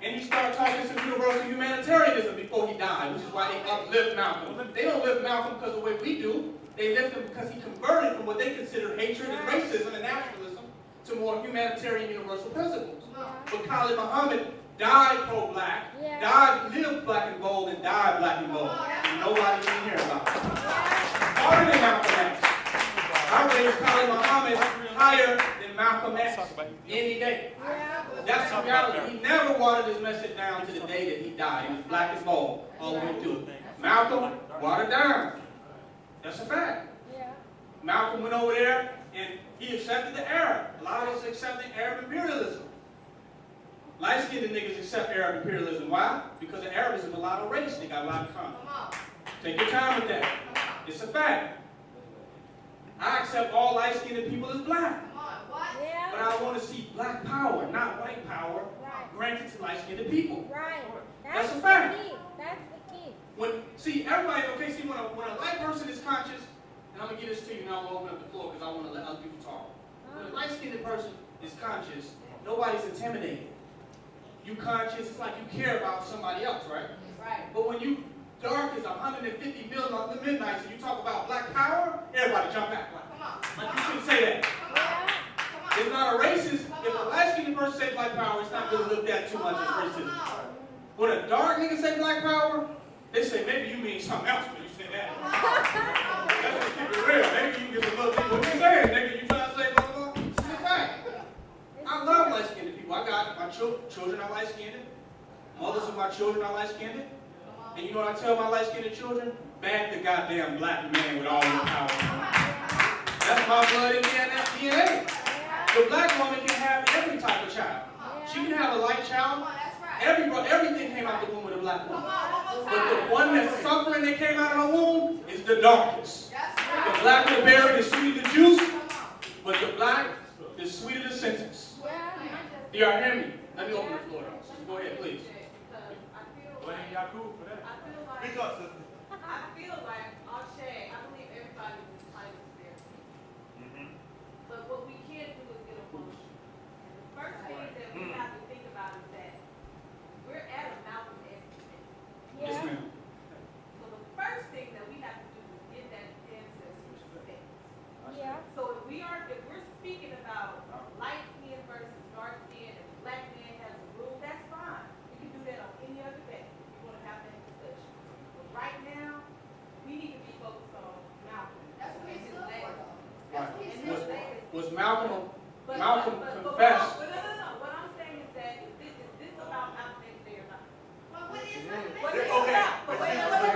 And he started talking some universal humanitarianism before he died, which is why they uplift Malcolm. They don't lift Malcolm because of the way we do. They lift him because he converted from what they consider hatred and racism and nationalism to more humanitarian universal principles. But Khalid Muhammad died pro-black, lived black and bold, and died black and bold. And nobody can hear about it. Harder than Malcolm X. I raise Khalid Muhammad higher than Malcolm X any day. That's the reality. He never watered his message down to the day that he died. He was black and bold all the way through. Malcolm watered down. That's a fact. Malcolm went over there and he accepted the Arab. A lot of us accepting Arab imperialism. Light-skinned niggas accept Arab imperialism. Why? Because the Arabs is a lot of race. They got a lot of common. Take your time with that. It's a fact. I accept all light-skinned people as black. But I want to see black power, not white power, granted to light-skinned people. That's a fact. That's the key. See, everybody, okay, see, when a light person is conscious, and I'm going to get this to you, and I'm going to open up the floor because I want to let other people talk. When a light-skinned person is conscious, nobody's intimidated. You conscious, it's like you care about somebody else, right? But when you dark as 150 million on the midnight and you talk about black power, everybody jump back. Like you shouldn't say that. It's not a racist. If a light-skinned person say black power, it's not really looked at too much as racism. When a dark nigga say black power, they say maybe you mean something else when you say that. Let's just keep it real. Maybe you get a little bit what you saying. Maybe you trying to say blah blah blah. It's a fact. I love light-skinned people. I got my children are light-skinned. Mothers of my children are light-skinned. And you know what I tell my light-skinned children? Back the goddamn black man with all your power. That's my blood in there and that's DNA. The black woman can have every type of child. She can have a light child. Everything came out the womb with a black woman. But the one that's suffering that came out of her womb is the darkest. The black of the berry is sweet the juice, but the black is sweet of the sentence. Do y'all hear me? Let me open the floor. Go ahead, please. Blame Yaku for that. I feel like, Shay, I believe everybody is entitled to their opinion. But what we can't do is get emotional. And the first thing that we have to think about is that we're at a Malcolm X today. Yes, ma'am. So the first thing that we have to do is get that ancestry respect. So if we're speaking about light skin versus dark skin and black man has a rule, that's fine. We can do that on any other day. We want to have that discussion. But right now, we need to be focused on Malcolm. That's what he and his stood for, legacy. though. That's what he And stood his for. legacy. Was Malcolm But confessed? no. What I'm saying is that is this about Malcolm X Day or not? Well, what is Malcolm X? What is it Okay. about? But wait, Let let me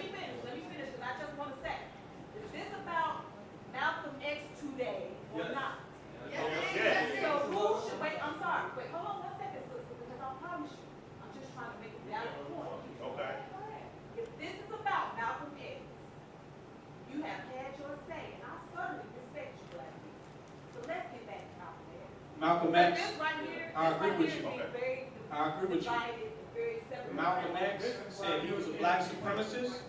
finish, because I just want to say, is this about Malcolm X today or not? So who should, I'm sorry, hold on 1 second, sister, because I promise you, I'm just trying to make a valid point. Okay. If this is about Malcolm X, you have had your say, and I certainly respect you, black people. So let's get back to Malcolm X. Malcolm But X. this right here, I agree with you. very I agree with you. divided and very separate. Malcolm X said he was a black supremacist.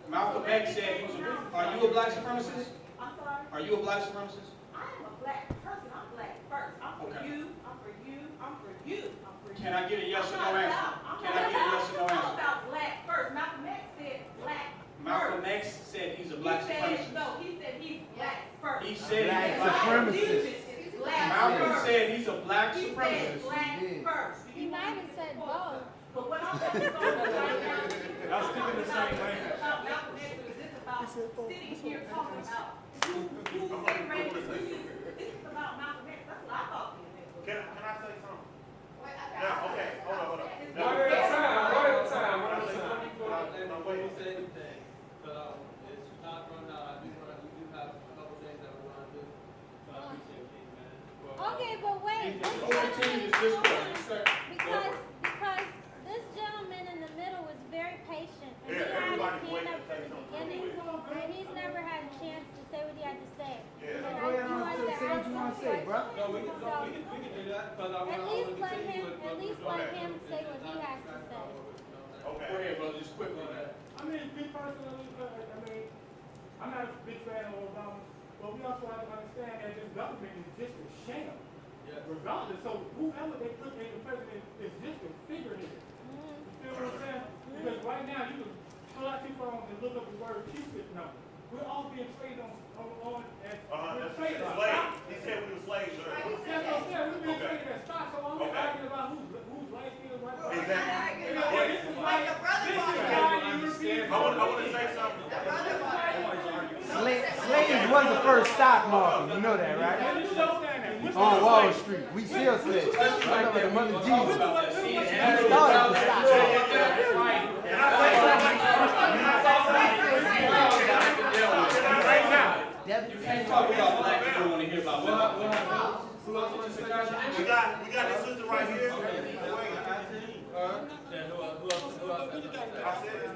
Malcolm X said he was a. Are you a black supremacist? I'm sorry? Are you a black supremacist? I am a black person. I'm black first. I'm for Okay. you. I'm for you. I'm for you. I'm for you. Can I get a yes or no I'm not answer? about- Can I get a yes or no I'm answer? about black first. Malcolm X said black Malcolm first. X said he's a black He said, supremacist. no, he said he's black first. He said Black he's a My black supremacist. allegiance is black Malcolm first. said he's a black He said supremacist. black first. He might have said both. But what He Y'all speaking the same language. About Malcolm X, or is this about sitting here talking about who's getting ready to do this? This is about Malcolm X. That's what I thought. Can I say something? Wait, I Yeah, got okay, hold on. One at a time, one at a time, one at a time. Before you say anything, but it's not run out. We do have a couple things that we want to do. So I appreciate it, man. Okay, but wait. Because this gentleman in the middle was very patient. And he had his hand up from the beginning. And he's never had a chance to say what he had to say. And I Go ahead do on want to to say what ask you him want to say, bro. No, we can do that. But I At want least to let continue him, with at least let him say what he has to say. Okay. Go ahead, brother, just quickly. I mean, me personally, I'm not a big fan of Obama, but we also have to understand that this government is just a sham. Yeah. Regardless, so whoever they put in the president is just a figurehead. You feel what I'm saying? Because right now, you can pull out your phone and look up the word Q-tip number. We're all being traded on as we're traded on Slave. stock. He said we were slaves, sir. That's what I'm saying. We're being Okay. traded as stock, so I'm not Okay. arguing about who's right here, right there. Exactly. This is why your brother this brought is it why up. European I want to say something. That brother Slaves was the first stock market. You know that, right? On Wall Street. We still slaves. Like the mother Jesus. We started the stock market. Can I say something? You can't talk about black people want to hear about what Who else wants to say that? We got this sister right here. Who else? I said this.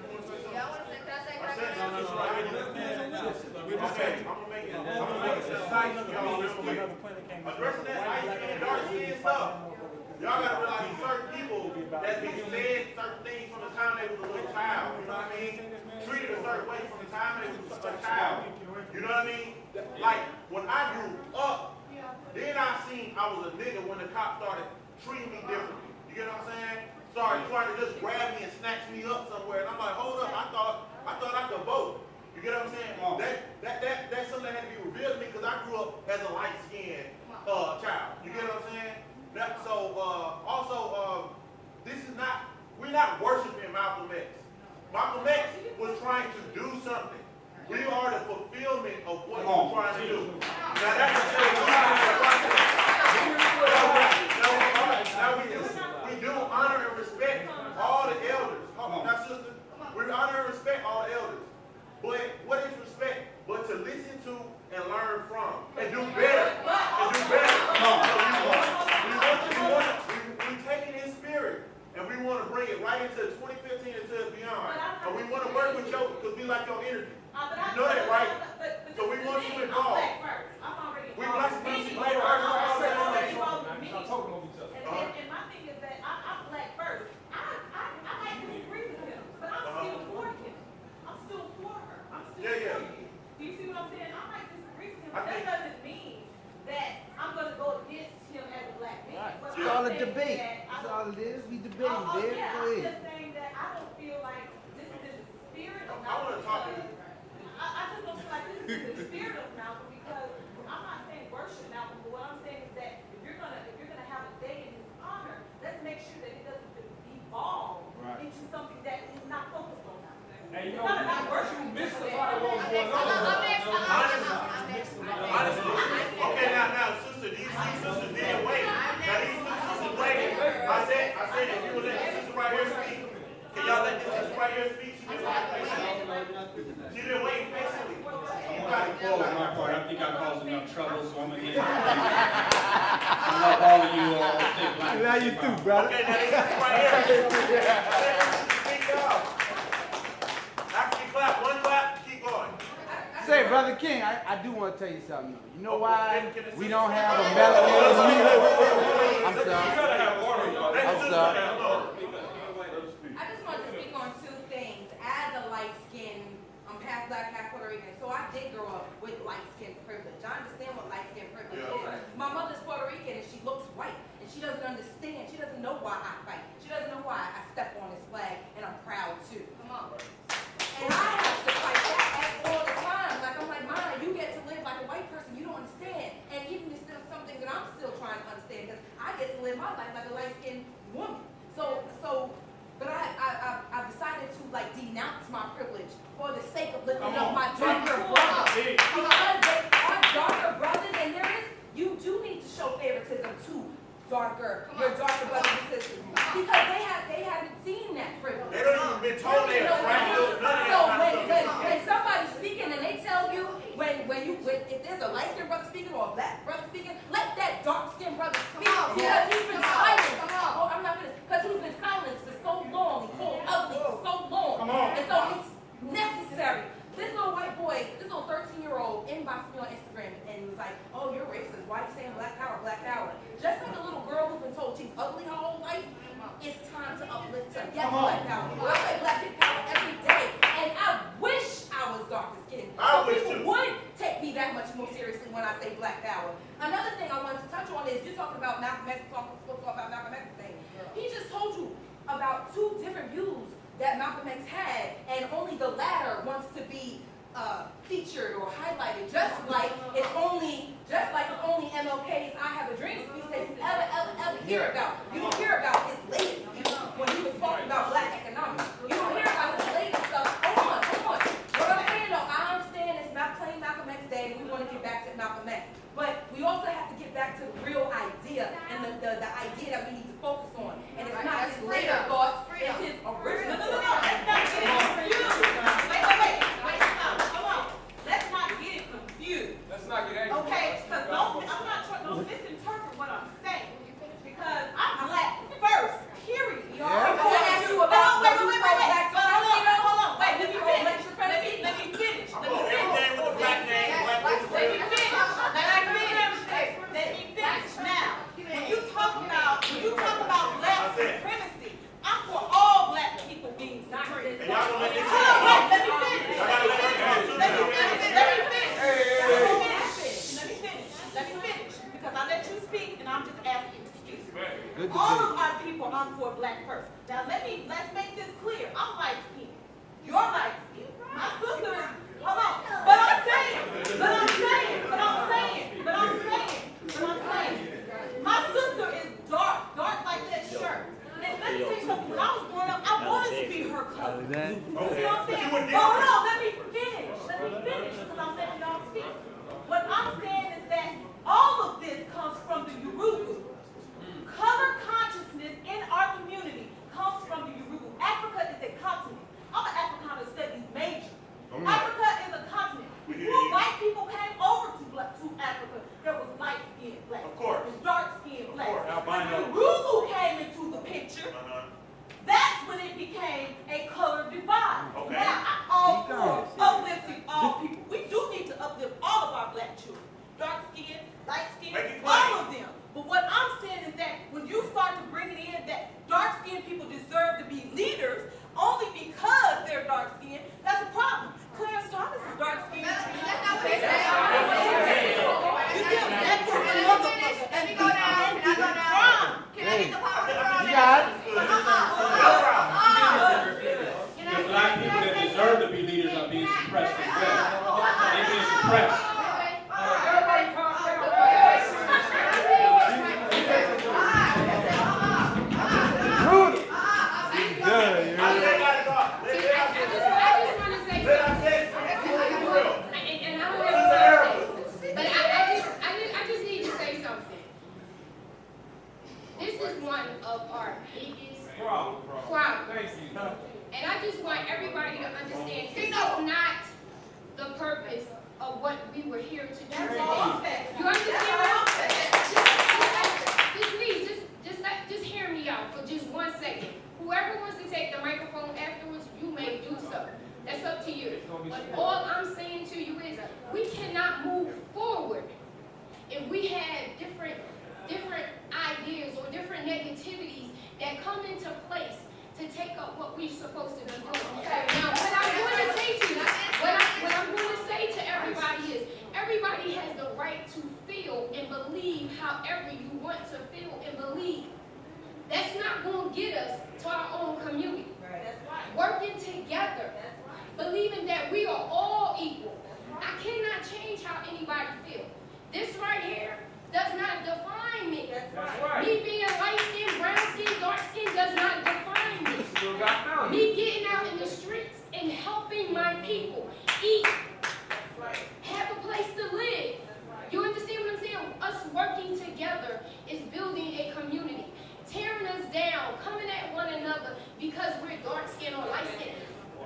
Y'all want to say, can I say I right said now? this sister right here. Okay, I'm gonna make it concise for y'all real quick. Addressing that light skin, dark skin stuff. Y'all gotta realize certain people that been said certain things from the time they was a little child. You know what I mean? Treated a certain way from the time they was a child. You know what I mean? Like when I grew up, then I seen I was a nigga when the cops started treating me differently. You get what I'm saying? Started trying to just grab me and snatch me up somewhere, and I'm like, hold up, I thought I could vote. You get what I'm saying? That's something that had to be revealed to me because I grew up as a light skinned child. You get what I'm saying? We're not worshiping Malcolm X. Malcolm X was trying to do something. We are the fulfillment of what he's trying to do. Now that's the Now we do honor and respect all the elders. Now sister, we honor and respect all the elders. But what is respect? But to listen to and learn from and do better. We take it in spirit and we want to bring it right into 2015 and to beyond. And we want to work with you because we like your energy. You know that, right? So we want you involved. We black people, black And my thing is that I'm black first. I might disagree with him, but I'm still for him. I'm still for her. I'm still for you. Do you see what I'm saying? I might disagree with him, but that doesn't mean that I'm going to go against him as a black man. But It's all a debate. That's all it is. We debating, baby. Yeah, Go I'm ahead. just saying that I don't feel like this is in the spirit of I want to talk to you. I just don't feel like this is in the spirit of Malcolm because I'm not saying worship Malcolm, but what I'm saying is that if you're gonna have a day in his honor, let's make sure that it doesn't evolve into something that is not focused on Malcolm. Hey, It's not about worship. you missed a lot of what was going on. Honestly. Okay, now, sister, these sisters did wait. Now, these two sisters waited. I said, if you would let this sister right here speak, can y'all let this sister right here speak? She been waiting patiently. She been waiting patiently. You got it. Oh, my part, I think I caused enough trouble, so I'm gonna end it. I love all of you all. Think black Now you people. too, brother. Okay, now this sister right here. Speak up. After you clap, one clap, keep going. Say, Brother King, I do want to tell you something. You know why we don't have a melanated leader? I'm sorry. I'm sorry. I just wanted to speak on two things. As a light-skinned, I'm half black, half Puerto Rican, so I did grow up with light-skinned privilege. I understand what light-skinned privilege is. My mother's Puerto Rican and she looks white, and she doesn't understand. She doesn't know why I fight. She doesn't know why I step on this flag, and I'm proud too. Come on. And I have to fight that all the time. Like, I'm like, Mama, you get to live like a white person. You don't understand. And even there's still something that I'm still trying to understand because I get to live my life like a light-skinned woman. But I have your darker brothers and sisters. Because they haven't seen that privilege. They don't even been told they are right. So when somebody's speaking and they tell you if there's a light skinned brother speaking or a black brother speaking, let that dark skinned brother speak because he's been silenced. Oh, I'm not finished. Because he's been silenced for so long and called ugly for so long. And so it's necessary. This little white boy, this little 13-year-old inboxed me on Instagram and he was like, oh, you're racist. Why are you saying black power, black power? Just like a little girl who's been told she's ugly her whole life, it's time to uplift her. Yes, black power. I say black power every day. And I wish I was darker skinned. So people would take me that much more seriously when I say black power. Another thing I wanted to touch on is you're talking about Malcolm X, supposed to talk about Malcolm X thing. He just told you about 2 different views that Malcolm X had, and only the latter wants to be featured or highlighted, just like it's only MLK's "I Have a Dream" speech that you ever hear about. You don't hear about his latest speech when he was talking about black economics. You don't hear about his latest stuff. Hold on. What I'm saying though, I understand it's not plain Malcolm X Day. We want to get back to Malcolm X, but we also have to get back to the real idea and the idea that we need to focus on. And it's not his later thoughts, it's his original thoughts. Let's not get it confused. Wait, hold on. Let's not get it confused. Let's not get angry. Okay, because don't misinterpret what I'm saying. Because I'm black first, period. I want to ask you about Wait. Hold on. Wait, let me finish. Let me finish. Everything with the black name, black with the Let me finish. Now, when you talk about black supremacy, I'm for all black people being supreme. And y'all gonna let this Hold on, wait, let me finish. Y'all gotta let her talk too. Let me finish. Because I let you speak and I'm just asking you to speak. Good All debate. of our people are for black first. Now let's make this clear. I'm light skinned. You're light skinned. My sister is, hold on. But I'm saying, my sister is dark like that shirt. And let me tell you something, when I was growing up, I wanted to be her color. You see what I'm saying? But hold on, let me finish, because I'm letting y'all speak. What I'm saying is that all of this comes from the Yoruba. Color consciousness in our community comes from the Yoruba. Africa is a continent. I'm an Africana studies major. Africa is a continent. Before white people came over to Africa, there was light-skinned black. Of course. And dark-skinned black. When Albino. Yoruba came into the picture, that's when it became a color divide. Okay. Now, I'm all for uplifting all people. We do need to uplift all of our black children. Dark-skinned, light-skinned, Make it plain. all of them. But what I'm saying is that when you start to bring it in that dark-skinned people deserve to be leaders only because they're dark-skinned, that's a problem. Clarence Thomas is dark-skinned. That's not what they said. Let me go down. Can I go down? Can I get the power to throw You got it. The black people that deserve to be leaders are being suppressed as well. They're being suppressed. Everybody calm down. Rudy. Good. You I heard? gotta talk. I just want to say something. And I don't know, but I just need to say something. This is one of our biggest problems. Thank you. And I just want everybody to understand this is not the purpose of what we were here to do today. You understand what I'm saying? Just hear me out for just 1 second. Whoever wants to take the microphone afterwards, you may do so. That's up to you. But all I'm saying to you is we cannot move forward if we have different ideas or different negativities that come into place to take up what we're supposed to be doing. Now, what I'm going to say to you, what I'm going to say to everybody is, everybody has the right to feel and believe however you want to feel and believe. That's not going to get us to our own community. Working together, believing that we are all equal. I cannot change how anybody feels. This right here does not define me. Me being light skin, brown skin, dark skin does not define me. Me getting out in the streets and helping my people eat, have a place to live. You understand what I'm saying? Us working together is building a community. because we're dark skinned or light skinned.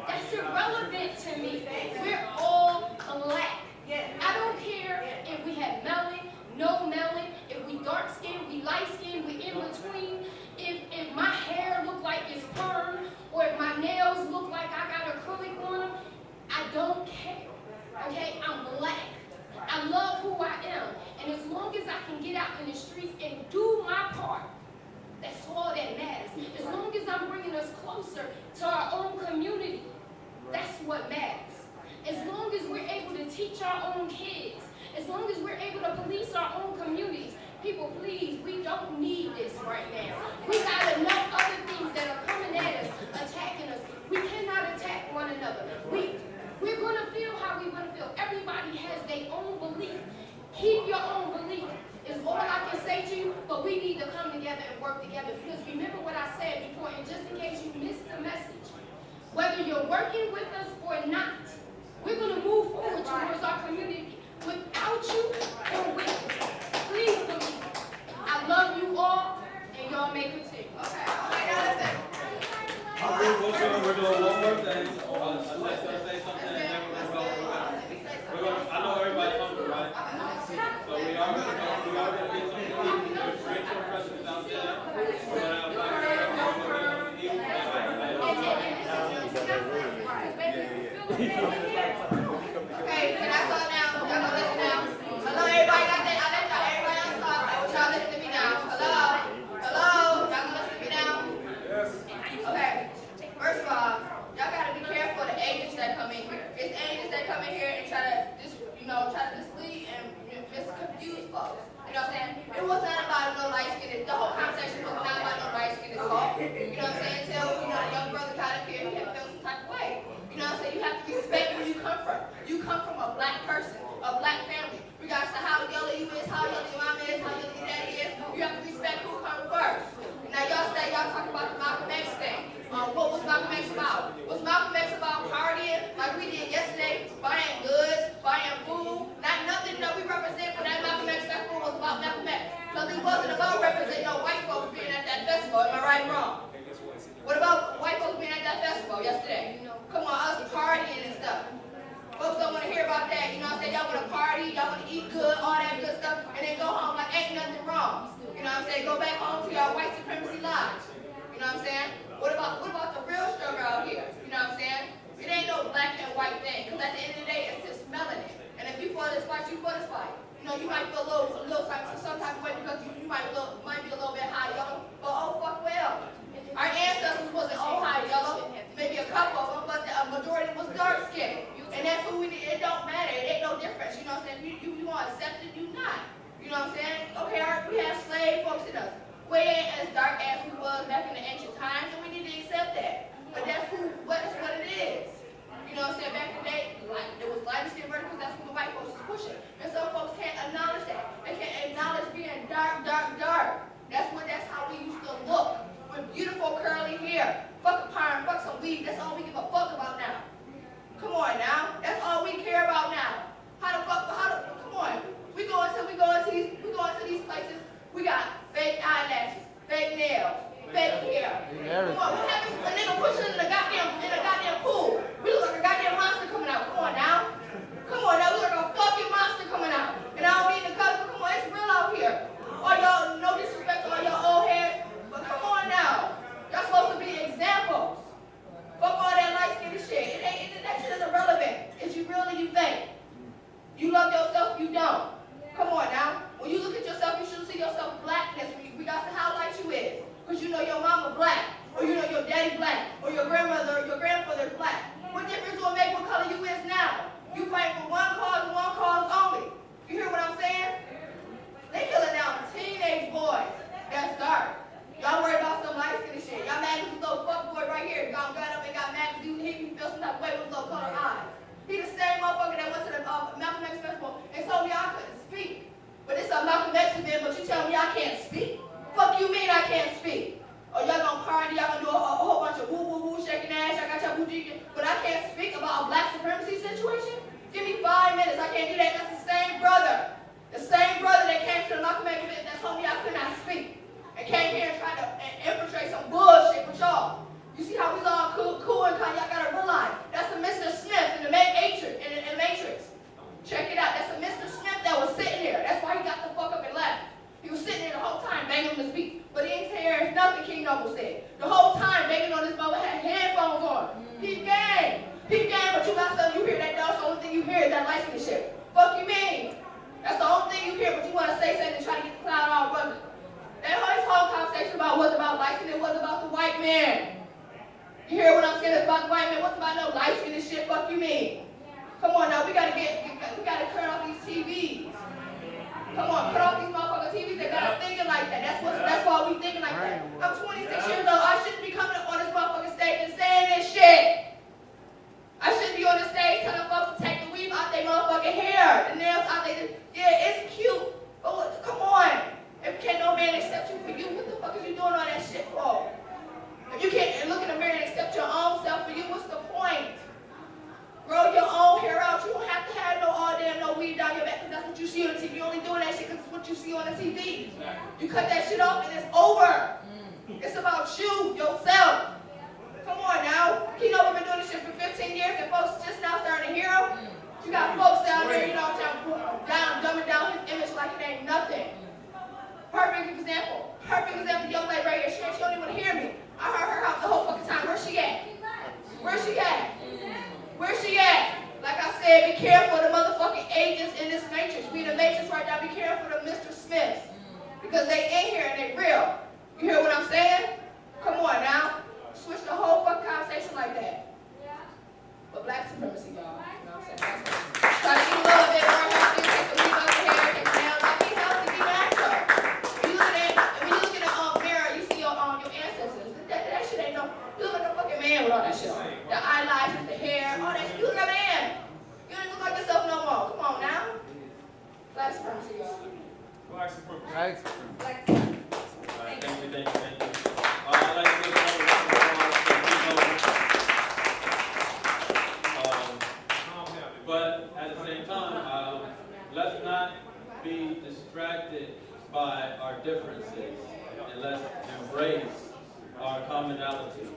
That's irrelevant to me. We're all black. I don't care if we have melon, no melon, if we dark skinned, we light skinned, we in between, if my hair look like it's perm, or if my nails look like I got acrylic on them, I don't care. Okay? I'm black. I love who I am. And as long as I can get out in the streets and do my part, that's all that matters. As long as I'm bringing us closer to our own community, that's what matters. As long as we're able to teach our own kids, as long as we're able to police our own communities, people, please, we don't need this right now. We got enough other things that are coming at us, attacking us. We cannot attack one another. We're going to feel how we want to feel. Everybody has their own belief. Keep your own belief is all I can say to you, but we need to come together and work together. Because remember what I said before, and just in case you missed the message, whether you're working with us or not, we're going to move forward towards our community without you or with you. Please believe. I love you all, and y'all may continue. Okay, now listen. We're doing one more thing. Unless you say something, and then we're going to I know everybody's hungry, right? So we are going to get something to eat. There's great president downstairs. We're going to have Okay, can I start now? Y'all gonna listen now? Hello, everybody. I let everybody else talk. I want y'all to listen to me now. Hello? Hello? Y'all gonna listen to me now? Yes. Okay. First of all, y'all gotta be careful of the agents that come in here. It's agents that come in here and try to mislead and misconfuse folks. You know what I'm saying? It was not about no light skin. The whole conversation was not about no light skin talk. You know what I'm saying? Until the young brother kind of appeared, he had to feel some type of way. You know what I'm saying? You have to respect where you come from. You come from a black person, a black family. Regardless of how yellow you is, how yellow your mom is, how yellow your daddy is, you have to respect who comes first. Now y'all say y'all talk about the Malcolm X thing. What was Malcolm X about? Was Malcolm X about partying like we did yesterday, buying goods, buying food? Not nothing that we represent for that Malcolm X festival was about Malcolm X. Because it wasn't about representing no white folks being at that festival. Am I right or wrong? What about white folks being at that festival yesterday? Come on, us partying and stuff. Folks don't want to hear about that. You know what I'm saying? Y'all want to party, y'all want to eat good, all that good stuff, and then go home like ain't nothing wrong. You know what I'm saying? Go back home to your white supremacy lives. You know what I'm saying? What about the real struggle out here? You know what I'm saying? It ain't no black and white thing. Because at the end of the day, it's just melanin. And if you for this fight, you for this fight. You know, you might feel a little some type of way because you might be a little bit high yellow. But oh fuck well. Our ancestors wasn't all high yellow. Maybe a couple of them, but the majority was dark skinned. And that's who we need. It don't matter. It ain't no difference. You know what I'm saying? You want accepted, you not. You know what I'm saying? Okay, we have slave folks in us. We ain't as dark as we was back in the ancient times, and we need to accept that. But that's what it is. You know what I'm saying? Back in the day, it was light skin verticals, that's what the white folks was pushing. And some folks can't acknowledge that. They can't acknowledge being dark. That's how we used to look. With beautiful curly hair. Fuck a perm, fuck some weed. That's all we give a fuck about now. Come on now. That's all we care about now. Come on. We go into these places. We got fake eyelashes, fake nails, fake hair. Come on, we have a nigga pushing in a goddamn pool. We look like a goddamn monster coming out. Come on now. We look like a fucking monster coming out. And I don't mean to cuss, but come on, it's real out here. All y'all, no disrespect to all y'all old heads, but come on now. Y'all supposed to be examples. Fuck all that light skin shit. That shit is irrelevant. Is you really you think? You love yourself, you don't. Come on now. When you look at yourself, you should see yourself blackness. Regardless of how light you is. Because you know your mama black. Or you know your daddy black. Or your grandmother or your grandfather is black. What difference will it make what color you is now? You fight for one cause and one cause only. You hear what I'm saying? They killing down teenage boys. That's dark. Y'all worried about some light skin shit. Y'all mad at this little fuck boy right here. Y'all got up and got mad because he feel some type of way with little colored eyes. He the same motherfucker that went to the Malcolm X festival and told me I couldn't speak. But it's a Malcolm X event, but you tell me I can't speak? Fuck you mean I can't speak? Or y'all gonna party, y'all gonna do a whole bunch of woo shaking ass, y'all got your booty, but I can't speak about a black supremacy situation? Give me 5 minutes, I can't do that. That's the same brother. The same brother that came to the Malcolm X event that told me I could not speak. And came here and tried to infiltrate some bullshit with y'all. You see dog. Peep game. Peep game, but you got something, you hear that dog, so the only thing you hear is that light skin shit. Fuck you mean? That's the only thing you hear, but you want to say something and try to get the cloud all rugged. That whole conversation about what's about light skin, it was about the white man. You hear what I'm saying? It's about the white man. What's about no light skin and shit? Fuck you mean? Come on now, we gotta turn off these TVs. Come on, cut off these motherfucking TVs that got us thinking like that. That's why we thinking like that. I'm 26 years old. I shouldn't be coming up on this motherfucking stage and saying this shit. I shouldn't be on the stage telling folks to take the weave out their motherfucking hair, the nails out their. Yeah, it's cute, but come on. If can't no man accept you for you, what the fuck is you doing all that shit for? If you can't look in the mirror and accept your own self for you, what's the point? Grow your own hair out. You don't have to have no weave down your back because that's what you see on the TV. You're only doing that shit because it's what you see on the TV. You cut that shit off and it's over. It's about you, yourself. Come on now. You know we've been doing this shit for 15 years and folks just now starting to hear him. You got folks down there, you know, dumbing down his image like it ain't nothing. Perfect example. Young lady right here. She don't even want to hear me. I heard her out the whole fucking time. Where's she at? Where's she at? Where's she at? Like I said, be careful of the motherfucking agents in this matrix. We in the matrix right now. Be careful of Mr. Smiths. Because they in here and they real. You hear what I'm saying? Come on now. Switch the whole fucking conversation like that. But black supremacy, y'all. You know what I'm saying? Try to eat a little bit more healthy, take the weave out your hair, take the nails out. Be healthy, be natural. When you look in the mirror, you see your ancestors. That shit ain't no. You look like a fucking man with all that shit on. The eyelashes, the hair, all that shit. You look like a man. You don't look like yourself no more. Come on now. Black supremacy, y'all. Black supremacy. All right, thank you. I'd like to but at the same time, let's not be distracted by our differences, and let's embrace our commonalities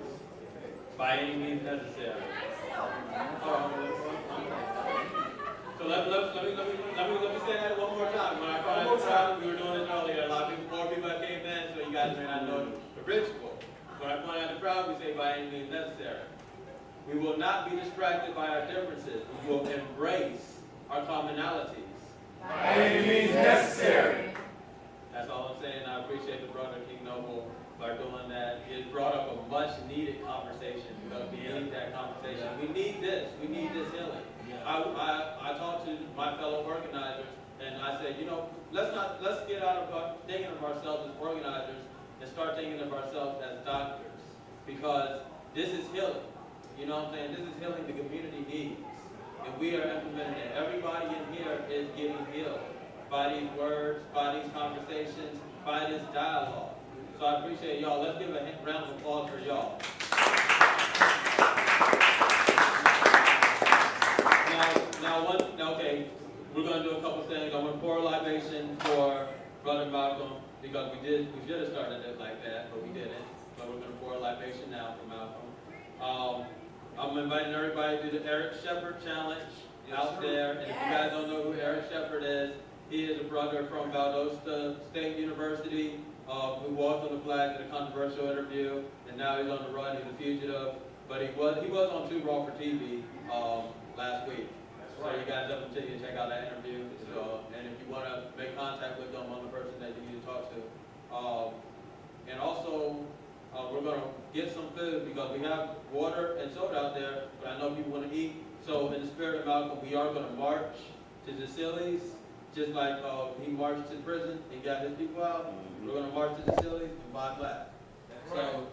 by any means necessary. So let me say that one more time. When I called it crowd, we were doing this earlier. A lot of more people that came in, so you guys may not know the ritual. When I point out the crowd, we say by any means necessary. We will not be distracted by our differences. We will embrace our commonalities. By any means necessary. That's all I'm saying. I appreciate the brother King Noble for doing that. It brought up a much needed conversation because we need that conversation. We need this. We need this healing. I talked to my fellow organizers and I said, you know, let's get out of thinking of ourselves as organizers and start thinking of ourselves as doctors, because this is healing. You know what I'm saying? This is healing the community needs. And we are implementing it. Everybody in here is getting healed by these words, by these conversations, by this dialogue. So I appreciate y'all. Let's give a round of applause for y'all. Okay, we're going to do a couple things. I'm going to pour a libation for Brother Malcolm, because we should have started it like that, but we didn't. So we're going to pour a libation now for Malcolm. I'm inviting everybody to the Eric Shepherd Challenge out there. And if you guys don't know who Eric Shepherd is, he is a brother from Valdosta State University who walked on the flag in a controversial interview, and now he's on the run. He's a fugitive, but he was on Too Raw for TV last week. So you guys definitely need to check out that interview. So, and if you want to make contact with them, I'm the person that you need to talk to. And also, we're going to get some food because we have water and soda out there, but I know people want to eat. So in the spirit of Malcolm, we are going to march to the Sillies, just like he marched to prison and got his people out. We're going to march to the Sillies and buy black. So.